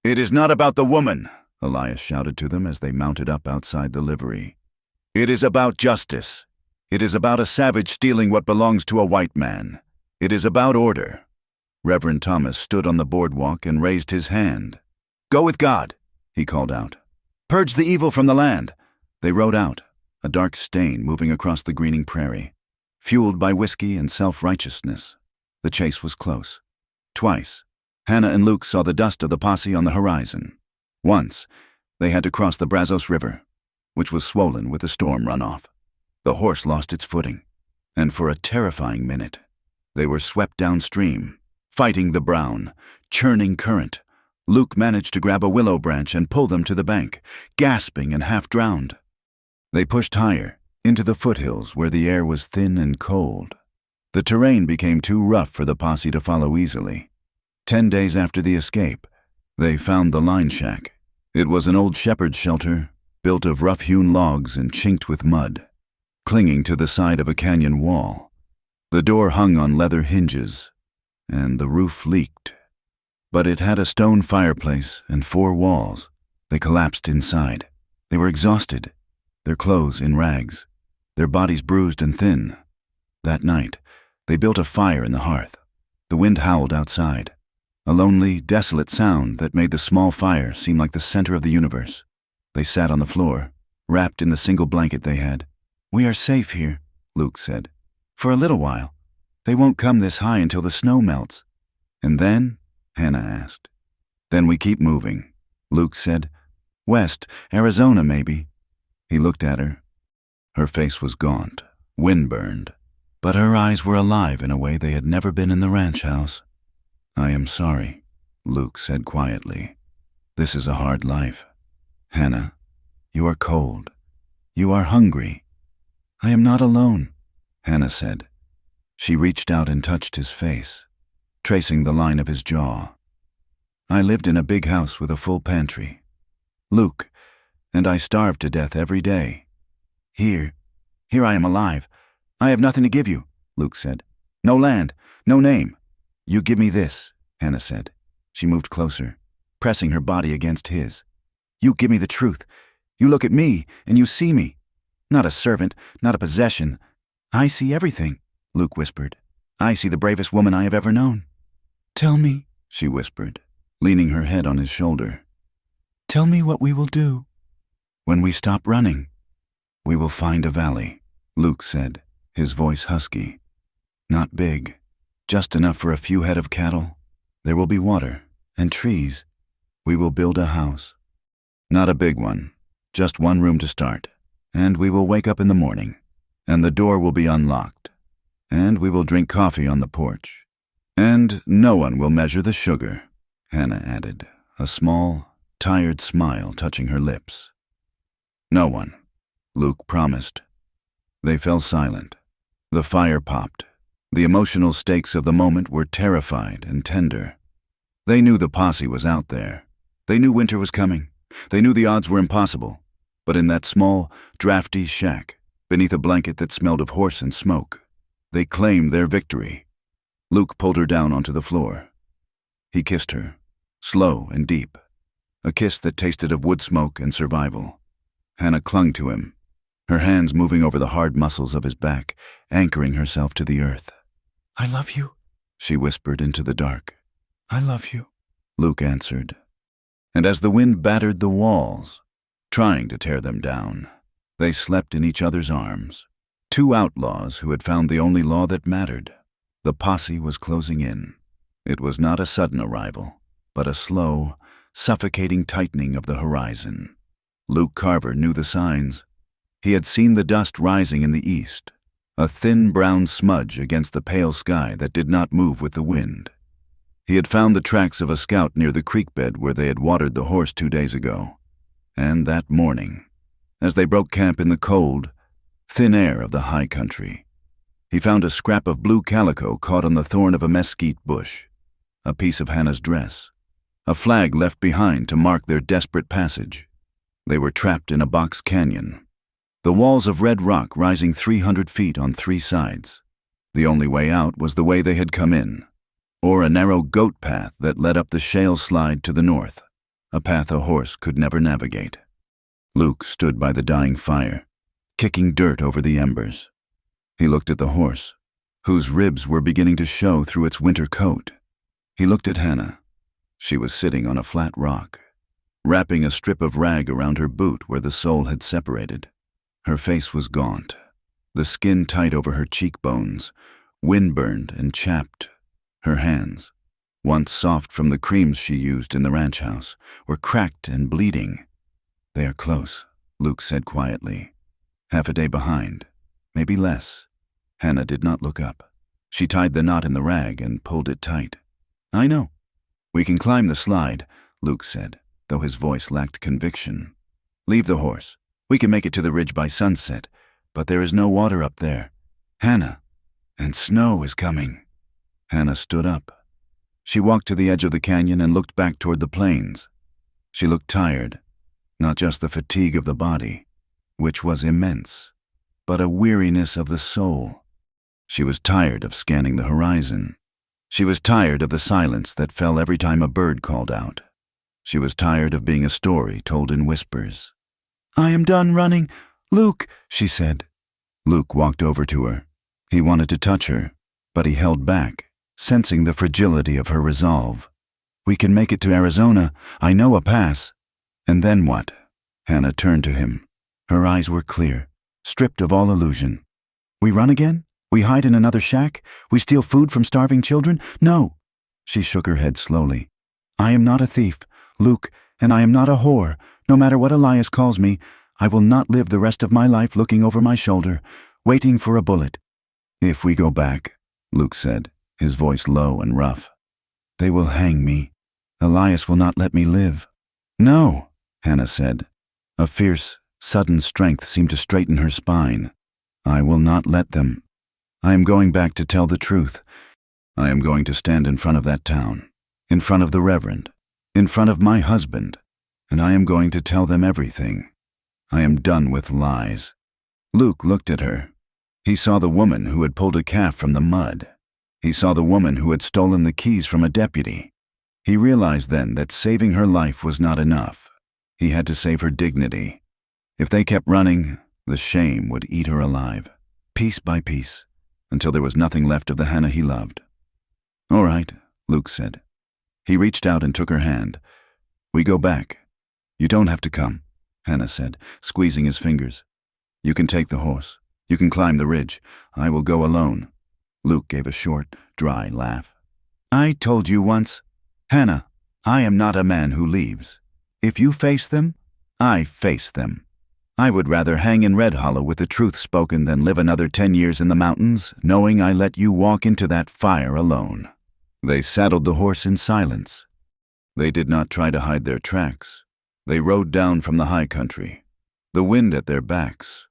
"It is not about the woman," Elias shouted to them as they mounted up outside the livery. "It is about justice. It is about a savage stealing what belongs to a white man. It is about order." Reverend Thomas stood on the boardwalk and raised his hand. "Go with God," he called out. "Purge the evil from the land." They rode out, a dark stain moving across the greening prairie, fueled by whiskey and self-righteousness. The chase was close. Twice, Hannah and Luke saw the dust of the posse on the horizon. Once, they had to cross the Brazos River, which was swollen with the storm runoff. The horse lost its footing, and for a terrifying minute, they were swept downstream, fighting the brown, churning current. Luke managed to grab a willow branch and pull them to the bank, gasping and half-drowned. They pushed higher, into the foothills where the air was thin and cold. The terrain became too rough for the posse to follow easily. 10 days after the escape, they found the line shack. It was an old shepherd's shelter, built of rough-hewn logs and chinked with mud, clinging to the side of a canyon wall. The door hung on leather hinges, and the roof leaked. But it had a stone fireplace and 4 walls. They collapsed inside. They were exhausted, their clothes in rags, their bodies bruised and thin. That night, they built a fire in the hearth. The wind howled outside, a lonely, desolate sound that made the small fire seem like the center of the universe. They sat on the floor, wrapped in the single blanket they had. "We are safe here," Luke said. "For a little while. They won't come this high until the snow melts." "And then?" Hannah asked. "Then we keep moving," Luke said. "West, Arizona maybe." He looked at her. Her face was gaunt, wind-burned, but her eyes were alive in a way they had never been in the ranch house. "I am sorry," Luke said quietly. "This is a hard life. Hannah, you are cold. You are hungry." "I am not alone," Hannah said. She reached out and touched his face, tracing the line of his jaw. "I lived in a big house with a full pantry, Luke, and I starved to death every day. Here I am alive. I have nothing to give you," Luke said. "No land, no name." "You give me this," Hannah said. She moved closer, pressing her body against his. "You give me the truth. You look at me, and you see me. Not a servant, not a possession. I see everything," Luke whispered. "I see the bravest woman I have ever known." "Tell me," she whispered, leaning her head on his shoulder. "Tell me what we will do." "When we stop running, we will find a valley," Luke said, his voice husky. "Not big, just enough for a few head of cattle. There will be water and trees. We will build a house. Not a big one, just one room to start. And we will wake up in the morning, and the door will be unlocked. And we will drink coffee on the porch. And no one will measure the sugar," Hannah added, a small, tired smile touching her lips. "No one," Luke promised. They fell silent. The fire popped. The emotional stakes of the moment were terrified and tender. They knew the posse was out there. They knew winter was coming. They knew the odds were impossible. But in that small, drafty shack, beneath a blanket that smelled of horse and smoke, they claimed their victory. Luke pulled her down onto the floor. He kissed her, slow and deep, a kiss that tasted of wood smoke and survival. Hannah clung to him, her hands moving over the hard muscles of his back, anchoring herself to the earth. "I love you," she whispered into the dark. "I love you," Luke answered. And as the wind battered the walls, trying to tear them down, they slept in each other's arms. Two outlaws who had found the only law that mattered. The posse was closing in. It was not a sudden arrival, but a slow, suffocating tightening of the horizon. Luke Carver knew the signs. He had seen the dust rising in the east, a thin brown smudge against the pale sky that did not move with the wind. He had found the tracks of a scout near the creek bed where they had watered the horse 2 days ago. And that morning, as they broke camp in the cold, thin air of the high country, he found a scrap of blue calico caught on the thorn of a mesquite bush, a piece of Hannah's dress, a flag left behind to mark their desperate passage. They were trapped in a box canyon, the walls of red rock rising 300 feet on 3 sides. The only way out was the way they had come in, or a narrow goat path that led up the shale slide to the north, a path a horse could never navigate. Luke stood by the dying fire, kicking dirt over the embers. He looked at the horse, whose ribs were beginning to show through its winter coat. He looked at Hannah. She was sitting on a flat rock, wrapping a strip of rag around her boot where the sole had separated. Her face was gaunt, the skin tight over her cheekbones, wind-burned and chapped. Her hands, once soft from the creams she used in the ranch house, were cracked and bleeding. "They are close," Luke said quietly. "Half a day behind, maybe less." Hannah did not look up. She tied the knot in the rag and pulled it tight. "I know. We can climb the slide," Luke said, though his voice lacked conviction. "Leave the horse. We can make it to the ridge by sunset, but there is no water up there. Hannah, and snow is coming." Hannah stood up. She walked to the edge of the canyon and looked back toward the plains. She looked tired, not just the fatigue of the body, which was immense, but a weariness of the soul. She was tired of scanning the horizon. She was tired of the silence that fell every time a bird called out. She was tired of being a story told in whispers. "I am done running, Luke," she said. Luke walked over to her. He wanted to touch her, but he held back, sensing the fragility of her resolve. "We can make it to Arizona. I know a pass." "And then what?" Hannah turned to him. Her eyes were clear, stripped of all illusion. We run again? We hide in another shack? We steal food from starving children? No. She shook her head slowly. I am not a thief, Luke, and I am not a whore. No matter what Elias calls me, I will not live the rest of my life looking over my shoulder, waiting for a bullet. If we go back, Luke said, his voice low and rough, they will hang me. Elias will not let me live. No, Hannah said. A fierce, sudden strength seemed to straighten her spine. I will not let them. I am going back to tell the truth. I am going to stand in front of that town, in front of the Reverend, in front of my husband, and I am going to tell them everything. I am done with lies. Luke looked at her. He saw the woman who had pulled a calf from the mud. He saw the woman who had stolen the keys from a deputy. He realized then that saving her life was not enough. He had to save her dignity. If they kept running, the shame would eat her alive, piece by piece, until there was nothing left of the Hannah he loved. All right, Luke said. He reached out and took her hand. We go back. You don't have to come, Hannah said, squeezing his fingers. You can take the horse. You can climb the ridge. I will go alone. Luke gave a short, dry laugh. I told you once, Hannah, I am not a man who leaves. If you face them, I face them. I would rather hang in Red Hollow with the truth spoken than live another 10 years in the mountains, knowing I let you walk into that fire alone. They saddled the horse in silence. They did not try to hide their tracks. They rode down from the high country, the wind at their backs,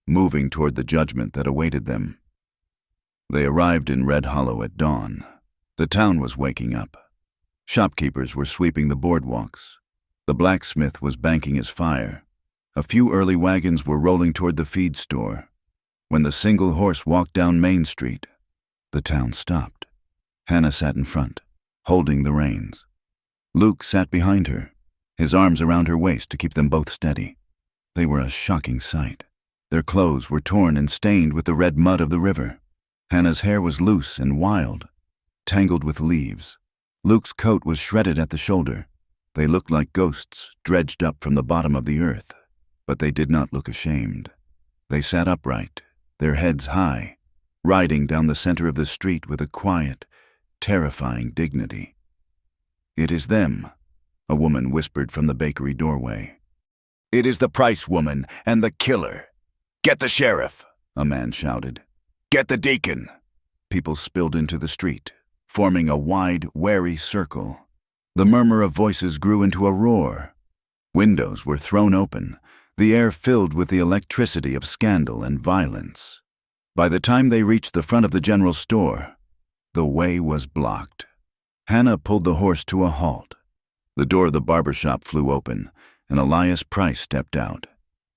moving toward the judgment that awaited them. They arrived in Red Hollow at dawn. The town was waking up. Shopkeepers were sweeping the boardwalks. The blacksmith was banking his fire. A few early wagons were rolling toward the feed store. When the single horse walked down Main Street, the town stopped. Hannah sat in front, holding the reins. Luke sat behind her, his arms around her waist to keep them both steady. They were a shocking sight. Their clothes were torn and stained with the red mud of the river. Hannah's hair was loose and wild, tangled with leaves. Luke's coat was shredded at the shoulder. They looked like ghosts dredged up from the bottom of the earth, but they did not look ashamed. They sat upright, their heads high, riding down the center of the street with a quiet, terrifying dignity. It is them, a woman whispered from the bakery doorway. It is the Price woman and the killer. Get the sheriff, a man shouted. Get the deacon. People spilled into the street, forming a wide, wary circle. The murmur of voices grew into a roar. Windows were thrown open, the air filled with the electricity of scandal and violence. By the time they reached the front of the general store, the way was blocked. Hannah pulled the horse to a halt. The door of the barber shop flew open, and Elias Price stepped out.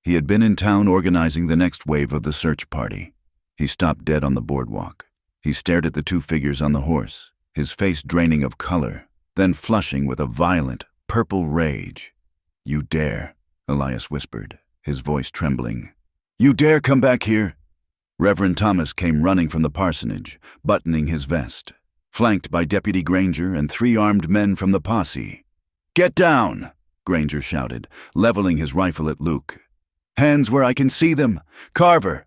He had been in town organizing the next wave of the search party. He stopped dead on the boardwalk. He stared at the two figures on the horse, his face draining of color, then flushing with a violent, purple rage. You dare, Elias whispered, his voice trembling. You dare come back here? Reverend Thomas came running from the parsonage, buttoning his vest, flanked by Deputy Granger and 3 armed men from the posse. Get down, Granger shouted, leveling his rifle at Luke. Hands where I can see them! Carver!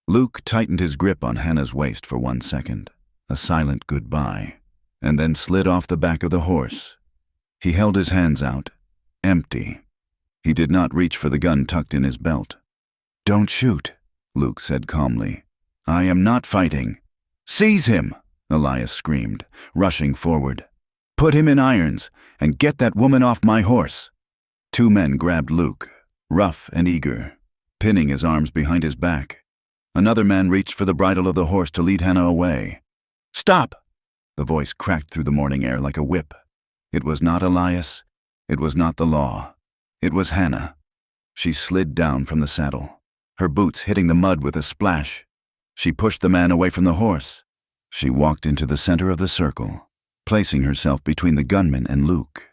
Luke tightened his grip on Hannah's waist for 1 second, a silent goodbye, and then slid off the back of the horse. He held his hands out, empty. He did not reach for the gun tucked in his belt. Don't shoot, Luke said calmly. I am not fighting. Seize him, Elias screamed, rushing forward. Put him in irons and get that woman off my horse. 2 men grabbed Luke, rough and eager, pinning his arms behind his back. Another man reached for the bridle of the horse to lead Hannah away. Stop! The voice cracked through the morning air like a whip. It was not Elias. It was not the law. It was Hannah. She slid down from the saddle, her boots hitting the mud with a splash. She pushed the man away from the horse. She walked into the center of the circle, placing herself between the gunman and Luke.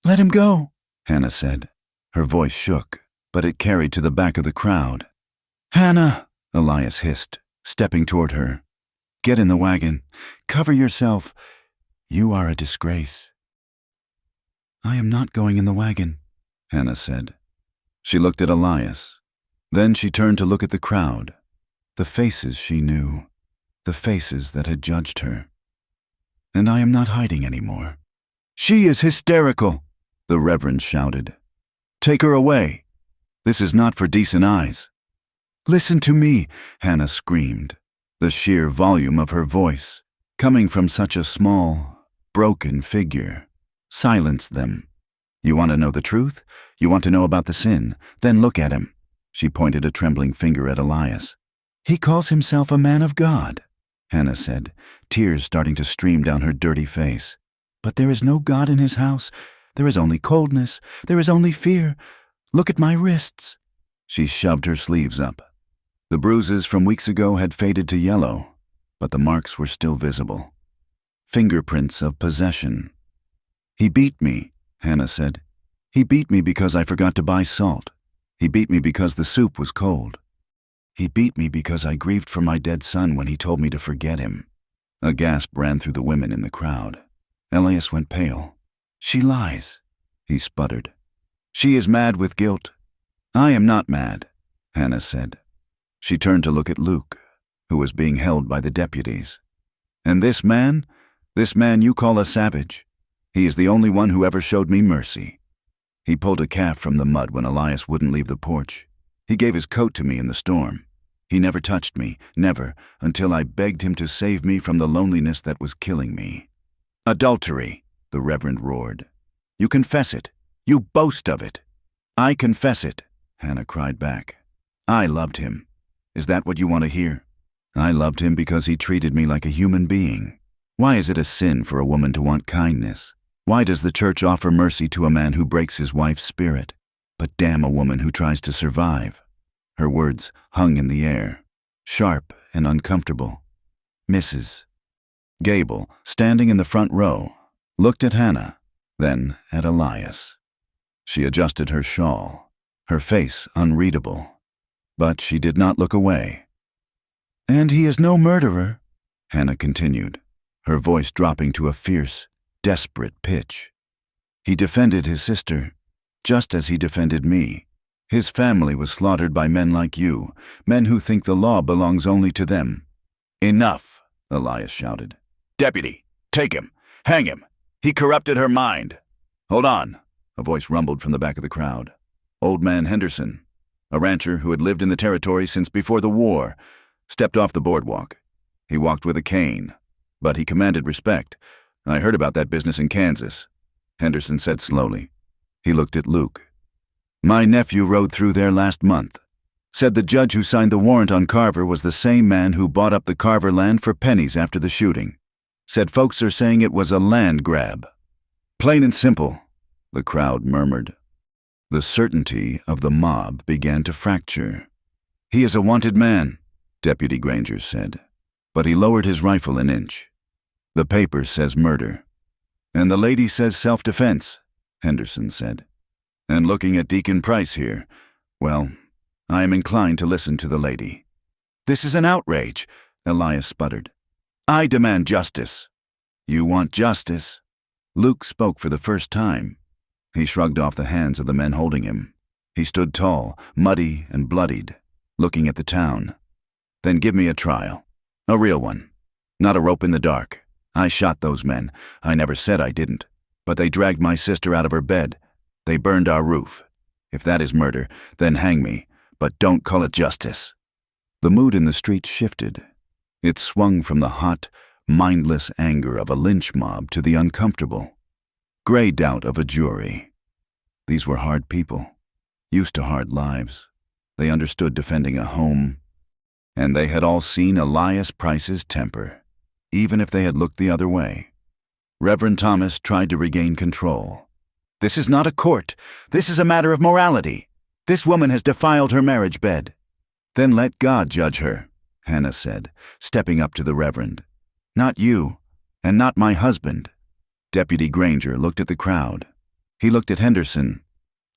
Let him go, Hannah said. Her voice shook, but it carried to the back of the crowd. Hannah, Elias hissed, stepping toward her. Get in the wagon. Cover yourself. You are a disgrace. I am not going in the wagon, Hannah said. She looked at Elias. Then she turned to look at the crowd. The faces she knew, the faces that had judged her. And I am not hiding anymore. "She is hysterical," the Reverend shouted. "Take her away. This is not for decent eyes." "Listen to me," Hannah screamed, the sheer volume of her voice, coming from such a small, broken figure, silenced them. "You want to know the truth? You want to know about the sin? Then look at him." She pointed a trembling finger at Elias. "He calls himself a man of God," Hannah said, tears starting to stream down her dirty face. "But there is no God in his house. There is only coldness. There is only fear. Look at my wrists." She shoved her sleeves up. The bruises from weeks ago had faded to yellow, but the marks were still visible. Fingerprints of possession. "He beat me," Hannah said. "He beat me because I forgot to buy salt. He beat me because the soup was cold. He beat me because I grieved for my dead son when he told me to forget him." A gasp ran through the women in the crowd. Elias went pale. "She lies," he sputtered. "She is mad with guilt." "I am not mad," Hannah said. She turned to look at Luke, who was being held by the deputies. "And this man you call a savage. He is the only one who ever showed me mercy." He pulled a calf from the mud when Elias wouldn't leave the porch. He gave his coat to me in the storm. He never touched me, never, until I begged him to save me from the loneliness that was killing me. "Adultery," the Reverend roared. "You confess it. You boast of it." "I confess it," Hannah cried back. "I loved him. Is that what you want to hear? I loved him because he treated me like a human being. Why is it a sin for a woman to want kindness? Why does the church offer mercy to a man who breaks his wife's spirit? But damn a woman who tries to survive." Her words hung in the air, sharp and uncomfortable. Mrs. Gable, standing in the front row, looked at Hannah, then at Elias. She adjusted her shawl, her face unreadable, but she did not look away. "And he is no murderer," Hannah continued, her voice dropping to a fierce, desperate pitch. "He defended his sister, just as he defended me. His family was slaughtered by men like you, men who think the law belongs only to them." "Enough," Elias shouted. "Deputy, take him. Hang him. He corrupted her mind." "Hold on," a voice rumbled from the back of the crowd. Old man Henderson, a rancher who had lived in the territory since before the war, stepped off the boardwalk. He walked with a cane, but he commanded respect. "I heard about that business in Kansas," Henderson said slowly. He looked at Luke. "My nephew rode through there last month. Said the judge who signed the warrant on Carver was the same man who bought up the Carver land for pennies after the shooting. Said folks are saying it was a land grab." "Plain and simple," the crowd murmured. The certainty of the mob began to fracture. "He is a wanted man," Deputy Granger said, but he lowered his rifle an inch. "The paper says murder." "And the lady says self-defense," Henderson said. "And looking at Deacon Price here, well, I am inclined to listen to the lady." "This is an outrage," Elias sputtered. "I demand justice." "You want justice?" Luke spoke for the first time. He shrugged off the hands of the men holding him. He stood tall, muddy and bloodied, looking at the town. "Then give me a trial. A real one. Not a rope in the dark. I shot those men. I never said I didn't. But they dragged my sister out of her bed. They burned our roof. If that is murder, then hang me, but don't call it justice." The mood in the street shifted. It swung from the hot, mindless anger of a lynch mob to the uncomfortable, gray doubt of a jury. These were hard people, used to hard lives. They understood defending a home, and they had all seen Elias Price's temper, even if they had looked the other way. Reverend Thomas tried to regain control. "This is not a court. This is a matter of morality. This woman has defiled her marriage bed." "Then let God judge her," Hannah said, stepping up to the Reverend. "Not you, and not my husband." Deputy Granger looked at the crowd. He looked at Henderson.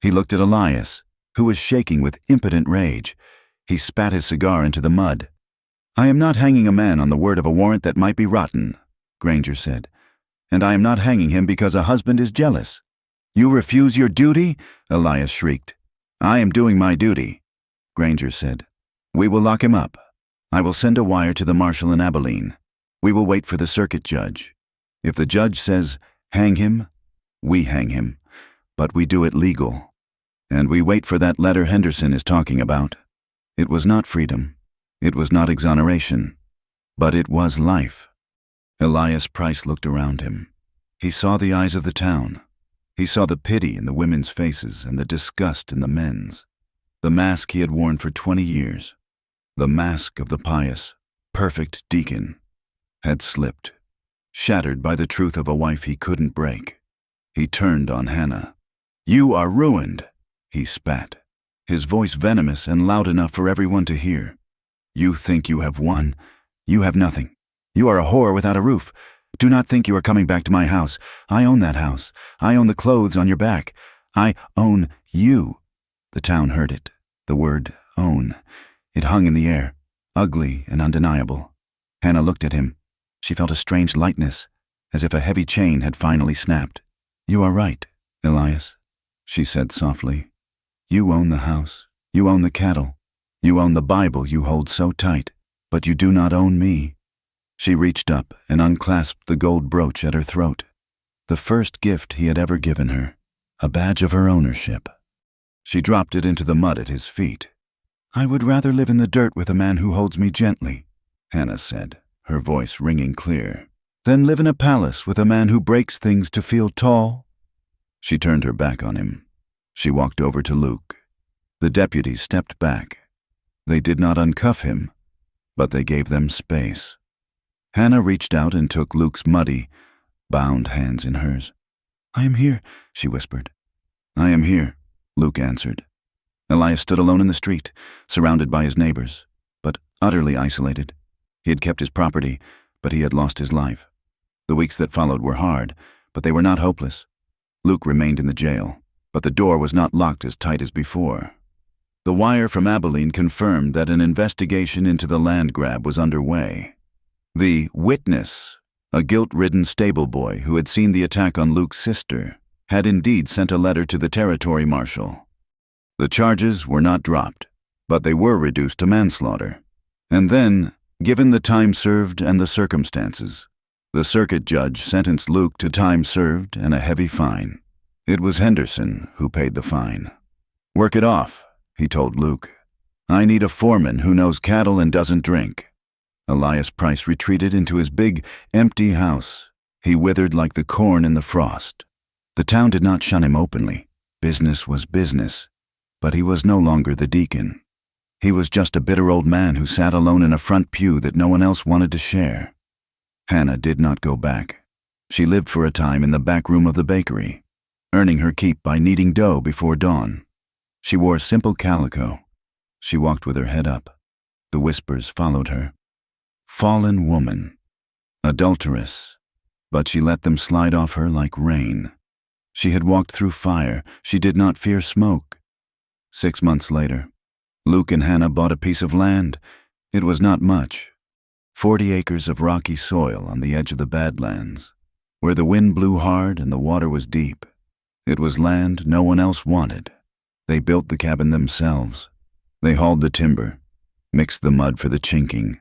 He looked at Elias, who was shaking with impotent rage. He spat his cigar into the mud. "I am not hanging a man on the word of a warrant that might be rotten," Granger said. "And I am not hanging him because a husband is jealous." "You refuse your duty?" Elias shrieked. "I am doing my duty," Granger said. "We will lock him up. I will send a wire to the marshal in Abilene. We will wait for the circuit judge. If the judge says, hang him, we hang him, but we do it legal. And we wait for that letter Henderson is talking about. It was not freedom. It was not exoneration. But it was life. Elias Price looked around him. He saw the eyes of the town. He saw the pity in the women's faces and the disgust in the men's. The mask he had worn for 20 years, the mask of the pious, perfect deacon, had slipped, shattered by the truth of a wife he couldn't break. He turned on Hannah. "You are ruined," he spat, his voice venomous and loud enough for everyone to hear. "You think you have won? You have nothing. You are a whore without a roof. Do not think you are coming back to my house. I own that house. I own the clothes on your back. I own you." The town heard it, the word own. It hung in the air, ugly and undeniable. Hannah looked at him. She felt a strange lightness, as if a heavy chain had finally snapped. "You are right, Elias," she said softly. "You own the house. You own the cattle. You own the Bible you hold so tight, but you do not own me." She reached up and unclasped the gold brooch at her throat, the first gift he had ever given her, a badge of her ownership. She dropped it into the mud at his feet. "I would rather live in the dirt with a man who holds me gently," Hannah said, her voice ringing clear, "than live in a palace with a man who breaks things to feel tall." She turned her back on him. She walked over to Luke. The deputies stepped back. They did not uncuff him, but they gave them space. Hannah reached out and took Luke's muddy, bound hands in hers. "I am here," she whispered. "I am here," Luke answered. Elias stood alone in the street, surrounded by his neighbors, but utterly isolated. He had kept his property, but he had lost his life. The weeks that followed were hard, but they were not hopeless. Luke remained in the jail, but the door was not locked as tight as before. The wire from Abilene confirmed that an investigation into the land grab was underway. The witness, a guilt-ridden stable boy who had seen the attack on Luke's sister, had indeed sent a letter to the territory marshal. The charges were not dropped, but they were reduced to manslaughter. And then, given the time served and the circumstances, the circuit judge sentenced Luke to time served and a heavy fine. It was Henderson who paid the fine. "Work it off," he told Luke. "I need a foreman who knows cattle and doesn't drink." Elias Price retreated into his big, empty house. He withered like the corn in the frost. The town did not shun him openly. Business was business. But he was no longer the deacon. He was just a bitter old man who sat alone in a front pew that no one else wanted to share. Hannah did not go back. She lived for a time in the back room of the bakery, earning her keep by kneading dough before dawn. She wore simple calico. She walked with her head up. The whispers followed her. Fallen woman. Adulteress. But she let them slide off her like rain. She had walked through fire. She did not fear smoke. 6 months later, Luke and Hannah bought a piece of land. It was not much. 40 acres of rocky soil on the edge of the Badlands, where the wind blew hard and the water was deep. It was land no one else wanted. They built the cabin themselves. They hauled the timber, mixed the mud for the chinking,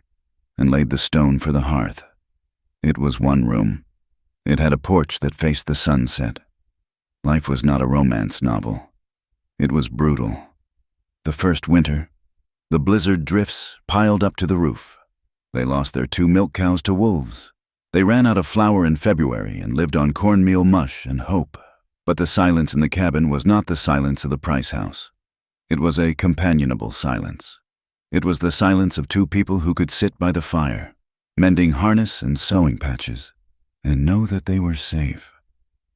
and laid the stone for the hearth. It was one room. It had a porch that faced the sunset. Life was not a romance novel. It was brutal. The first winter, the blizzard drifts piled up to the roof. They lost their 2 milk cows to wolves. They ran out of flour in February and lived on cornmeal mush and hope. But the silence in the cabin was not the silence of the Price house. It was a companionable silence. It was the silence of 2 people who could sit by the fire, mending harness and sewing patches, and know that they were safe.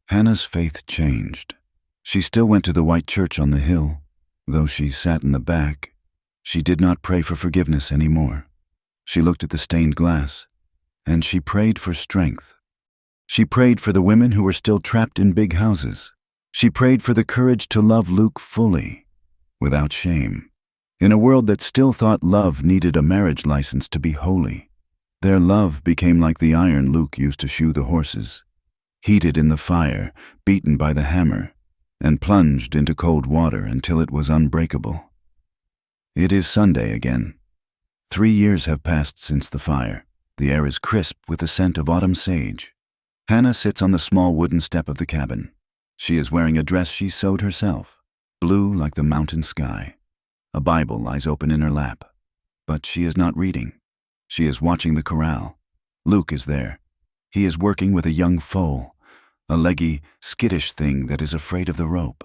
Hannah's faith changed. She still went to the white church on the hill. Though she sat in the back, she did not pray for forgiveness anymore. She looked at the stained glass, and she prayed for strength. She prayed for the women who were still trapped in big houses. She prayed for the courage to love Luke fully, without shame. In a world that still thought love needed a marriage license to be holy, their love became like the iron Luke used to shoe the horses, heated in the fire, beaten by the hammer, and plunged into cold water until it was unbreakable. It is Sunday again. 3 years have passed since the fire. The air is crisp with the scent of autumn sage. Hannah sits on the small wooden step of the cabin. She is wearing a dress she sewed herself, blue like the mountain sky. A Bible lies open in her lap. But she is not reading. She is watching the corral. Luke is there. He is working with a young foal, a leggy, skittish thing that is afraid of the rope.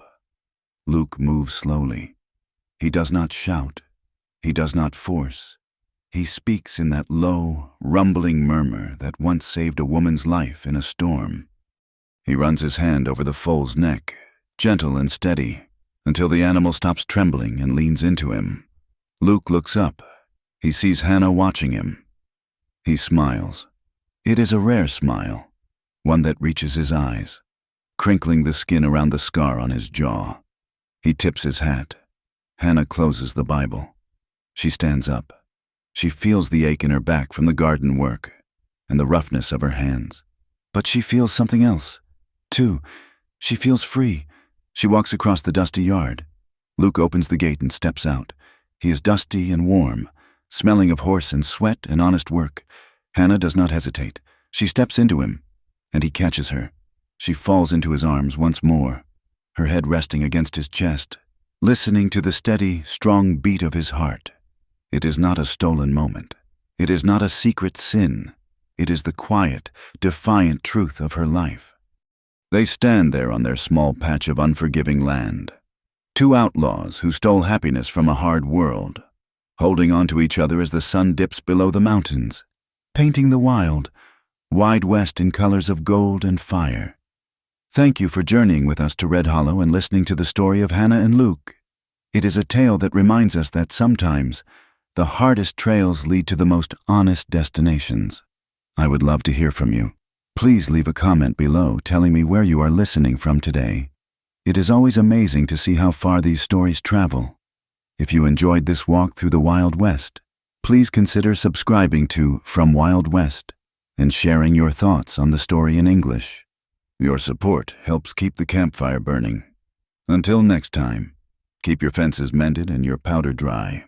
Luke moves slowly. He does not shout. He does not force. He speaks in that low, rumbling murmur that once saved a woman's life in a storm. He runs his hand over the foal's neck, gentle and steady, until the animal stops trembling and leans into him. Luke looks up. He sees Hannah watching him. He smiles. It is a rare smile, one that reaches his eyes, crinkling the skin around the scar on his jaw. He tips his hat. Hannah closes the Bible. She stands up. She feels the ache in her back from the garden work and the roughness of her hands. But she feels something else, too. She feels free. She walks across the dusty yard. Luke opens the gate and steps out. He is dusty and warm, smelling of horse and sweat and honest work. Hannah does not hesitate. She steps into him, and he catches her. She falls into his arms once more, her head resting against his chest, listening to the steady, strong beat of his heart. It is not a stolen moment. It is not a secret sin. It is the quiet, defiant truth of her life. They stand there on their small patch of unforgiving land, two outlaws who stole happiness from a hard world, holding on to each other as the sun dips below the mountains, painting the wild, wide west in colors of gold and fire. Thank you for journeying with us to Red Hollow and listening to the story of Hannah and Luke. It is a tale that reminds us that sometimes the hardest trails lead to the most honest destinations. I would love to hear from you. Please leave a comment below telling me where you are listening from today. It is always amazing to see how far these stories travel. If you enjoyed this walk through the Wild West, please consider subscribing to From Wild West and sharing your thoughts on the story in English. Your support helps keep the campfire burning. Until next time, keep your fences mended and your powder dry.